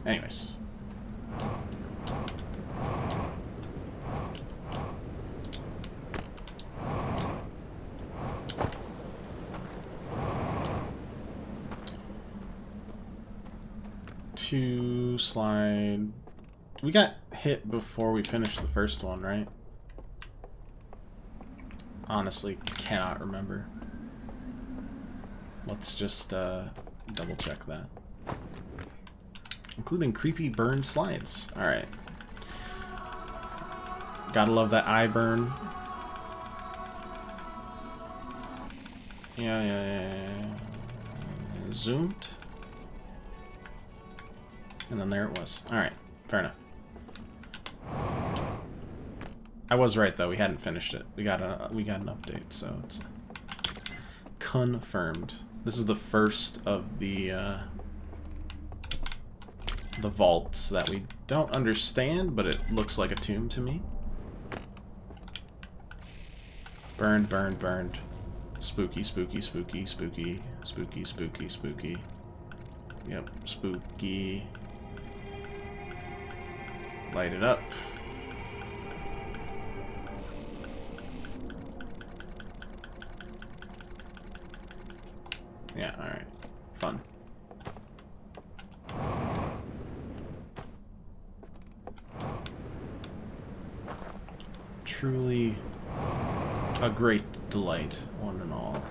Anyways. 2 slide. We got hit before we finished the first one, right? Honestly, cannot remember. Let's just double check that. Including creepy burn slides. Alright. Gotta love that eye burn. Yeah. Zoomed. And then there it was. Alright, fair enough. I was right though, we hadn't finished it. We got an update, so it's confirmed. This is the first of the vaults that we don't understand, but it looks like a tomb to me. Burned, burned, burned. Spooky, spooky, spooky, spooky, spooky, spooky, spooky. Yep, spooky. Light it up. Yeah, alright. Fun. Truly a great delight, one and all.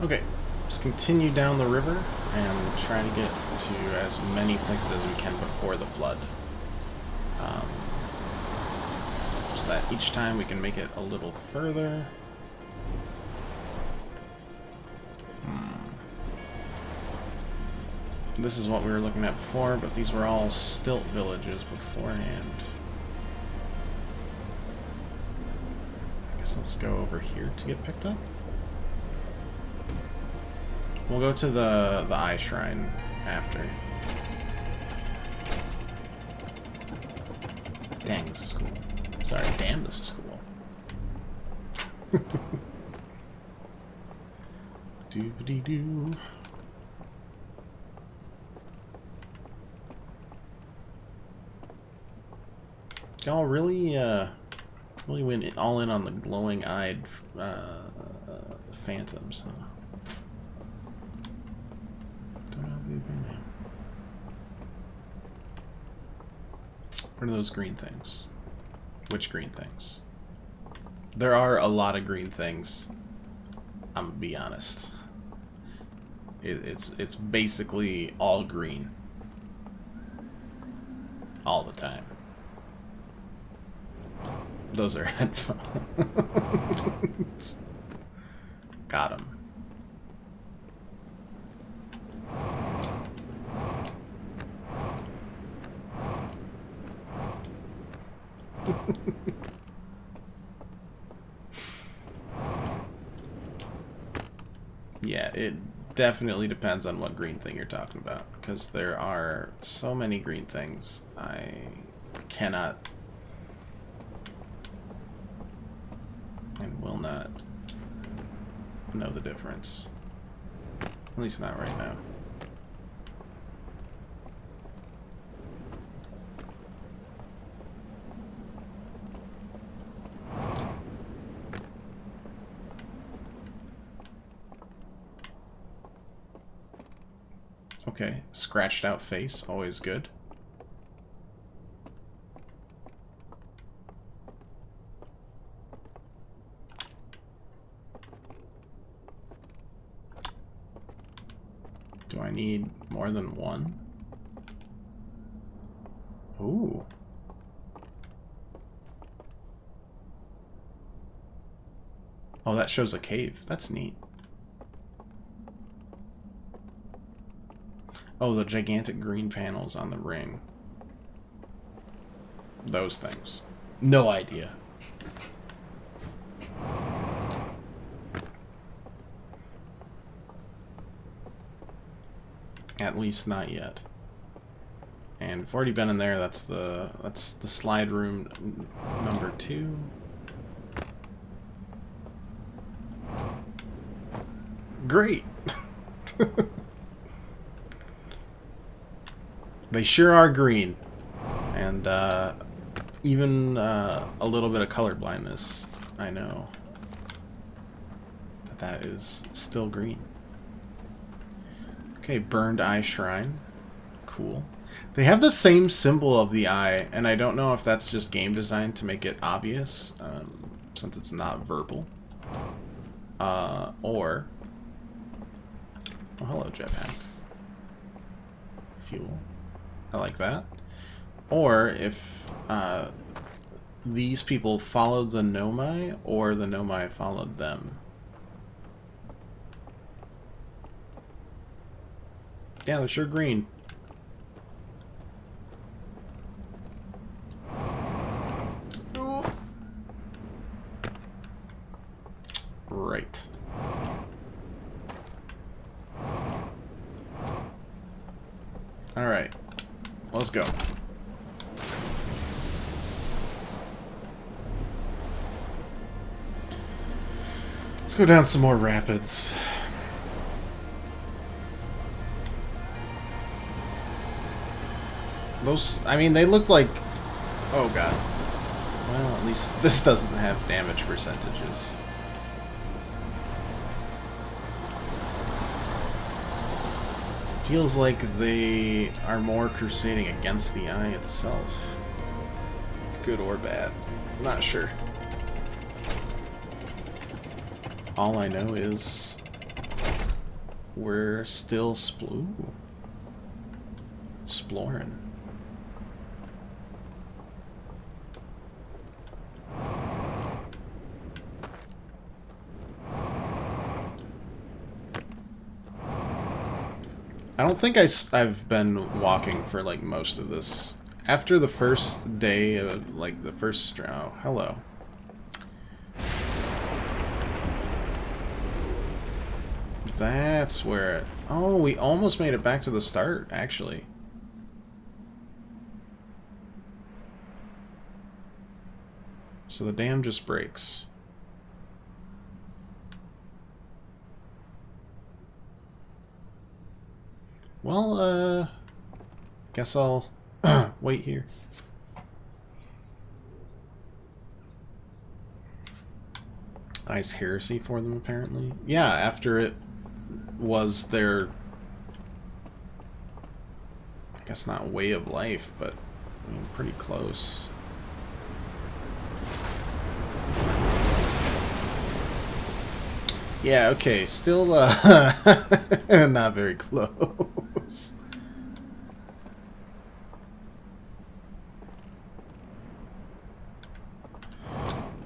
Okay, let's continue down the river and try to get to as many places as we can before the flood. So that each time we can make it a little further. This is what we were looking at before, but these were all stilt villages beforehand. I guess let's go over here to get picked up. We'll go to the eye shrine after. Dang, this is cool. Sorry, damn, this is cool. Doobity-doo. Y'all really went all in on the glowing-eyed phantoms, huh? What are those green things? Which green things? There are a lot of green things. I'm gonna be honest. It's basically all green. All the time. Those are headphones. Got 'em. Yeah, it definitely depends on what green thing you're talking about, because there are so many green things I cannot and will not know the difference. At least not right now. Okay, scratched out face, always good. Do I need more than one? Ooh. Oh, that shows a cave. That's neat. Oh, the gigantic green panels on the ring. Those things. No idea. At least not yet. And we've already been in there. That's the slide room number 2. great. They sure are green. And even a little bit of color blindness, I know that is still green. Okay, burned eye shrine. Cool. They have the same symbol of the eye, and I don't know if that's just game design to make it obvious, since it's not verbal. Or... Oh, hello, jetpack. Fuel. I like that. Or if these people followed the Nomai, or the Nomai followed them. Yeah, they're sure green. Right. Alright. Let's go. Let's go down some more rapids. Those, I mean, they looked like... Oh god. Well, at least this doesn't have damage percentages. Feels like they are more crusading against the eye itself. Good or bad. I'm not sure. All I know is we're still exploring. I don't think I've been walking for like most of this. After the first day of like the first oh, hello. That's where it, oh, we almost made it back to the start actually. So the dam just breaks. Well, guess I'll wait here. Nice heresy for them, apparently. Yeah, after it was their, I guess not way of life, but I mean, pretty close. Yeah, okay, still not very close.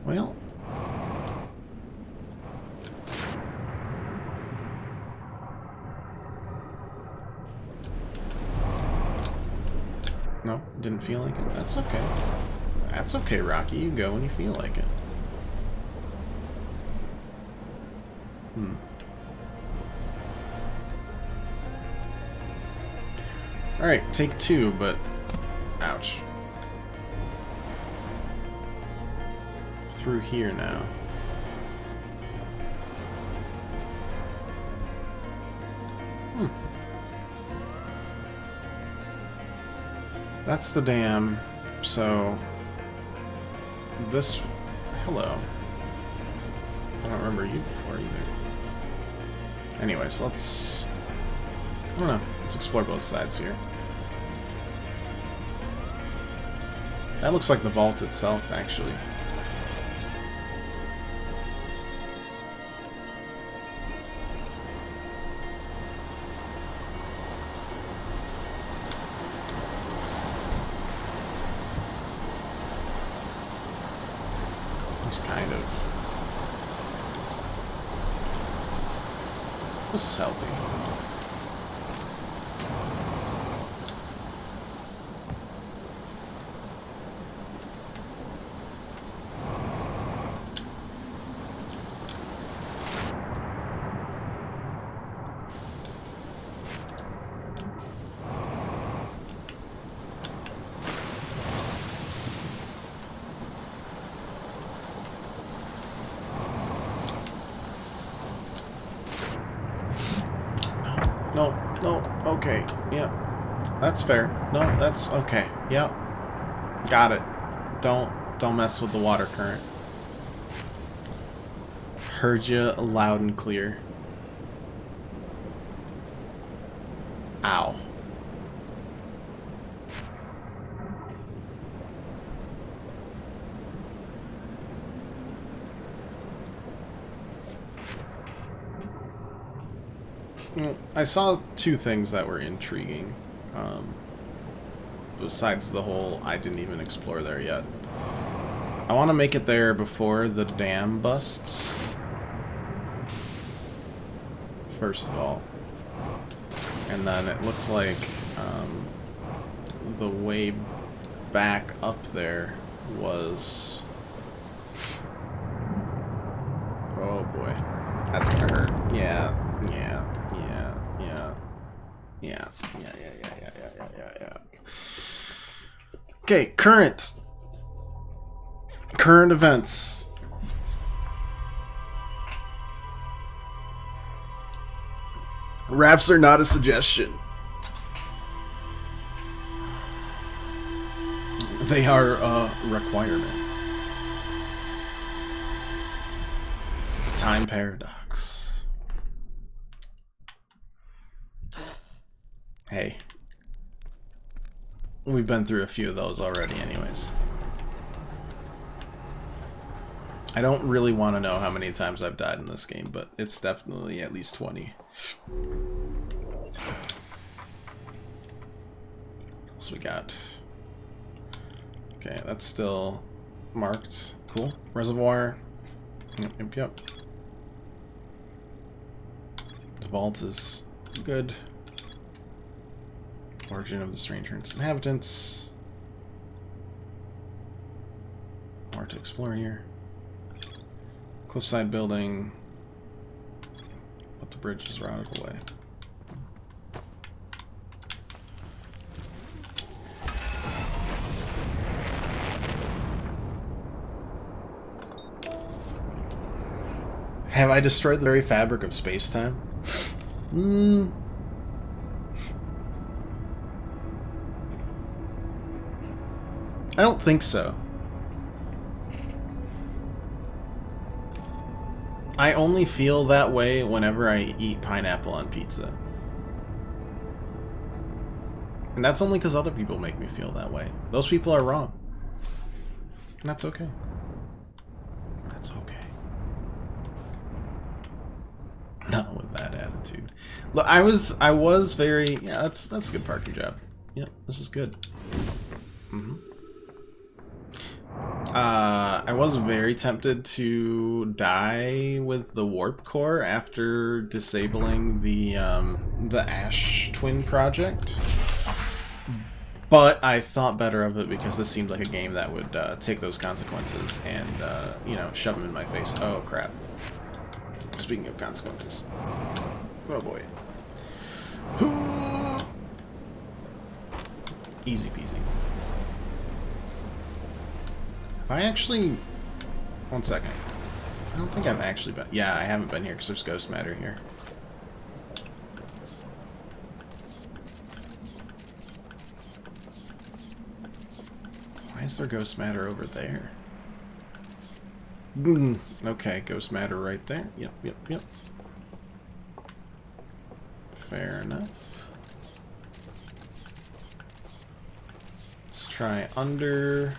Well, no, didn't feel like it. That's okay. That's okay, Rocky. You go when you feel like it. Alright, take two, but ouch. Through here now. That's the dam, so this, hello. I don't remember you before either. Anyways, let's, I don't know, let's explore both sides here. That looks like the vault itself, actually. Just kind of. This is healthy. No, okay, yep. That's fair. No, that's okay. Yep. Got it. Don't mess with the water current. Heard you loud and clear. Ow. I saw two things that were intriguing. Besides the whole, I didn't even explore there yet. I want to make it there before the dam busts. First of all. And then it looks like the way back up there was... Oh boy. That's gonna hurt. Yeah. Okay, current events. Rafts are not a suggestion. They are a requirement. Time paradox. Hey. We've been through a few of those already anyways. I don't really want to know how many times I've died in this game, but it's definitely at least 20. So we got... Okay, that's still marked. Cool. Reservoir. Yep. The vault is good. Origin of the stranger and its inhabitants. More to explore here. Cliffside building. But the bridge is routed away. Have I destroyed the very fabric of space-time? I don't think so. I only feel that way whenever I eat pineapple on pizza. And that's only because other people make me feel that way. Those people are wrong. And that's okay. That's okay. Not with that attitude. Look, I was very... Yeah, that's a good parking job. Yeah, this is good. I was very tempted to die with the warp core after disabling the Ash Twin project, but I thought better of it because this seemed like a game that would take those consequences and you know, shove them in my face. Oh crap! Speaking of consequences, oh boy, easy peasy. I actually... One second. I don't think I've actually been... Yeah, I haven't been here because there's ghost matter here. Why is there ghost matter over there? Okay, ghost matter right there. Yep. Fair enough. Let's try under...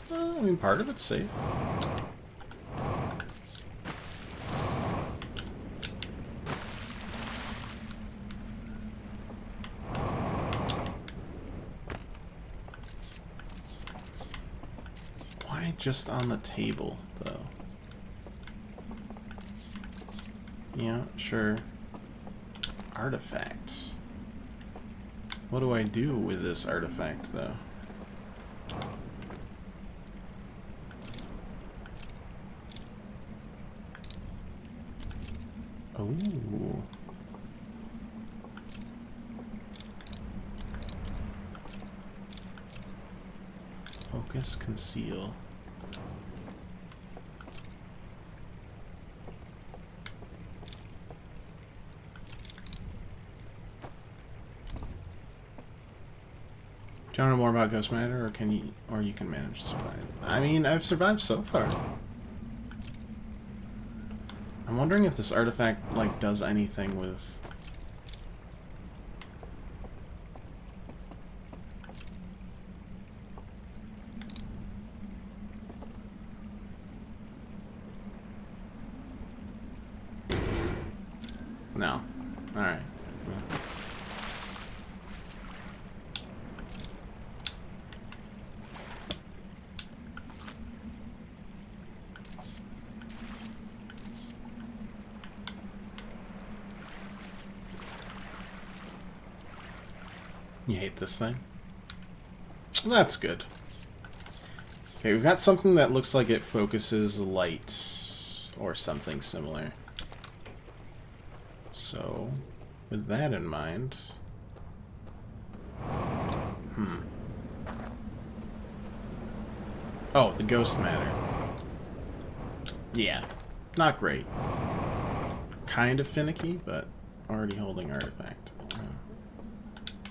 I mean, part of it's safe. Why just on the table, though? Yeah, sure. Artifact. What do I do with this artifact, though? Ooh. Focus, conceal. Do you want to know more about Ghost Matter, or you can manage to survive? I mean, I've survived so far. I'm wondering if this artifact, like, does anything with... No. Alright. You hate this thing? Well, that's good. Okay, we've got something that looks like it focuses light or something similar. So, with that in mind... Oh, the Ghost Matter. Yeah, not great. Kind of finicky, but already holding artifact.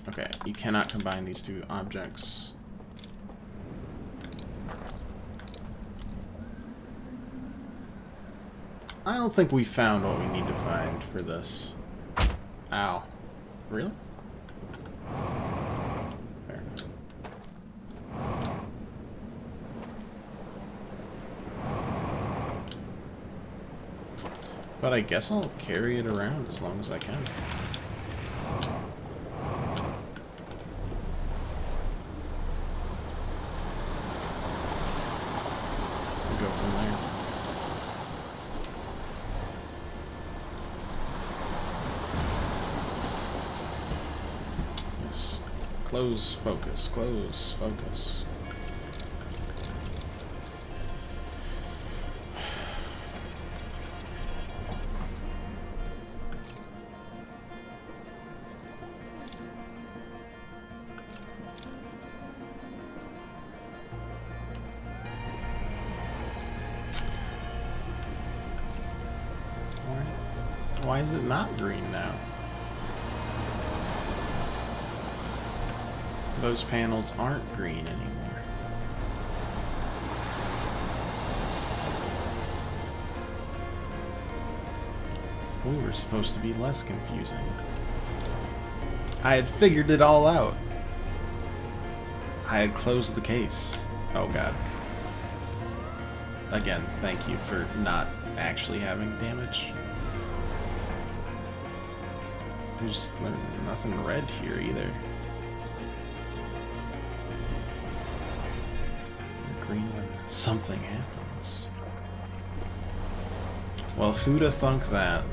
Okay, you cannot combine these two objects. I don't think we found what we need to find for this. Ow. Really? There. But I guess I'll carry it around as long as I can. Go from there. Yes. Close focus. Close focus. Why is it not green now? Those panels aren't green anymore. We were supposed to be less confusing. I had figured it all out. I had closed the case. Oh god. Again, thank you for not actually having damage. There's nothing red here either. Green when something happens. Well, who'd have thunk that?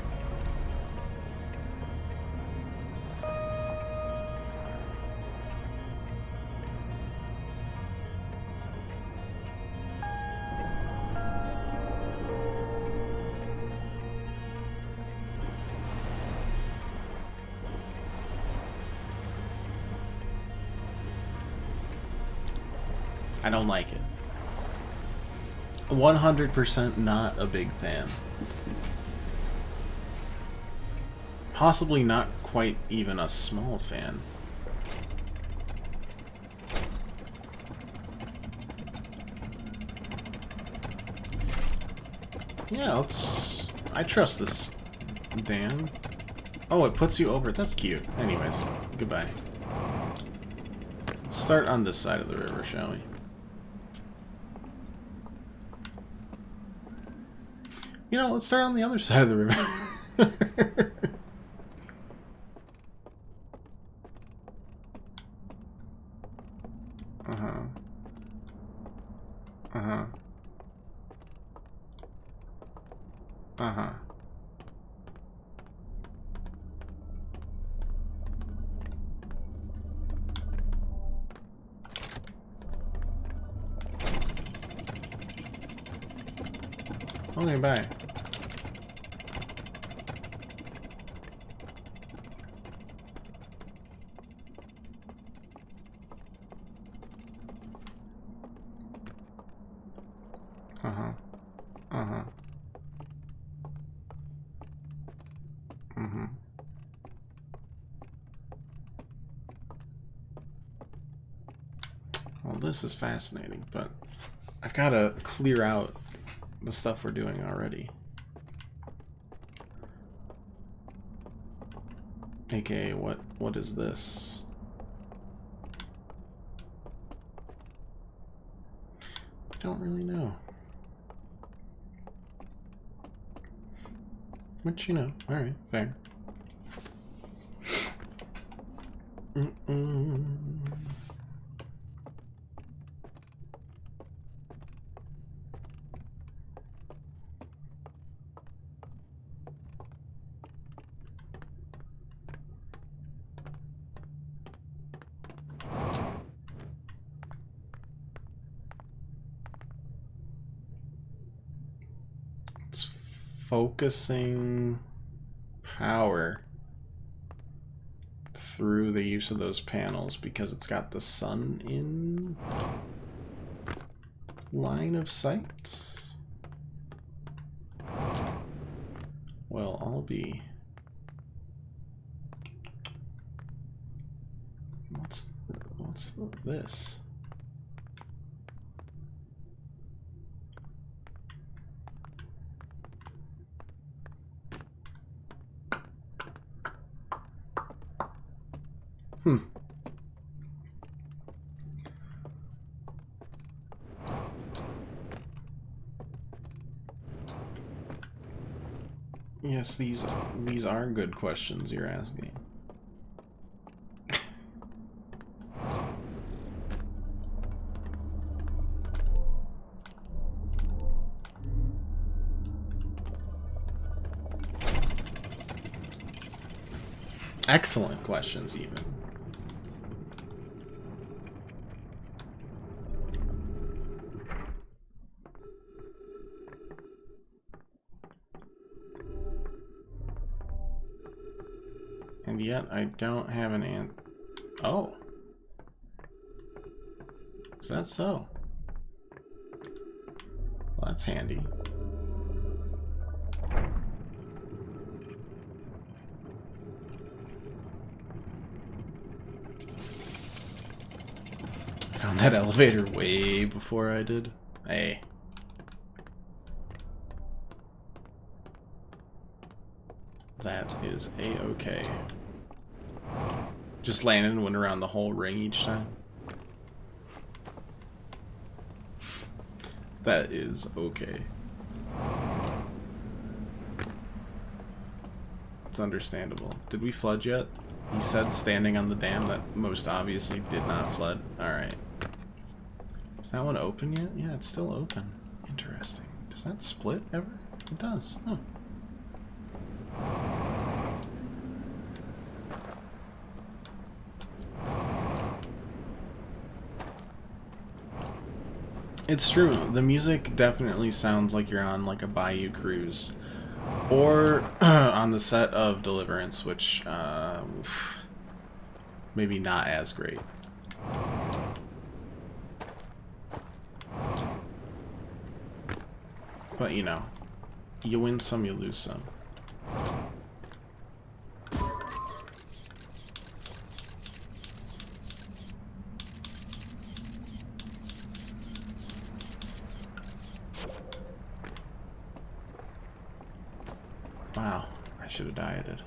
I don't like it. 100% not a big fan. Possibly not quite even a small fan. Yeah, I trust this dam. Oh, it puts you over. That's cute. Anyways, goodbye. Let's start on this side of the river, shall we? You know, let's start on the other side of the river. Okay, bye. this is fascinating, but I've got to clear out the stuff we're doing already. AKA, what is this? I don't really know. Which, you know, alright, fair. It's focusing power through the use of those panels because it's got the sun in line of sight. Well, I'll be... What's this? Yes, these are good questions you're asking. Excellent questions, even. And yet, I don't have an ant. Oh. Is that so? Well, that's handy. Found that elevator way before I did. Hey. That is a-okay. Just landed and went around the whole ring each time. That is okay. It's understandable. Did we flood yet? He said standing on the dam that most obviously did not flood. Alright. Is that one open yet? Yeah, it's still open. Interesting. Does that split ever? It does. Huh. It's true. The music definitely sounds like you're on like a bayou cruise, or on the set of Deliverance, which maybe not as great. But you know, you win some, you lose some. Wow, I should have dieted.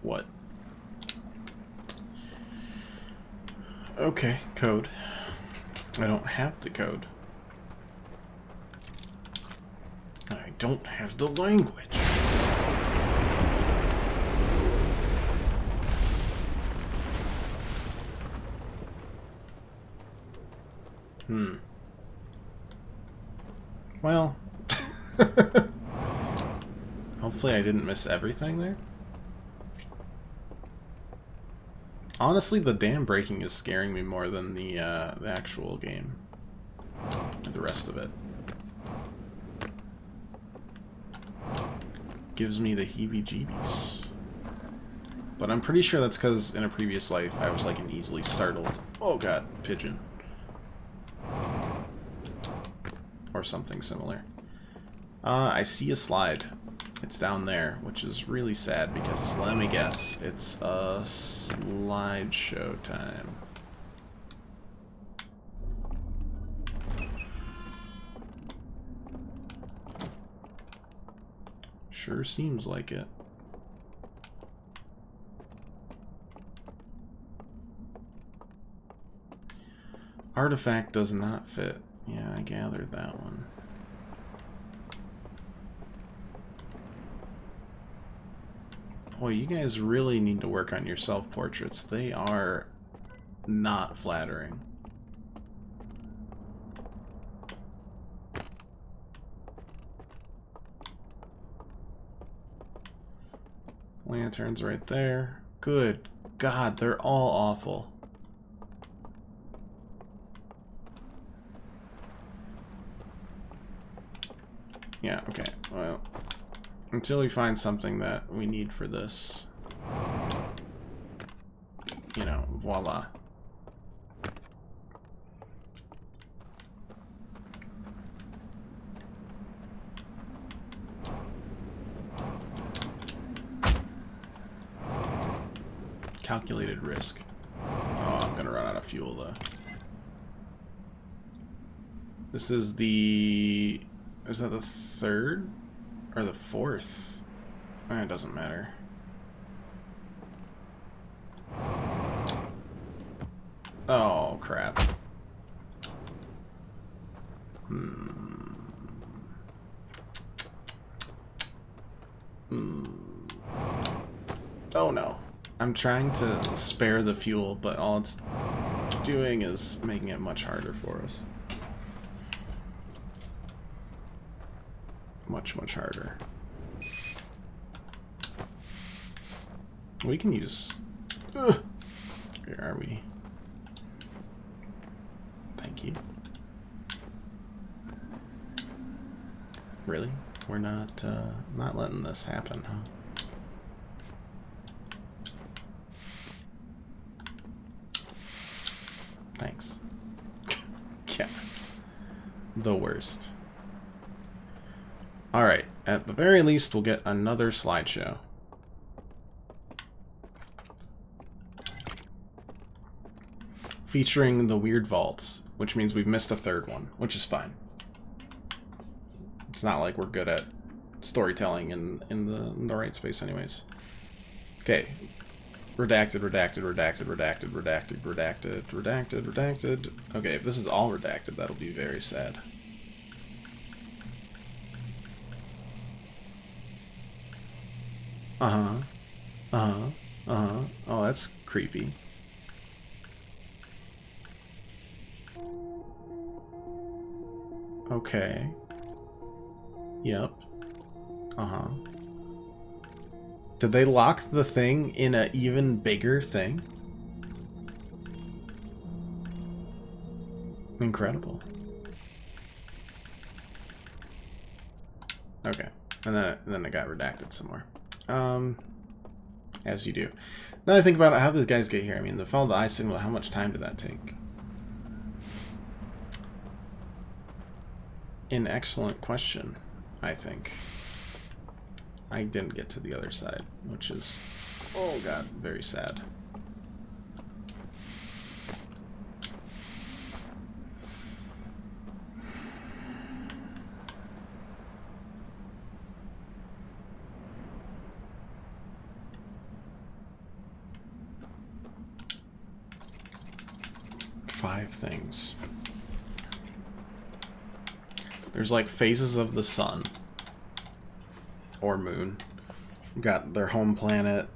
What? Okay, code. I don't have the code. I don't have the language. Well, hopefully I didn't miss everything there. Honestly, the dam breaking is scaring me more than the actual game. Or the rest of it. Gives me the heebie-jeebies. But I'm pretty sure that's because in a previous life I was like an easily startled, oh god, pigeon. Or something similar. I see a slide. It's down there, which is really sad because, let me guess, it's a slideshow time. Sure seems like it. Artifact does not fit. Yeah, I gathered that one. Boy, you guys really need to work on your self-portraits. They are not flattering. Lanterns right there. Good God, they're all awful. Yeah, okay, well, until we find something that we need for this, you know, voila. Calculated risk. Oh, I'm gonna run out of fuel though. This is the... is that the third? Or the fourth? It doesn't matter. Oh, crap. Oh no. I'm trying to spare the fuel, but all it's doing is making it much harder for us. Much, much harder. We can use... Where are we? Thank you. Really? We're not letting this happen, huh? Thanks. Yeah. The worst. Alright, at the very least, we'll get another slideshow. Featuring the weird vaults, which means we've missed a third one, which is fine. It's not like we're good at storytelling in the right space anyways. Okay. Redacted, redacted, redacted, redacted, redacted, redacted, redacted, redacted. Okay, if this is all redacted, that'll be very sad. Uh-huh. Uh-huh. Uh-huh. Oh, that's creepy. Okay. Yep. Uh-huh. Did they lock the thing in an even bigger thing? Incredible. Okay. And then it got redacted some more. As you do. Now I think about it, how did these guys get here? I mean, the follow the eye signal, how much time did that take? An excellent question, I think. I didn't get to the other side, which is, oh god, very sad. Five things. There's like phases of the sun. Or moon. Got their home planet.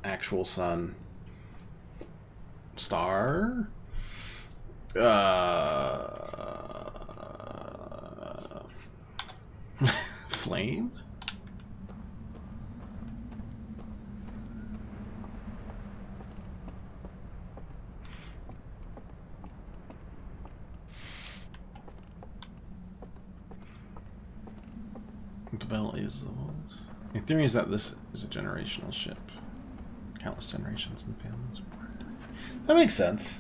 Actual sun. Star? Flame? The bell is the walls. My theory is that this is a generational ship. Countless generations and families. That makes sense.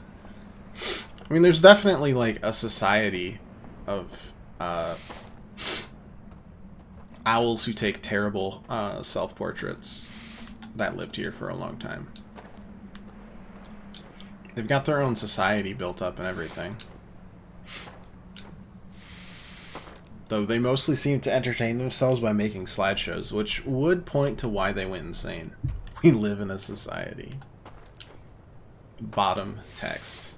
I mean, there's definitely like a society of owls who take terrible self-portraits that lived here for a long time. They've got their own society built up and everything. Though they mostly seem to entertain themselves by making slideshows, which would point to why they went insane. We live in a society. Bottom text.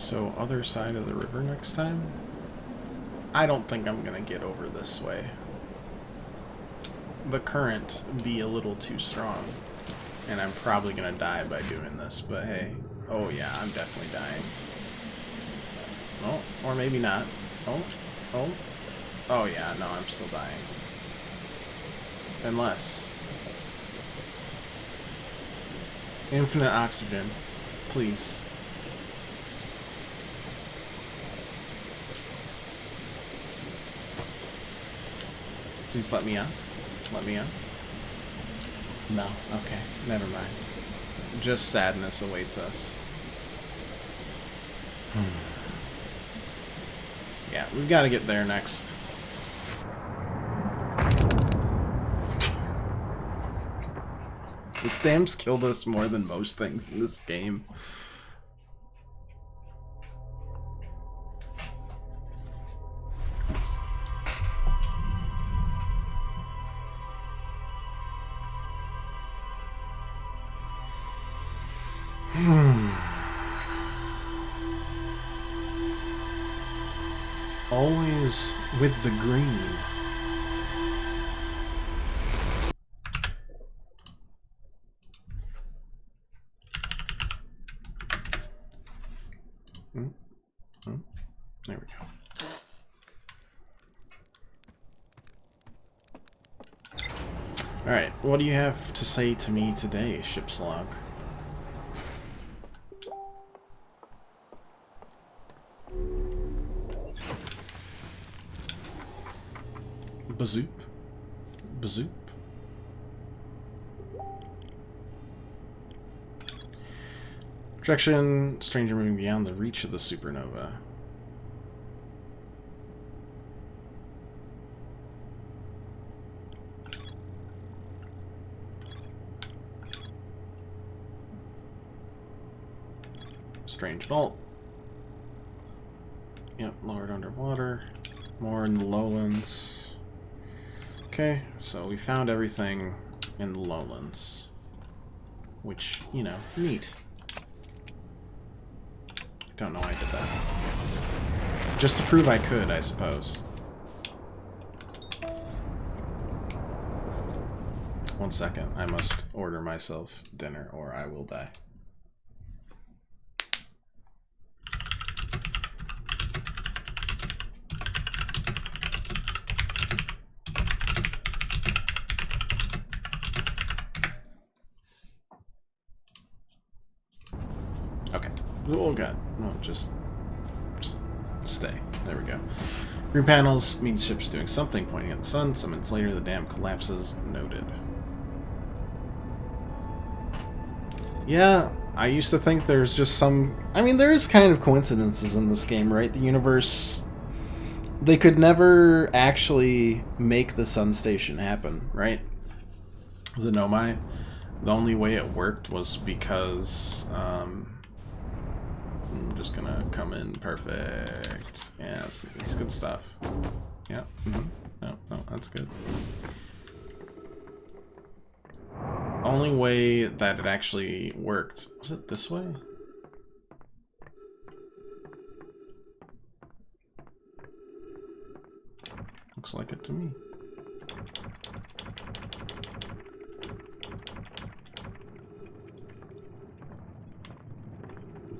So, other side of the river next time? I don't think I'm gonna get over this way. The current be a little too strong. And I'm probably gonna die by doing this, but hey. Oh yeah, I'm definitely dying. Oh, or maybe not. Oh, oh. Oh yeah, no, I'm still dying. Unless... Infinite oxygen. Please. Please let me out. Let me out. No. Okay. Never mind. Just sadness awaits us. Yeah, we've got to get there next. The stamps killed us more than most things in this game. Always with the green. There we go. Alright, what do you have to say to me today, ship's log? Bazoop. Bazoop. Projection, stranger moving beyond the reach of the supernova. Strange vault. Yep, lowered underwater. More in the lowlands. Okay, so we found everything in the lowlands. Which, you know, neat. Don't know why I did that. Just to prove I could, I suppose. 1 second, I must order myself dinner or I will die. Okay. Oh god. No, just stay. There we go. Green panels means ship's doing something, pointing at the sun. Some minutes later, the dam collapses. Noted. Yeah, I used to think there's just some... I mean, there is kind of coincidences in this game, right? The universe... They could never actually make the sun station happen, right? The Nomai. The only way it worked was because... I'm just gonna come in perfect. Yeah, it's good stuff. Yeah. No, that's good. Only way that it actually worked. Was it this way? Looks like it to me.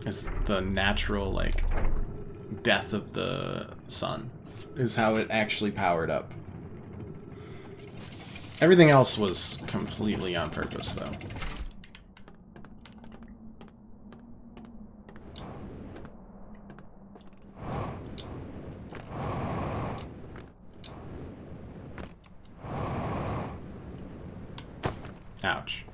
It's the natural, like, death of the sun is how it actually powered up. Everything else was completely on purpose, though. Ouch.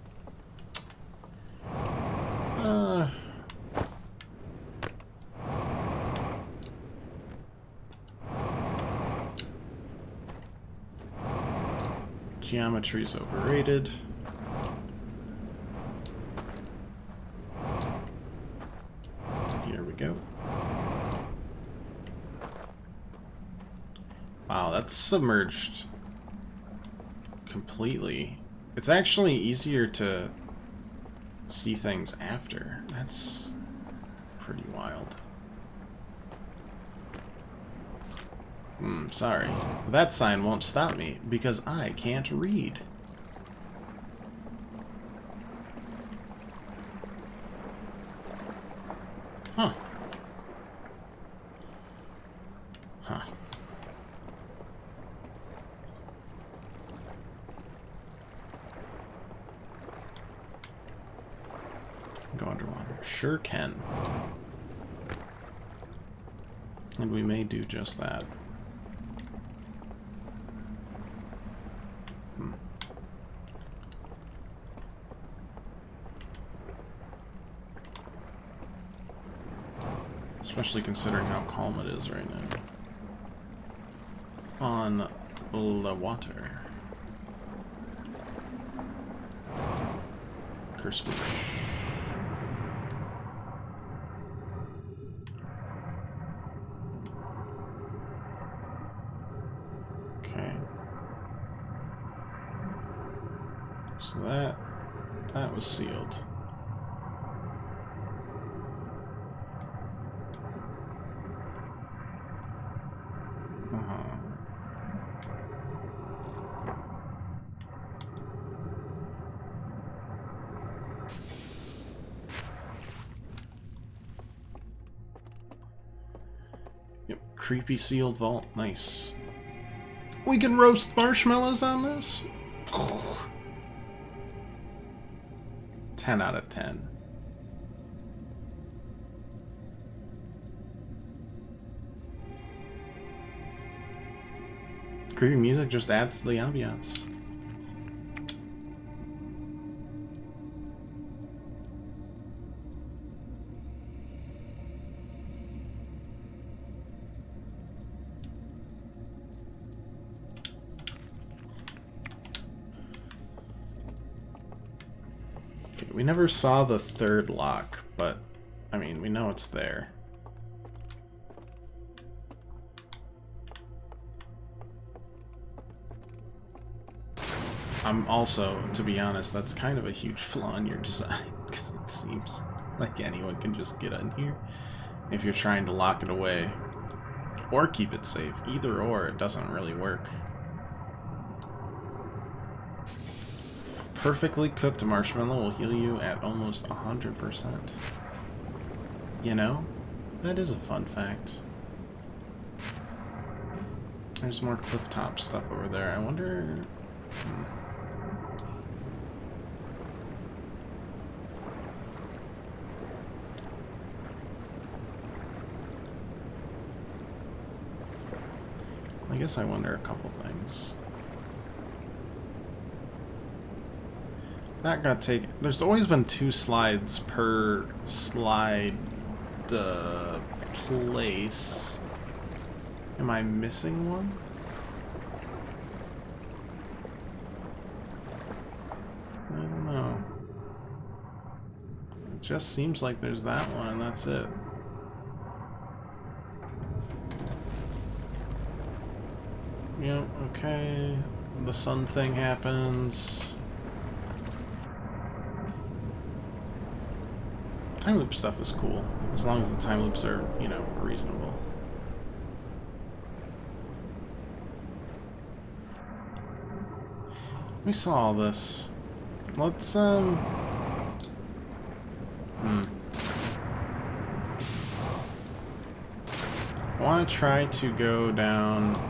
Geometry's overrated. Here we go. Wow, that's submerged completely. It's actually easier to see things after. That's pretty wild. Sorry. That sign won't stop me because I can't read. Huh. Huh. Go underwater. Sure can. And we may do just that. Especially considering how calm it is right now. On the water. Curse bush. Okay. So that was sealed. Yep, creepy sealed vault. Nice. We can roast marshmallows on this? 10 out of 10. Creepy music just adds to the ambiance. Okay, we never saw the third lock, but I mean, we know it's there. I'm also, to be honest, that's kind of a huge flaw in your design, because it seems like anyone can just get in here if you're trying to lock it away or keep it safe. Either or, it doesn't really work. Perfectly cooked marshmallow will heal you at almost 100%. You know? That is a fun fact. There's more clifftop stuff over there. I wonder... I guess I wonder a couple things. That got taken. There's always been 2 slides per slide place. Am I missing one? I don't know. It just seems like there's that one and that's it. Yep, okay. The sun thing happens. Time loop stuff is cool, as long as the time loops are, you know, reasonable. We saw all this. Let's, I want to try to go down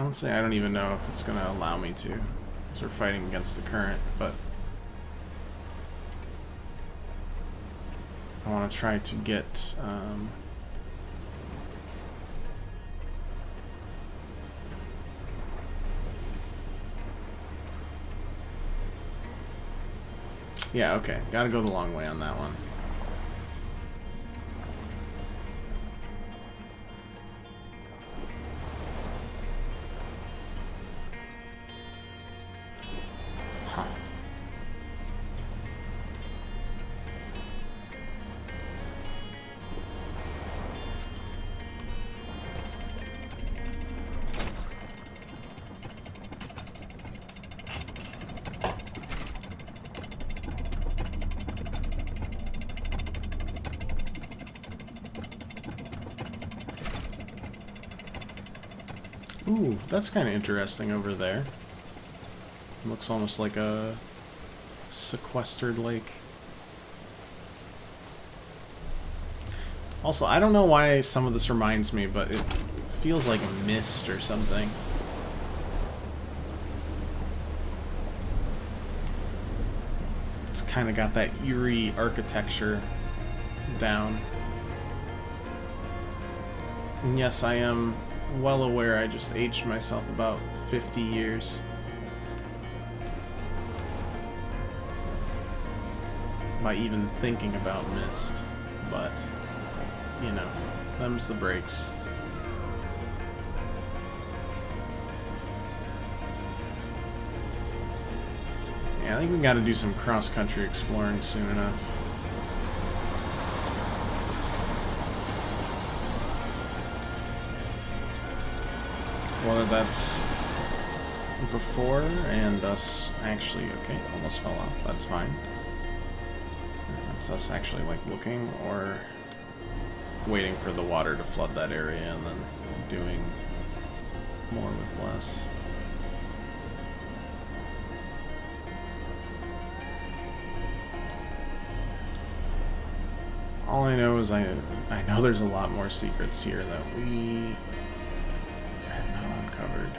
Honestly, I don't even know if it's going to allow me to, because we're fighting against the current, but I want to try to get yeah, okay. Gotta go the long way on that one. Huh. Ooh, that's kind of interesting over there. Looks almost like a sequestered lake. Also, I don't know why some of this reminds me, but it feels like a mist or something. It's kind of got that eerie architecture down. And yes, I am well aware I just aged myself about 50 years. By even thinking about mist, but, you know, them's the breaks. Yeah, I think we gotta do some cross-country exploring soon enough. Whether that's before and us actually... Okay, almost fell off. That's fine. That's us actually, like, looking or waiting for the water to flood that area and then doing more with less. All I know is I know there's a lot more secrets here that we have not uncovered.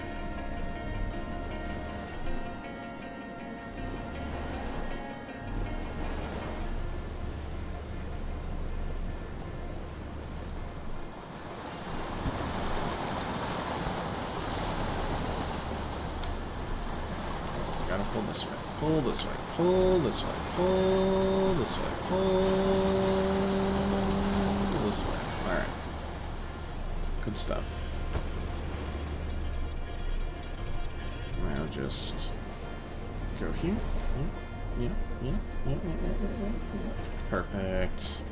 Gotta pull this way, pull this way, pull this way, pull this way, pull this way. Alright. Good stuff. Now just go here. Yeah. Perfect.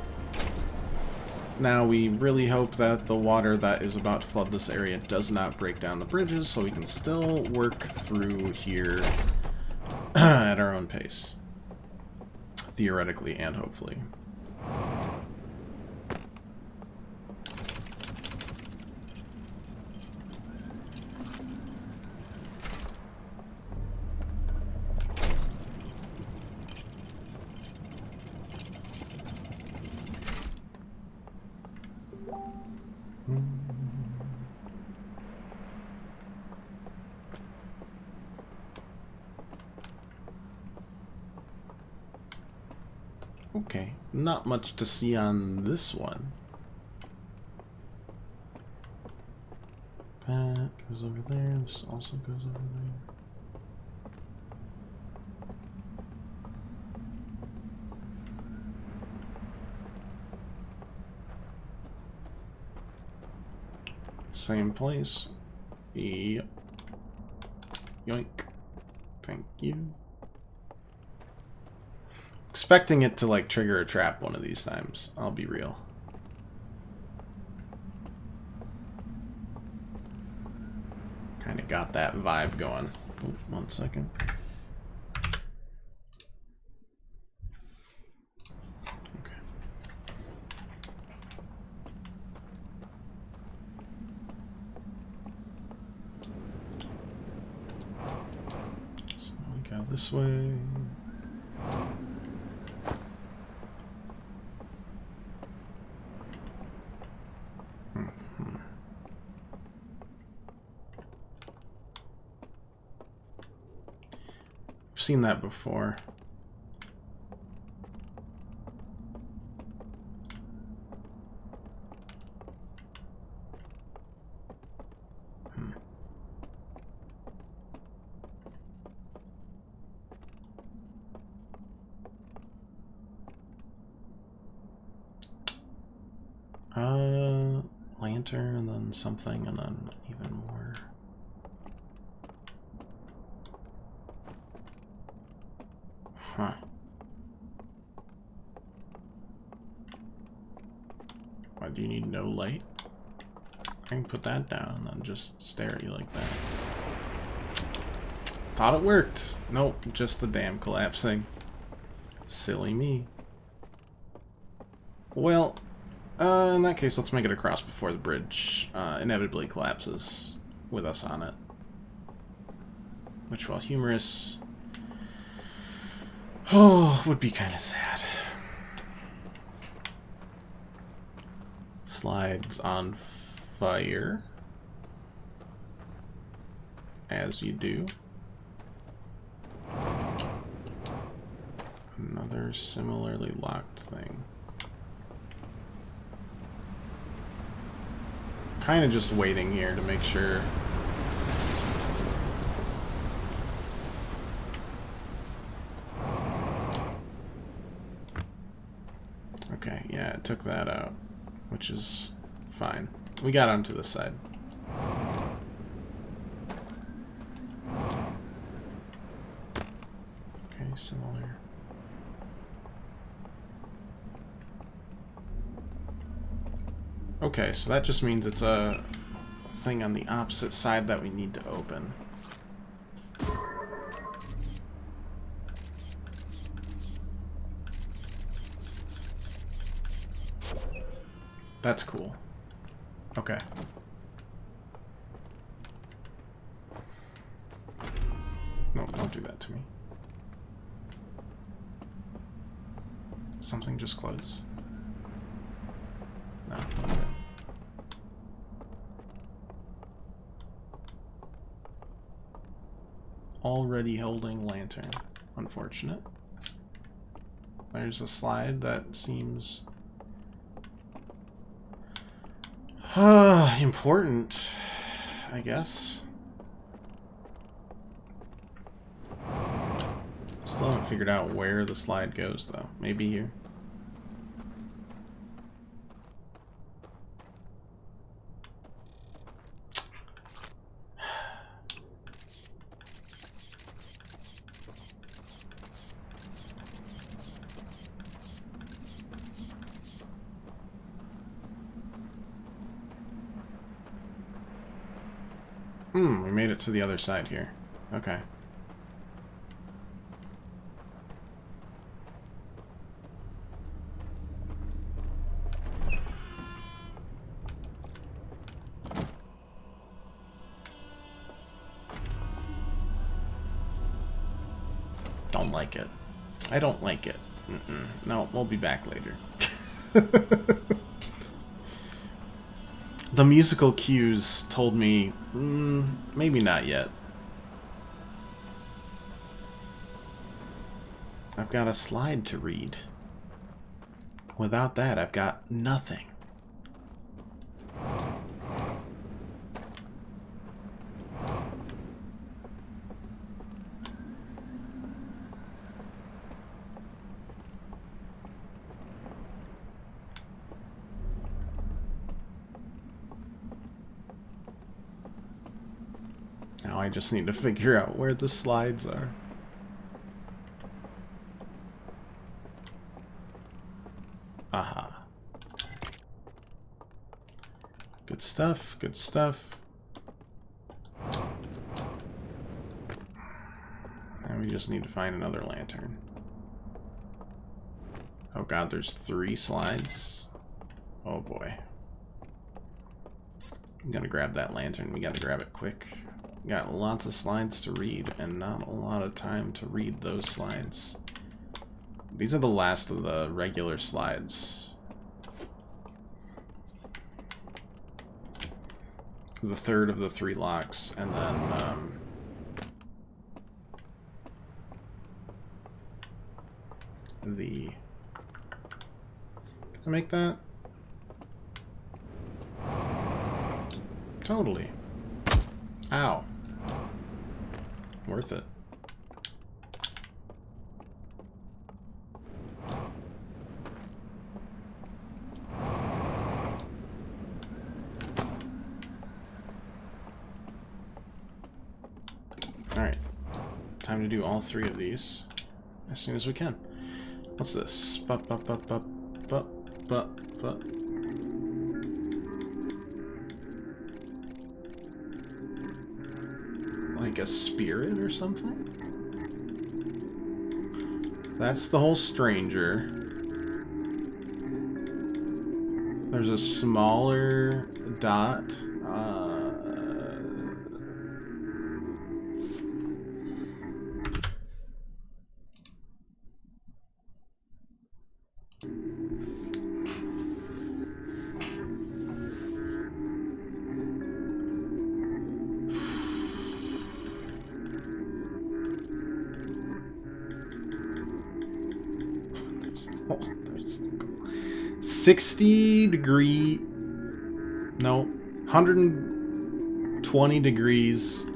Now we really hope that the water that is about to flood this area does not break down the bridges, so we can still work through here at our own pace. Theoretically and hopefully. Okay, not much to see on this one. That goes over there, this also goes over there. Same place. Yep. Yoink. Thank you. Expecting it to, like, trigger a trap one of these times. I'll be real. Kind of got that vibe going. Ooh, 1 second. Okay. So we go this way. seen that before. Lantern, and then something, and then even more. Huh. Why do you need no light? I can put that down and then just stare at you like that. Thought it worked. Nope, just the dam collapsing. Silly me. Well, in that case, let's make it across before the bridge inevitably collapses with us on it. Which, while humorous, would be kind of sad. Slides on fire. As you do. Another similarly locked thing. Kind of just waiting here to make sure. Okay, yeah, it took that out, which is fine. We got onto the side. Okay, similar. Okay, so that just means it's a thing on the opposite side that we need to open. That's cool. Okay. No, don't do that to me. Something just closed? No, don't do that. Already holding lantern. Unfortunate. There's a slide that seems important, I guess. Still haven't figured out where the slide goes, though. Maybe here. We made it to the other side here. Okay. Don't like it. I don't like it. No, we'll be back later. The musical cues told me, maybe not yet. I've got a slide to read. Without that, I've got nothing. Now I just need to figure out where the slides are. Aha. Good stuff, good stuff. Now we just need to find another lantern. Oh god, there's 3 slides. Oh boy. I'm gonna grab that lantern. We gotta grab it quick. We got lots of slides to read, and not a lot of time to read those slides. These are the last of the regular slides. The third of the 3 locks, and then, the... Can I make that? Totally. Ow. Worth it. Alright. Time to do all 3 of these as soon as we can. What's this? Like a spirit or something? That's the whole stranger. There's a smaller dot. There's 60 degree, no, 120 degrees.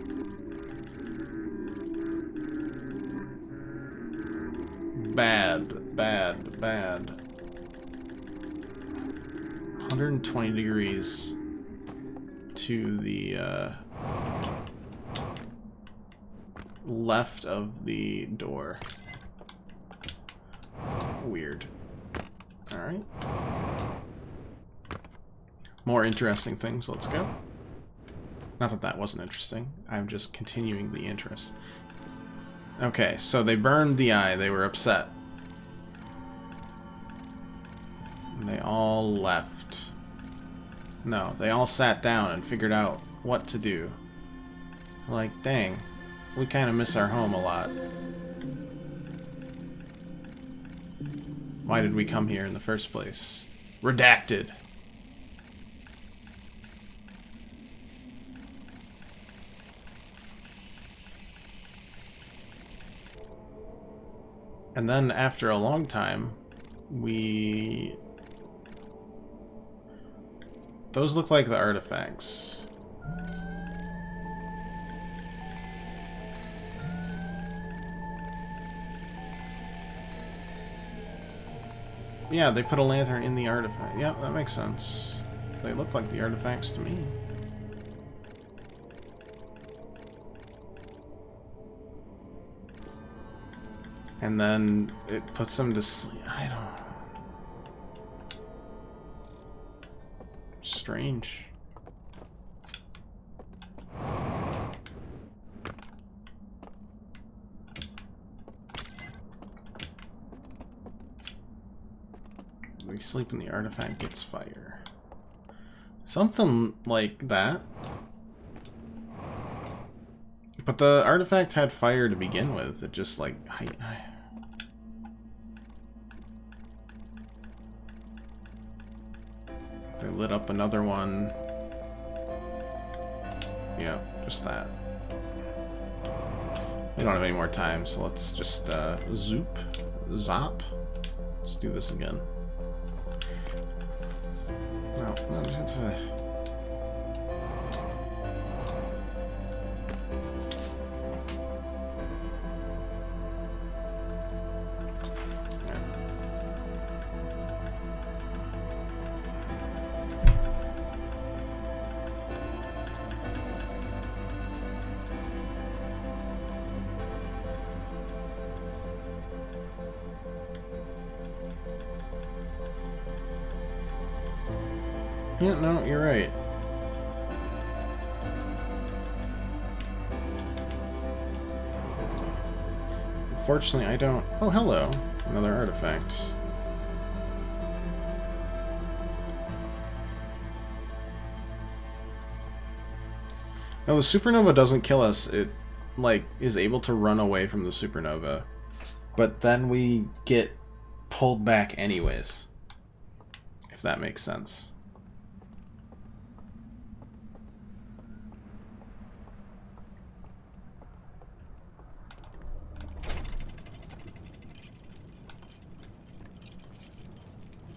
Bad, bad, bad. 120 degrees to the left of the door. Weird. Alright. More interesting things. Let's go. Not that that wasn't interesting. I'm just continuing the interest. Okay, so they burned the eye. They were upset. And they all left. No, they all sat down and figured out what to do. Like, dang. We kind of miss our home a lot. Why did we come here in the first place? Redacted. And then after a long time, those look like the artifacts. Yeah, they put a lantern in the artifact. Yeah, that makes sense. They look like the artifacts to me. And then it puts them to sleep. I don't... Strange. We sleep and the artifact gets fire. Something like that. But the artifact had fire to begin with. It just like... They lit up another one. Yeah, just that. We don't have any more time, so let's just zop. Let's do this again. No, just yeah, no, you're right. Unfortunately, I don't... Oh, hello. Another artifact. No, the supernova doesn't kill us. It, like, is able to run away from the supernova. But then we get pulled back anyways. If that makes sense.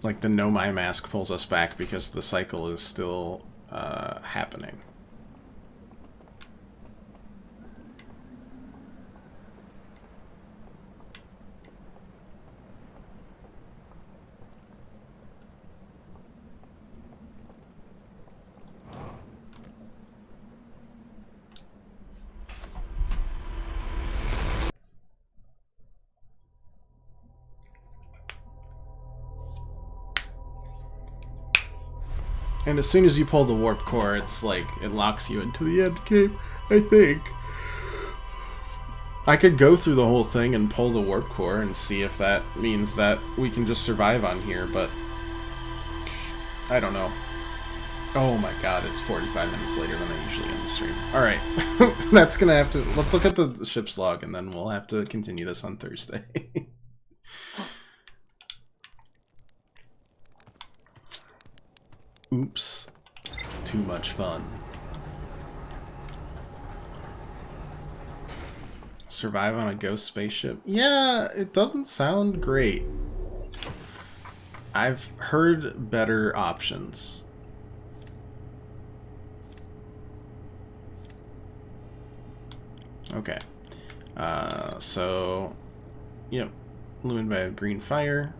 Like the No My Mask pulls us back because the cycle is still happening. And as soon as you pull the warp core, it's like, it locks you into the end game, I think. I could go through the whole thing and pull the warp core and see if that means that we can just survive on here, but I don't know. Oh my god, it's 45 minutes later than I usually end the stream. Alright, that's gonna have to... Let's look at the ship's log and then we'll have to continue this on Thursday. Oops. Too much fun. Survive on a ghost spaceship? Yeah, it doesn't sound great. I've heard better options. Okay. So... Yep. Illuminated by a green fire.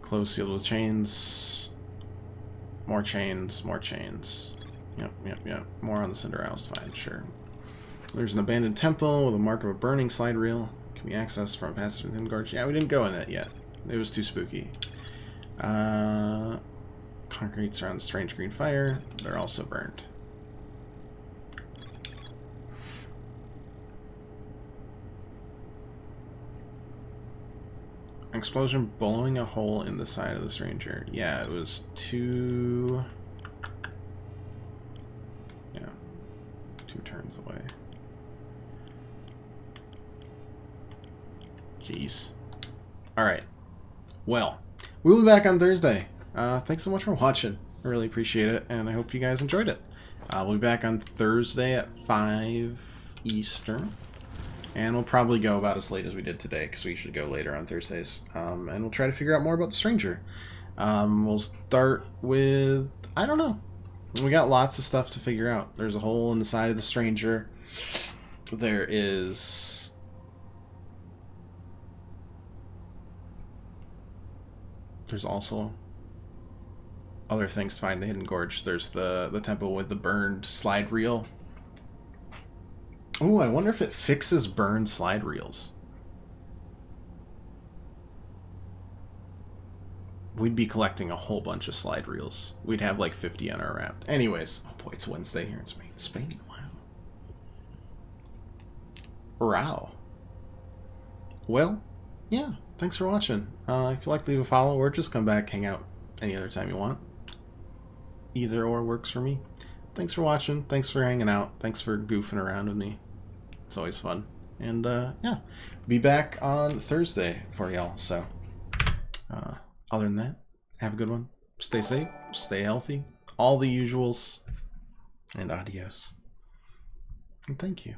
Closed, sealed with chains. More chains, more chains. Yep. More on the cinder house, fine, sure. There's an abandoned temple with a mark of a burning slide reel. Can be accessed from a passage within the gorge. Yeah, we didn't go in that yet. It was too spooky. Concrete surrounds strange green fire. They're also burned. Explosion blowing a hole in the side of the stranger. Yeah, it was two... Yeah. 2 turns away. Jeez. Alright. Well, we'll be back on Thursday. Thanks so much for watching. I really appreciate it, and I hope you guys enjoyed it. We'll be back on Thursday at 5 Eastern. And we'll probably go about as late as we did today, because we usually go later on Thursdays. And we'll try to figure out more about the stranger. We'll start with... I don't know. We got lots of stuff to figure out. There's a hole in the side of the stranger. There is... There's also other things to find in the Hidden Gorge. There's the temple with the burned slide reel. Oh, I wonder if it fixes burned slide reels. We'd be collecting a whole bunch of slide reels. We'd have like 50 on our raft. Anyways, oh boy, it's Wednesday here in Spain. Spain, wow. Wow. Well, yeah, thanks for watching. If you'd like to leave a follow or just come back, hang out any other time you want. Either or works for me. Thanks for watching. Thanks for hanging out. Thanks for goofing around with me. It's always fun. And, yeah, be back on Thursday for y'all. So, other than that, have a good one. Stay safe, stay healthy, all the usuals, and adios. And thank you.